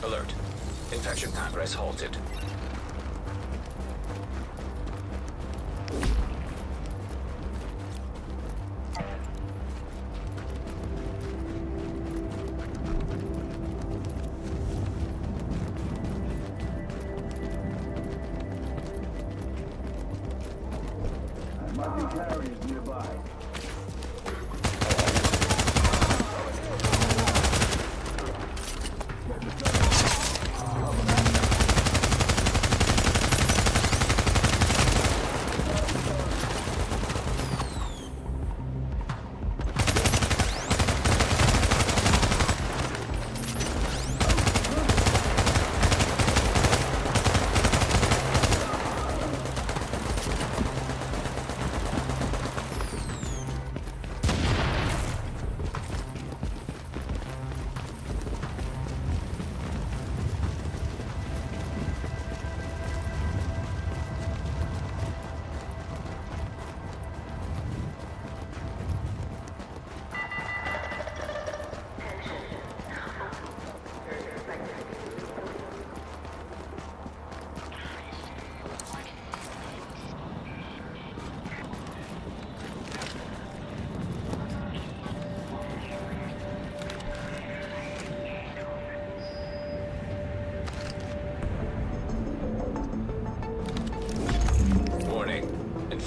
Alert. Infection progress halted.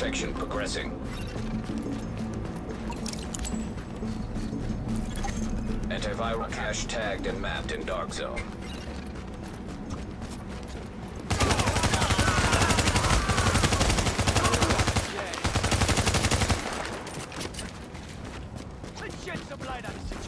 Infection progressing. Antiviral cache tagged and mapped in Dark Zone. Let's shed some light on the situation.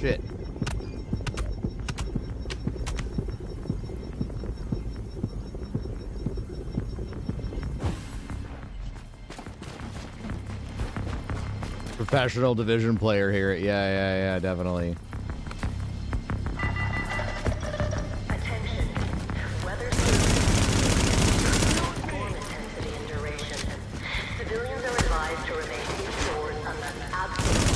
Shit. Professional division player here. Yeah, definitely. Attention. Weather storm intensity and duration. Civilians are advised to remain indoors unless absolutely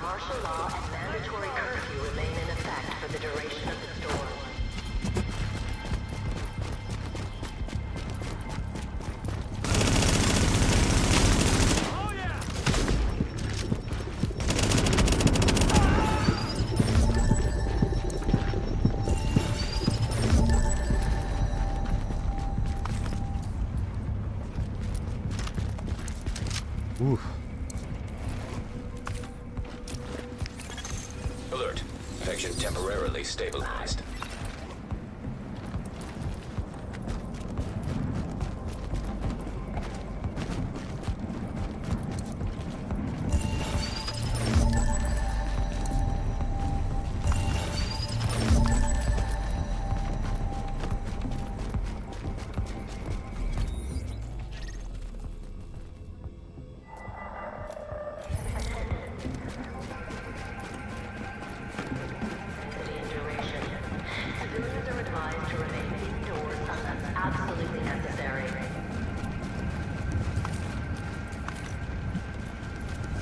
martial law and mandatory curfew remain in effect for the duration of the storm. Oof. Alert. Infection temporarily stabilized.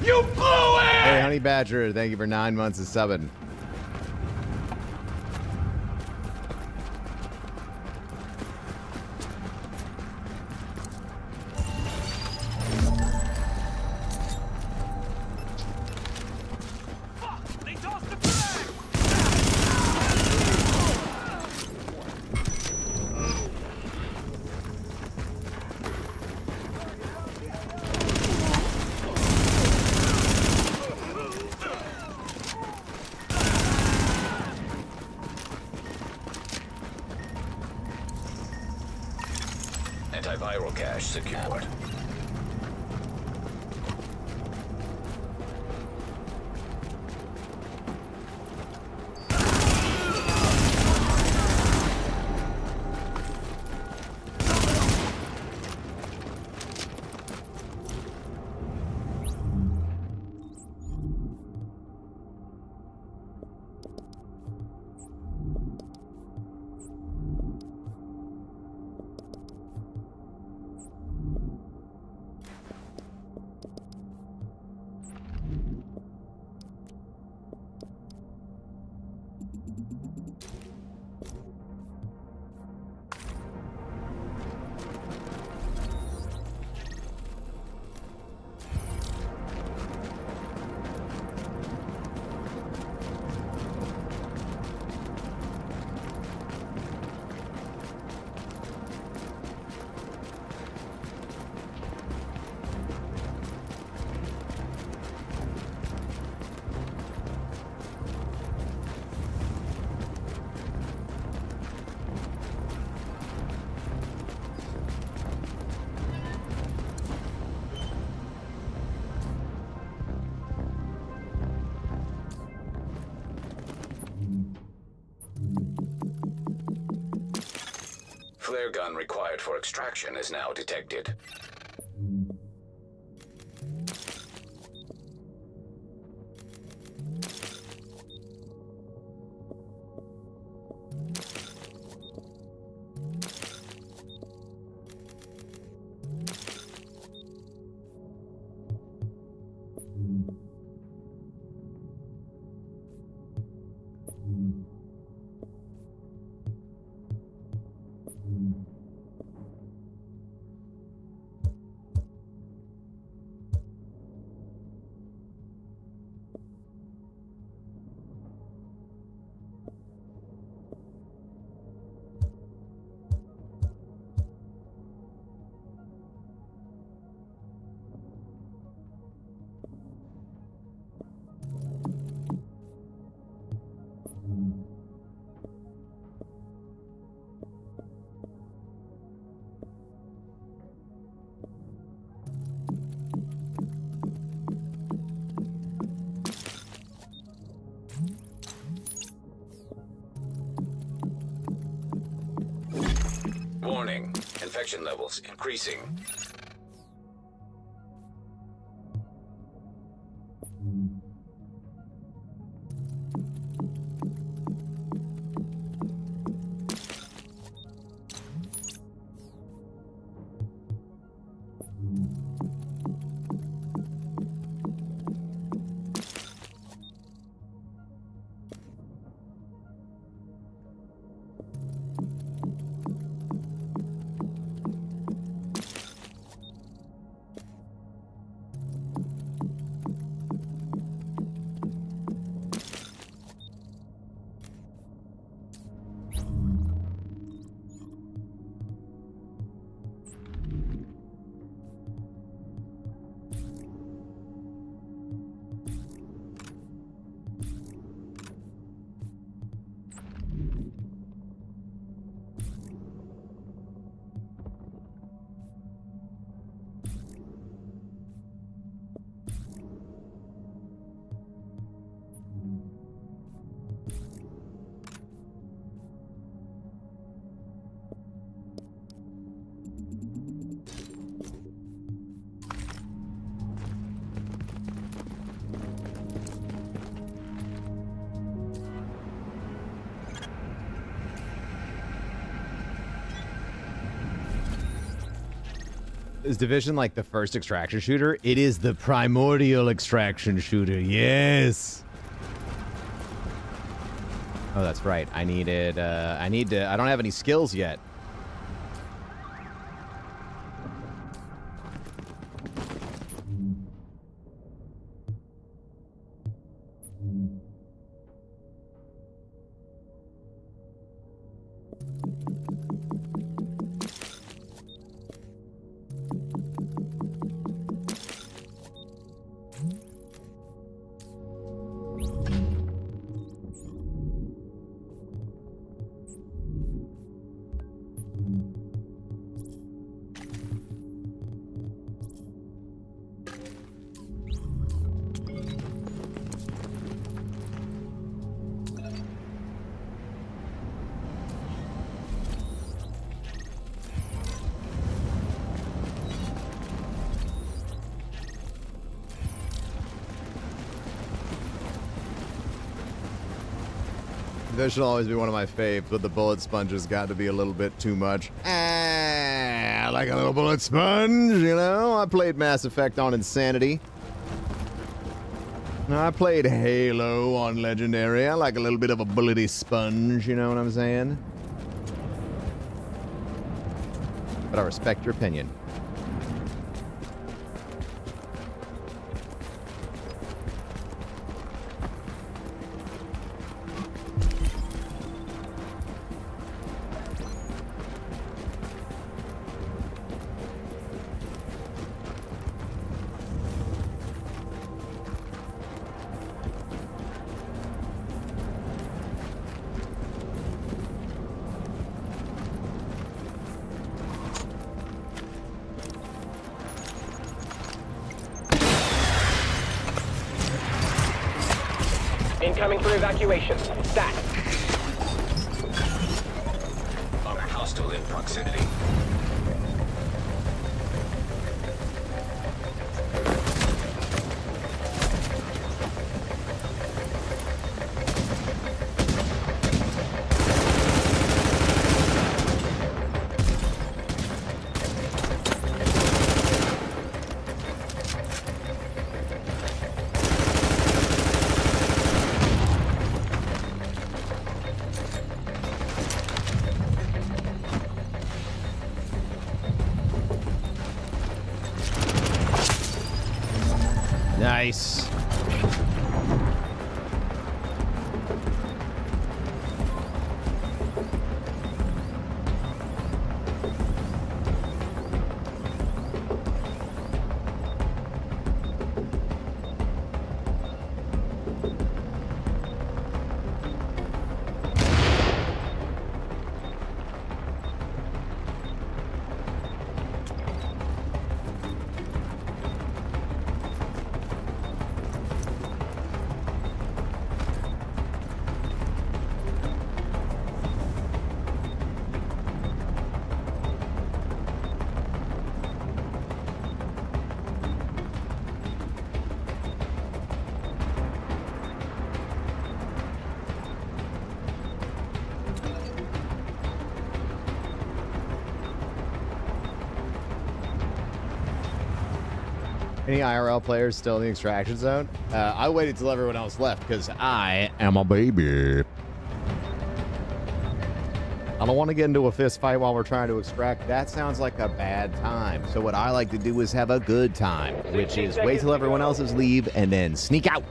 You blew it! Hey, Honey Badger, thank you for 9 months of subbing. Gyro cache secured. Flare gun required for extraction is now detected. Warning, infection levels increasing. Is Division like the first extraction shooter? It is the primordial extraction shooter. Yes. Oh, that's right. I don't have any skills yet. This will always be one of my faves, but the bullet sponge has got to be a little bit too much. I like a little bullet sponge, you know? I played Mass Effect on Insanity. I played Halo on Legendary. I like a little bit of a bullety sponge, you know what I'm saying? But I respect your opinion. Incoming for evacuation. Stat. Hostile in proximity. Nice. Any IRL players still in the extraction zone? I waited till everyone else left because I am a baby. I don't want to get into a fist fight while we're trying to extract. That sounds like a bad time. So what I like to do is have a good time, which is wait till everyone else's leave and then sneak out.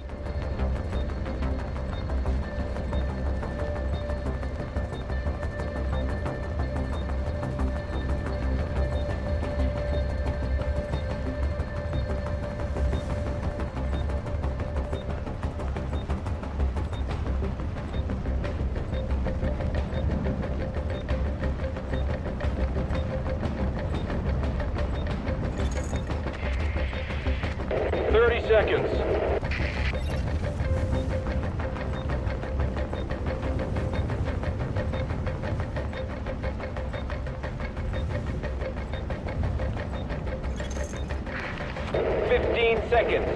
Seconds. Seconds.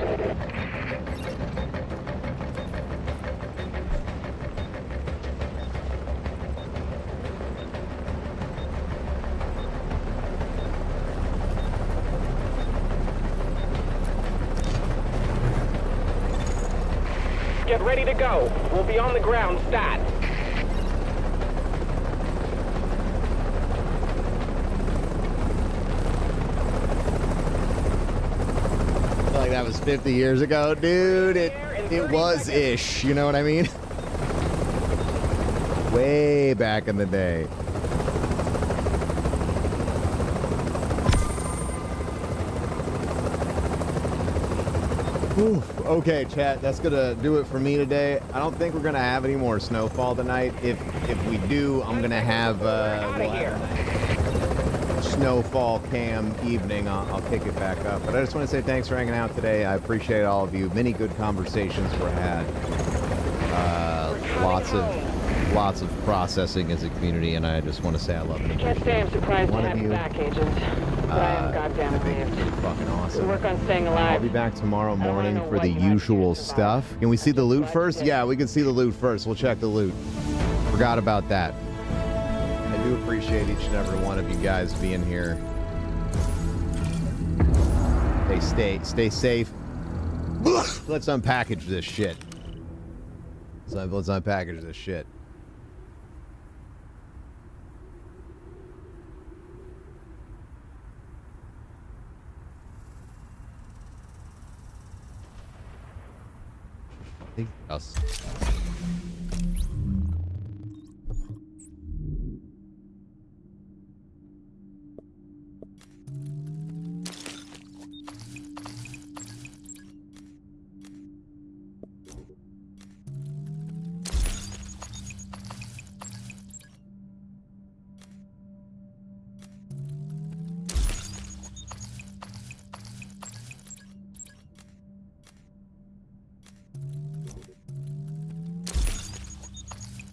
Get ready to go. We'll be on the ground stat. Like that was 50 years ago, dude. It was ish, you know what I mean? Way back in the day. Whew. Okay, chat, that's gonna do it for me today. I don't think we're gonna have any more snowfall tonight. If we do, I'm gonna have snowfall cam evening. I'll kick it back up. But I just want to say thanks for hanging out today. I appreciate all of you. Many good conversations were had. Lots of lots of processing as a community, and I just want to say I love it. Can't say I'm surprised to One of have you you. back, Agent. But I am goddamn I think relieved. it's fucking We awesome. work on staying I'll alive. be back tomorrow wanna morning know for what the you had to do to usual survive. stuff. Can we see the loot glad first? you did. Yeah, we can see the loot first. We'll check the loot. Forgot about that. I do appreciate each and every one of you guys being here. Stay safe. Let's unpackage this shit. Let's unpackage this shit. Us.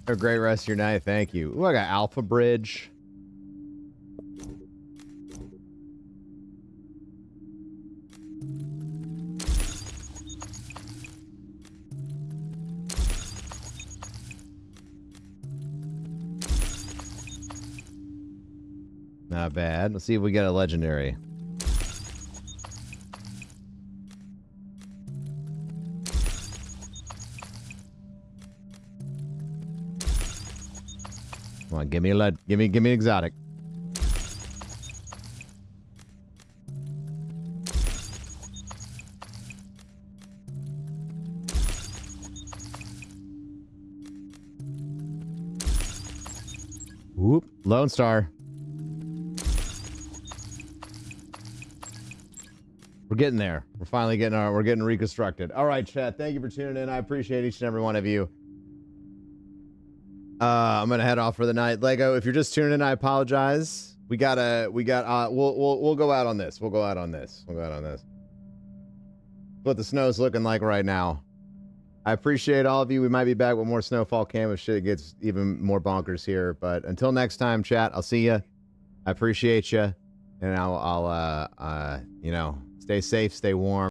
Have a great rest of your night. Thank you. Ooh, I got Alpha Bridge. Not bad. Let's see if we get a legendary. Come on, give me a lead. Give me an exotic. Whoop, Lone Star. We're getting there. We're finally we're getting reconstructed. All right, chat. Thank you for tuning in. I appreciate each and every one of you. I'm gonna head off for the night. Lego, if you're just tuning in, I apologize. We'll go out on this. We'll go out on this. What the snow's looking like right now. I appreciate all of you. We might be back with more Snowfall Cam if shit gets even more bonkers here. But until next time, chat, I'll see you. I appreciate you. And I'll stay safe, stay warm.